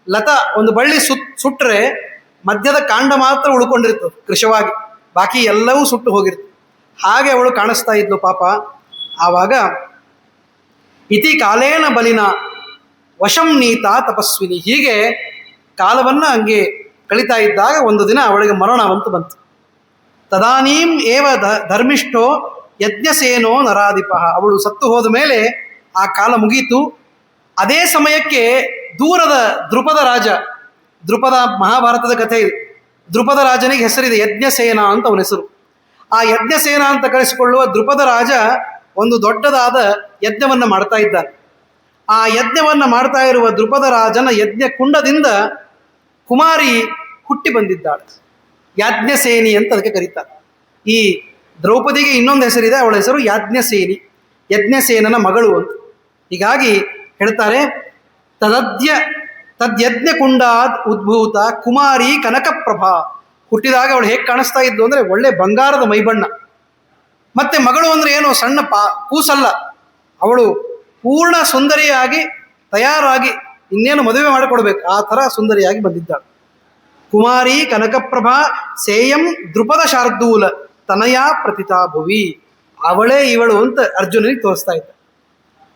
ಲತಾ ಒಂದು ಬಳ್ಳಿ ಸುಟ್ಟರೆ ಮಧ್ಯದ ಕಾಂಡ ಮಾತ್ರ ಉಳ್ಕೊಂಡಿರ್ತದೆ ಕೃಶವಾಗಿ, ಬಾಕಿ ಎಲ್ಲವೂ ಸುಟ್ಟು ಹೋಗಿರ್ತದೆ. ಹಾಗೆ ಅವಳು ಕಾಣಿಸ್ತಾ ಇದ್ಲು ಪಾಪ. ಆವಾಗ ಇತಿ ಕಾಲೇನ ಬಲಿನ ವಶಂ ನೀತ ತಪಸ್ವಿನಿ. ಹೀಗೆ ಕಾಲವನ್ನು ಹಂಗೆ ಕಳೀತಾ ಇದ್ದಾಗ ಒಂದು ದಿನ ಅವಳಿಗೆ ಮರಣವಂತೂ ಬಂತು. ತದಾನೀಂ ಏವ ಧರ್ಮಿಷ್ಠೋ ಯಜ್ಞಸೇನೋ ನರಾಧಿಪ. ಅವಳು ಸತ್ತು ಹೋದ ಮೇಲೆ ಆ ಕಾಲ ಮುಗೀತು. ಅದೇ ಸಮಯಕ್ಕೆ ದೂರದ ದ್ರುಪದ ರಾಜ, ದ್ರುಪದ ಮಹಾಭಾರತದ ಕಥೆ ಇದೆ. ದ್ರುಪದ ರಾಜನಿಗೆ ಹೆಸರಿದೆ, ಯಜ್ಞಸೇನ ಅಂತ ಅವನ ಹೆಸರು. ಆ ಯಜ್ಞಸೇನ ಅಂತ ಕರೆಸಿಕೊಳ್ಳುವ ದ್ರುಪದ ರಾಜ ಒಂದು ದೊಡ್ಡದಾದ ಯಜ್ಞವನ್ನು ಮಾಡ್ತಾ ಇದ್ದಾನೆ. ಆ ಯಜ್ಞವನ್ನು ಮಾಡ್ತಾ ಇರುವ ದ್ರುಪದ ರಾಜನ ಯಜ್ಞ ಕುಂಡದಿಂದ ಕುಮಾರಿ ಹುಟ್ಟಿ ಬಂದಿದ್ದಾಳೆ. ಯಾಜ್ಞಸೇನಿ ಅಂತ ಅದಕ್ಕೆ ಕರೀತಾರೆ. ಈ ದ್ರೌಪದಿಗೆ ಇನ್ನೊಂದು ಹೆಸರಿದೆ, ಅವಳ ಹೆಸರು ಯಾಜ್ಞಸೇನಿ, ಯಜ್ಞಸೇನನ ಮಗಳು ಅಂತ. ಹೀಗಾಗಿ ಹೇಳ್ತಾರೆ, ತದ್ಯಜ್ಞ ಕುಂಡಾದ್ ಉದ್ಭೂತ ಕುಮಾರಿ ಕನಕಪ್ರಭಾ. ಹುಟ್ಟಿದಾಗ ಅವಳು ಹೇಗೆ ಕಾಣಿಸ್ತಾ ಇದ್ಲು ಅಂದರೆ ಒಳ್ಳೆ ಬಂಗಾರದ ಮೈಬಣ್ಣ. ಮತ್ತೆ ಮಗಳು ಅಂದರೆ ಏನು ಸಣ್ಣ ಕೂಸಲ್ಲ, ಅವಳು ಪೂರ್ಣ ಸುಂದರಿಯಾಗಿ ತಯಾರಾಗಿ ಇನ್ನೇನು ಮದುವೆ ಮಾಡಿಕೊಡ್ಬೇಕು ಆ ಥರ ಸುಂದರಿಯಾಗಿ ಬಂದಿದ್ದಾಳೆ. ಕುಮಾರಿ ಕನಕಪ್ರಭಾ ಸೇಯಂ ದ್ರುಪದ ಶಾರ್ದೂಲ ತನಯ ಪ್ರತಿತಾ ಭುವಿ. ಅವಳೇ ಇವಳು ಅಂತ ಅರ್ಜುನನಿಗೆ ತೋರಿಸ್ತಾ ಇದ್ದ.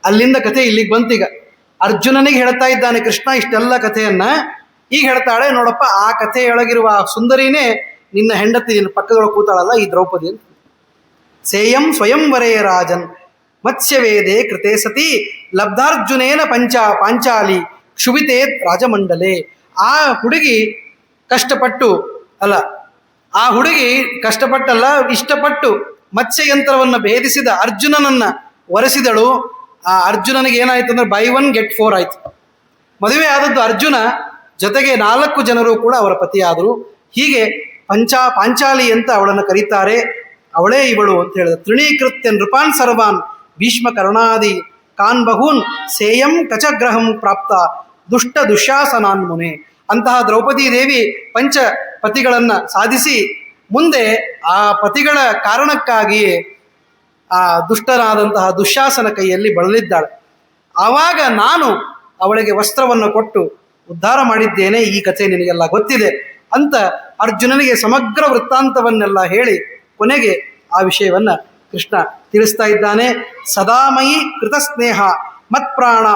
ಅಲ್ಲಿಂದ ಕಥೆ ಇಲ್ಲಿಗೆ ಬಂತೀಗ. ಅರ್ಜುನನಿಗೆ ಹೇಳ್ತಾ ಇದ್ದಾನೆ ಕೃಷ್ಣ ಇಷ್ಟೆಲ್ಲ ಕಥೆಯನ್ನ. ಈಗ ಹೇಳ್ತಾಳೆ, ನೋಡಪ್ಪ ಆ ಕಥೆಯೊಳಗಿರುವ ಆ ಸುಂದರಿನೇ ನಿನ್ನ ಹೆಂಡತಿ, ನಿನ್ನ ಪಕ್ಕದೊಳಗೆ ಕೂತಾಳಲ್ಲ ಈ ದ್ರೌಪದಿ ಅಂತ. ಸೇಯಂ ಸ್ವಯಂವರೇ ರಾಜನ್ ಮತ್ಸ್ಯವೇದೆ ಕೃತೆ ಸತಿ ಲಬ್ಧಾರ್ಜುನೇನ ಪಾಂಚಾಲಿ ಕ್ಷುಭಿತೆ ರಾಜಮಂಡಲೆ. ಆ ಹುಡುಗಿ ಕಷ್ಟಪಟ್ಟಲ್ಲ ಇಷ್ಟಪಟ್ಟು ಮತ್ಸ್ಯಯಂತ್ರವನ್ನು ಭೇದಿಸಿದ ಅರ್ಜುನನನ್ನು ವರೆಸಿದಳು. ಆ ಅರ್ಜುನನಿಗೆ ಏನಾಯ್ತು ಅಂದರೆ ಬೈ 1 get 4 ಆಯಿತು. ಮದುವೆ ಆದದ್ದು ಅರ್ಜುನ, ಜೊತೆಗೆ 4 ಜನರು ಕೂಡ ಅವರ ಪತಿಯಾದರು. ಹೀಗೆ ಪಾಂಚಾಲಿ ಅಂತ ಅವಳನ್ನು ಕರೀತಾರೆ. ಅವಳೇ ಇವಳು ಅಂತ ಹೇಳಿದ. ತೃಣೀಕೃತ್ಯ ನೃಪಾನ್ ಸರ್ವಾನ್ ಭೀಷ್ಮ ಕರುಣಾದಿ ಕಾನ್ ಬಹೂನ್ ಸೇಯಂ ಕಚಗ್ರಹಂ ಪ್ರಾಪ್ತ ದುಷ್ಟ ದುಶ್ಯಾಸನಾನ್ ಮುನೆ. ಅಂತಹ ದ್ರೌಪದಿ ದೇವಿ ಪಂಚ ಪತಿಗಳನ್ನು ಸಾಧಿಸಿ ಮುಂದೆ ಆ ಪತಿಗಳ ಕಾರಣಕ್ಕಾಗಿಯೇ ಆ ದುಷ್ಟನಾದಂತಹ ದುಶ್ಯಾಸನ ಕೈಯಲ್ಲಿ ಬಳಲಿದ್ದಾಳೆ. ಆವಾಗ ನಾನು ಅವಳಿಗೆ ವಸ್ತ್ರವನ್ನು ಕೊಟ್ಟು ಉದ್ಧಾರ ಮಾಡಿದ್ದೇನೆ, ಈ ಕಥೆ ನಿನಗೆಲ್ಲ ಗೊತ್ತಿದೆ ಅಂತ ಅರ್ಜುನನಿಗೆ ಸಮಗ್ರ ವೃತ್ತಾಂತವನ್ನೆಲ್ಲ ಹೇಳಿ ಕೊನೆಗೆ ಆ ವಿಷಯವನ್ನು ಕೃಷ್ಣ ತಿಳಿಸ್ತಾ ಇದ್ದಾನೆ. ಸದಾಮಯಿ ಕೃತಸ್ನೇಹ ಮತ್ಪ್ರಾಣ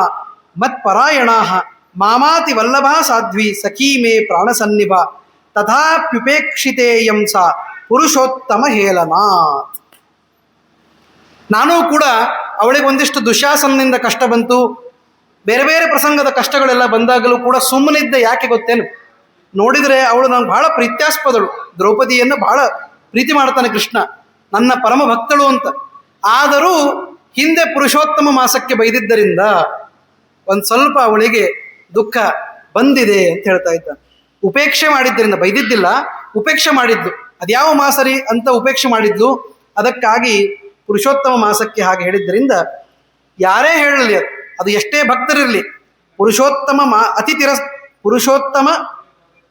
ಮತ್ಪರಾಯಣ ಮಾಮಾತಿ ವಲ್ಲಭ ಸಾಧ್ವಿ ಸಖೀ ಮೇ ಪ್ರಾಣಸನ್ನಿಭ ತಥಾಪ್ಯುಪೇಕ್ಷಿತೇಯಂ ಸಾ ಪುರುಷೋತ್ತಮ ಹೇಳನಾಥ್. ನಾನೂ ಕೂಡ ಅವಳಿಗೆ ಒಂದಿಷ್ಟು ದುಶ್ಯಾಸನದಿಂದ ಕಷ್ಟ ಬಂತು, ಬೇರೆ ಬೇರೆ ಪ್ರಸಂಗದ ಕಷ್ಟಗಳೆಲ್ಲ ಬಂದಾಗಲೂ ಕೂಡ ಸುಮ್ಮನಿದ್ದೆ. ಯಾಕೆ ಗೊತ್ತೇನು? ನೋಡಿದರೆ ಅವಳು ನನಗೆ ಬಹಳ ಪ್ರೀತ್ಯಾಸ್ಪದಳು. ದ್ರೌಪದಿಯನ್ನು ಬಹಳ ಪ್ರೀತಿ ಮಾಡ್ತಾನೆ ಕೃಷ್ಣ, ನನ್ನ ಪರಮ ಭಕ್ತಳು ಅಂತ. ಆದರೂ ಹಿಂದೆ ಪುರುಷೋತ್ತಮ ಮಾಸಕ್ಕೆ ಬೈದಿದ್ದರಿಂದ ಒಂದು ಸ್ವಲ್ಪ ಅವಳಿಗೆ ದುಃಖ ಬಂದಿದೆ ಅಂತ ಹೇಳ್ತಾ ಇದ್ದಾನೆ. ಉಪೇಕ್ಷೆ ಮಾಡಿದ್ದರಿಂದ, ಬೈದಿದ್ದಿಲ್ಲ, ಉಪೇಕ್ಷೆ ಮಾಡಿದ್ದು. ಅದ್ಯಾವ ಮಾಸರಿ ಅಂತ ಉಪೇಕ್ಷೆ ಮಾಡಿದ್ಲು. ಅದಕ್ಕಾಗಿ ಪುರುಷೋತ್ತಮ ಮಾಸಕ್ಕೆ ಹಾಗೆ ಹೇಳಿದ್ದರಿಂದ ಯಾರೇ ಹೇಳಲಿ, ಅದು ಎಷ್ಟೇ ಭಕ್ತರಿರಲಿ, ಪುರುಷೋತ್ತಮ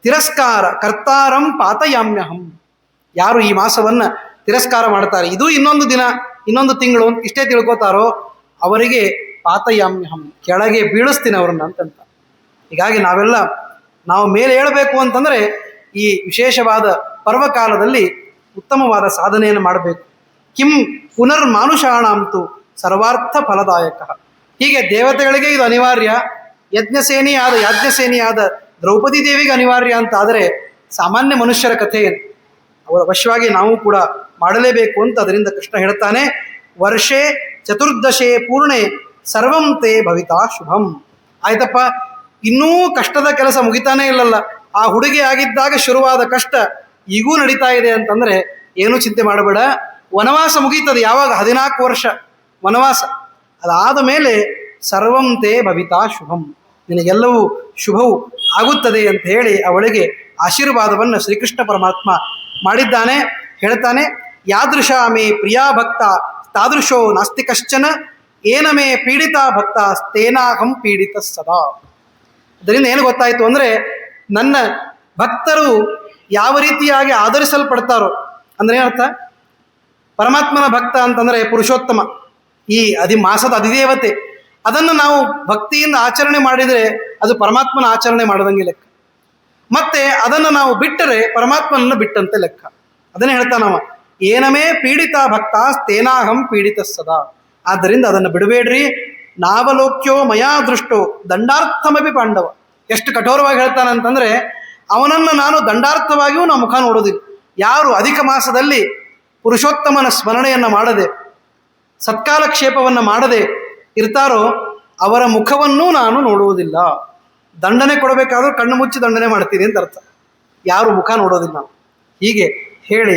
ತಿರಸ್ಕಾರ ಕರ್ತಾರಂ ಪಾತಯಾಮ್ಯಹಂ. ಯಾರು ಈ ಮಾಸವನ್ನು ತಿರಸ್ಕಾರ ಮಾಡ್ತಾರೆ, ಇದು ಇನ್ನೊಂದು ದಿನ ಇನ್ನೊಂದು ತಿಂಗಳು ಅಂತ ಇಷ್ಟೇ ತಿಳ್ಕೊತಾರೋ ಅವರಿಗೆ ಪಾತಯಾಮ್ಯಹಂ, ಕೆಳಗೆ ಬೀಳಿಸ್ತೀನಿ ಅವ್ರನ್ನ ಅಂತಂತ. ಹೀಗಾಗಿ ನಾವು ಮೇಲೆ ಹೇಳಬೇಕು ಅಂತಂದರೆ ಈ ವಿಶೇಷವಾದ ಪರ್ವಕಾಲದಲ್ಲಿ ಉತ್ತಮವಾದ ಸಾಧನೆಯನ್ನು ಮಾಡಬೇಕು. ಕಿಂ ಪುನರ್ಮಾನುಷಾಣಂತು ಸರ್ವಾರ್ಥ ಫಲದಾಯಕ. ಹೀಗೆ ದೇವತೆಗಳಿಗೆ ಇದು ಅನಿವಾರ್ಯ, ಯಾಜ್ಞಸೇನಿಯಾದ ದ್ರೌಪದಿ ದೇವಿಗೆ ಅನಿವಾರ್ಯ ಅಂತ ಆದರೆ ಸಾಮಾನ್ಯ ಮನುಷ್ಯರ ಕಥೆ ಏನು? ಅವರ ಅವಶ್ಯವಾಗಿ ನಾವು ಕೂಡ ಮಾಡಲೇಬೇಕು ಅಂತ ಅದರಿಂದ ಕೃಷ್ಣ ಹೇಳ್ತಾನೆ. ವರ್ಷೆ ಚತುರ್ದಶೆ ಪೂರ್ಣೆ ಸರ್ವಂ ತೇ ಭವಿತಾ ಶುಭಂ. ಆಯ್ತಪ್ಪ, ಇನ್ನೂ ಕಷ್ಟದ ಕೆಲಸ ಮುಗಿತಾನೇ ಇಲ್ಲಲ್ಲ, ಆ ಹುಡುಗಿ ಆಗಿದ್ದಾಗ ಶುರುವಾದ ಕಷ್ಟ ಈಗೂ ನಡೀತಾ ಇದೆ ಅಂತಂದರೆ ಏನೂ ಚಿಂತೆ ಮಾಡಬೇಡ. ವನವಾಸ ಮುಗೀತದೆ ಯಾವಾಗ? 14 ವರ್ಷ ವನವಾಸ. ಅದಾದ ಮೇಲೆ ಸರ್ವಂ ತೇ ಭವಿತಾ ಶುಭಂ, ನಿನಗೆಲ್ಲವೂ ಶುಭವು ಆಗುತ್ತದೆ ಅಂತ ಹೇಳಿ ಅವಳಿಗೆ ಆಶೀರ್ವಾದವನ್ನು ಶ್ರೀಕೃಷ್ಣ ಪರಮಾತ್ಮ ಮಾಡಿದ್ದಾನೆ. ಹೇಳ್ತಾನೆ, ಯಾದೃಶ ಮೇ ಪ್ರಿಯಾ ಭಕ್ತ ತಾದೃಶೋ ನಾಸ್ತಿ ಕಶ್ಚನ, ಏನ ಮೇ ಪೀಡಿತ ಭಕ್ತ ತೇನಾಹಂ ಪೀಡಿತ ಸದಾ. ಅದರಿಂದ ಏನು ಗೊತ್ತಾಯಿತು ಅಂದರೆ, ನನ್ನ ಭಕ್ತರು ಯಾವ ರೀತಿಯಾಗಿ ಆಧರಿಸಲ್ಪಡ್ತಾರೋ ಅಂದರೆ ಏನರ್ಥ? ಪರಮಾತ್ಮನ ಭಕ್ತ ಅಂತಂದರೆ ಪುರುಷೋತ್ತಮ, ಈ ಮಾಸದ ಅಧಿದೇವತೆ. ಅದನ್ನು ನಾವು ಭಕ್ತಿಯಿಂದ ಆಚರಣೆ ಮಾಡಿದರೆ ಅದು ಪರಮಾತ್ಮನ ಆಚರಣೆ ಮಾಡದಂಗೆ ಲೆಕ್ಕ. ಮತ್ತೆ ಅದನ್ನು ನಾವು ಬಿಟ್ಟರೆ ಪರಮಾತ್ಮನನ್ನು ಬಿಟ್ಟಂತೆ ಲೆಕ್ಕ. ಅದನ್ನೇ ಹೇಳ್ತಾನವ, ಏನಮೇ ಪೀಡಿತ ಭಕ್ತ ತೇನಾಹಂ ಪೀಡಿತ ಸದಾ. ಆದ್ದರಿಂದ ಅದನ್ನು ಬಿಡಬೇಡ್ರಿ. ನಾವಲೋಕ್ಯೋ ಮಯಾ ದೃಷ್ಟೋ ದಂಡಾರ್ಥಮಪಿ ಪಾಂಡವ. ಎಷ್ಟು ಕಠೋರವಾಗಿ ಹೇಳ್ತಾನಂತಂದರೆ, ಅವನನ್ನು ನಾನು ದಂಡಾರ್ಥವಾಗಿಯೂ ನಾವು ಮುಖ ನೋಡೋದಿಲ್ಲ. ಯಾರು ಅಧಿಕ ಮಾಸದಲ್ಲಿ ಪುರುಷೋತ್ತಮನ ಸ್ಮರಣೆಯನ್ನು ಮಾಡದೆ ಸತ್ಕಾಲಕ್ಷೇಪವನ್ನು ಮಾಡದೆ ಇರ್ತಾರೋ ಅವರ ಮುಖವನ್ನೂ ನಾನು ನೋಡುವುದಿಲ್ಲ. ದಂಡನೆ ಕೊಡಬೇಕಾದ್ರೂ ಕಣ್ಣು ಮುಚ್ಚಿ ದಂಡನೆ ಮಾಡ್ತೀನಿ ಅಂತ ಅರ್ಥ. ಯಾರು ಮುಖ ನೋಡೋದಿಲ್ಲ. ಹೀಗೆ ಹೇಳಿ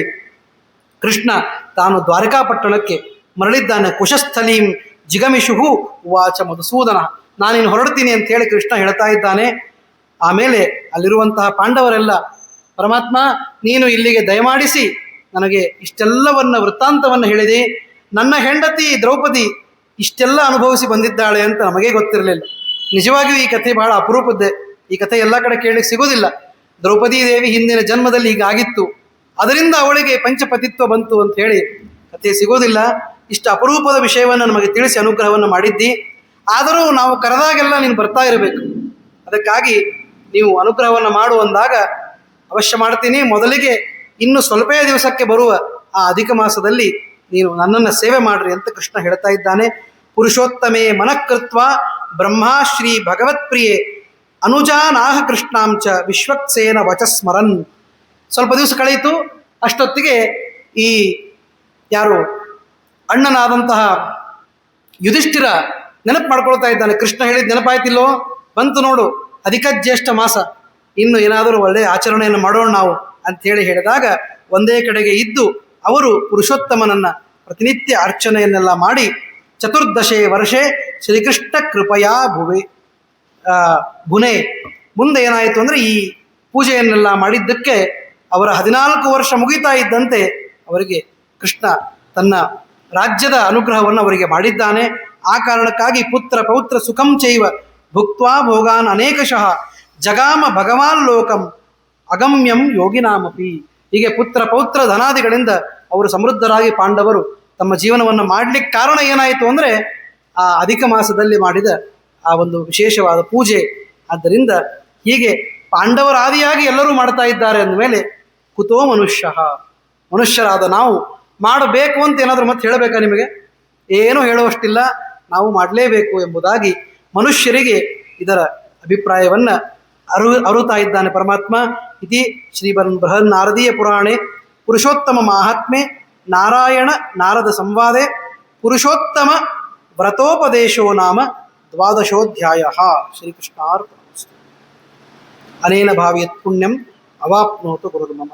ಕೃಷ್ಣ ತಾನು ದ್ವಾರಕಾಪಟ್ಟಣಕ್ಕೆ ಮರಳಿದ್ದಾನೆ. ಕುಶಸ್ಥಲೀಂ ಜಿಗಮಿಷುಹು ಉವಾಚ ಮಧುಸೂದನ. ನಾನಿನ್ನು ಹೊರಡ್ತೀನಿ ಅಂತ ಹೇಳಿ ಕೃಷ್ಣ ಹೇಳ್ತಾ ಇದ್ದಾನೆ. ಆಮೇಲೆ ಅಲ್ಲಿರುವಂತಹ ಪಾಂಡವರೆಲ್ಲ, ಪರಮಾತ್ಮ ನೀನು ಇಲ್ಲಿಗೆ ದಯಮಾಡಿಸಿ ನನಗೆ ಇಷ್ಟೆಲ್ಲವನ್ನ ವೃತ್ತಾಂತವನ್ನು ಹೇಳಿದೆ. ನನ್ನ ಹೆಂಡತಿ ದ್ರೌಪದಿ ಇಷ್ಟೆಲ್ಲ ಅನುಭವಿಸಿ ಬಂದಿದ್ದಾಳೆ ಅಂತ ನಮಗೆ ಗೊತ್ತಿರಲಿಲ್ಲ. ನಿಜವಾಗಿಯೂ ಈ ಕಥೆ ಬಹಳ ಅಪರೂಪದ್ದೇ. ಈ ಕಥೆ ಎಲ್ಲ ಕಡೆ ಕೇಳಲಿಕ್ಕೆ ಸಿಗೋದಿಲ್ಲ. ದ್ರೌಪದಿ ದೇವಿ ಹಿಂದಿನ ಜನ್ಮದಲ್ಲಿ ಹೀಗಾಗಿತ್ತು, ಅದರಿಂದ ಅವಳಿಗೆ ಪಂಚಪತಿತ್ವ ಬಂತು ಅಂತ ಹೇಳಿ ಕಥೆ ಸಿಗೋದಿಲ್ಲ. ಇಷ್ಟು ಅಪರೂಪದ ವಿಷಯವನ್ನು ನಮಗೆ ತಿಳಿಸಿ ಅನುಗ್ರಹವನ್ನು ಮಾಡಿದ್ದಿ. ಆದರೂ ನಾವು ಕರೆದಾಗೆಲ್ಲ ನೀನು ಬರ್ತಾ ಇರಬೇಕು. ಅದಕ್ಕಾಗಿ ನೀವು ಅನುಗ್ರಹವನ್ನು ಮಾಡು ಅಂದಾಗ ಅವಶ್ಯ ಮಾಡ್ತೀನಿ. ಮೊದಲಿಗೆ ಇನ್ನು ಸ್ವಲ್ಪೇ ದಿವಸಕ್ಕೆ ಬರುವ ಆ ಅಧಿಕ ಮಾಸದಲ್ಲಿ ನೀನು ನನ್ನನ್ನು ಸೇವೆ ಮಾಡ್ರಿ ಅಂತ ಕೃಷ್ಣ ಹೇಳ್ತಾ ಇದ್ದಾನೆ. ಪುರುಷೋತ್ತಮೇ ಮನಃಕೃತ್ವ ಬ್ರಹ್ಮಾಶ್ರೀ ಭಗವತ್ಪ್ರಿಯೆ ಅನುಜಾನಾಹ ಕೃಷ್ಣಾಂಚ ವಿಶ್ವಕ್ಸೇನ ವಚಸ್ಮರನ್. ಸ್ವಲ್ಪ ದಿವಸ ಕಳೆಯಿತು. ಅಷ್ಟೊತ್ತಿಗೆ ಈ ಯಾರು ಅಣ್ಣನಾದಂತಹ ಯುಧಿಷ್ಠಿರ ನೆನಪು ಮಾಡ್ಕೊಳ್ತಾ ಇದ್ದಾನೆ. ಕೃಷ್ಣ ಹೇಳಿದ ನೆನಪಾಯ್ತಿಲ್ಲೋ, ಬಂತು ನೋಡು ಅಧಿಕ ಜ್ಯೇಷ್ಠ ಮಾಸ, ಇನ್ನು ಏನಾದರೂ ಒಳ್ಳೆಯ ಆಚರಣೆಯನ್ನು ಮಾಡೋಣ ನಾವು ಅಂಥೇಳಿ ಹೇಳಿದಾಗ ಒಂದೇ ಕಡೆಗೆ ಇದ್ದು ಅವರು ಪುರುಷೋತ್ತಮನನ್ನು ಪ್ರತಿನಿತ್ಯ ಅರ್ಚನೆಯನ್ನೆಲ್ಲ ಮಾಡಿ ಚತುರ್ದಶೆ ವರ್ಷೆ ಶ್ರೀಕೃಷ್ಣ ಕೃಪಯಾ ಭುನೆ. ಮುಂದೆ ಏನಾಯಿತು ಅಂದರೆ ಈ ಪೂಜೆಯನ್ನೆಲ್ಲ ಮಾಡಿದ್ದಕ್ಕೆ ಅವರ 14 ವರ್ಷ ಮುಗಿತಾ ಇದ್ದಂತೆ ಅವರಿಗೆ ಕೃಷ್ಣ ತನ್ನ ರಾಜ್ಯದ ಅನುಗ್ರಹವನ್ನು ಅವರಿಗೆ ಮಾಡಿದ್ದಾನೆ. ಆ ಕಾರಣಕ್ಕಾಗಿ ಪುತ್ರ ಪೌತ್ರ ಸುಖಂ ಚೈವ ಭುಕ್ತ್ವಾ ಭೋಗಾನ್ ಅನೇಕಶಃ ಜಗಾಮ ಭಗವಾನ್ ಲೋಕಂ ಅಗಮ್ಯಂ ಯೋಗಿನಾಮಪಿ. ಹೀಗೆ ಪುತ್ರ ಪೌತ್ರ ಧನಾದಿಗಳಿಂದ ಅವರು ಸಮೃದ್ಧರಾಗಿ ಪಾಂಡವರು ತಮ್ಮ ಜೀವನವನ್ನು ಮಾಡಲಿಕ್ಕೆ ಕಾರಣ ಏನಾಯಿತು ಅಂದರೆ ಆ ಅಧಿಕ ಮಾಸದಲ್ಲಿ ಮಾಡಿದ ಆ ಒಂದು ವಿಶೇಷವಾದ ಪೂಜೆ. ಆದ್ದರಿಂದ ಹೀಗೆ ಪಾಂಡವರಾದಿಯಾಗಿ ಎಲ್ಲರೂ ಮಾಡ್ತಾ ಇದ್ದಾರೆ ಅಂದಮೇಲೆ ಕುತೋ ಮನುಷ್ಯರಾದ ನಾವು ಮಾಡಬೇಕು ಅಂತ ಏನಾದರೂ ಮತ್ತೆ ಹೇಳಬೇಕಾ ನಿಮಗೆ? ಏನೂ ಹೇಳುವಷ್ಟಿಲ್ಲ, ನಾವು ಮಾಡಲೇಬೇಕು ಎಂಬುದಾಗಿ ಮನುಷ್ಯರಿಗೆ ಇದರ ಅಭಿಪ್ರಾಯವನ್ನು ಅರುತ್ತಾ ಇದ್ದಾನೆ ಪರಮಾತ್ಮ. ಇತಿ ಶ್ರೀ ಬೃಹನ್ನಾರದೀಯ ಪುರಾಣೆ ಪುರುಷೋತ್ತಮ ಮಾಹಾತ್ಮೆ ನಾರಾಯಣ ನಾರದ ಸಂವಾದೆ ಪುರುಷೋತ್ತಮ ವ್ರತೋಪದೇಶೋ ನಾಮ 12ೋಧ್ಯಾಯಃ. ಶ್ರೀಕೃಷ್ಣಾರ್ಪಣಮಸ್ತು. ಅನೇನ ಭಾವಿಯತ್ ಪುಣ್ಯಂ ಅವಾಪ್ನೋತು ಗುರುರ್ಮಮ.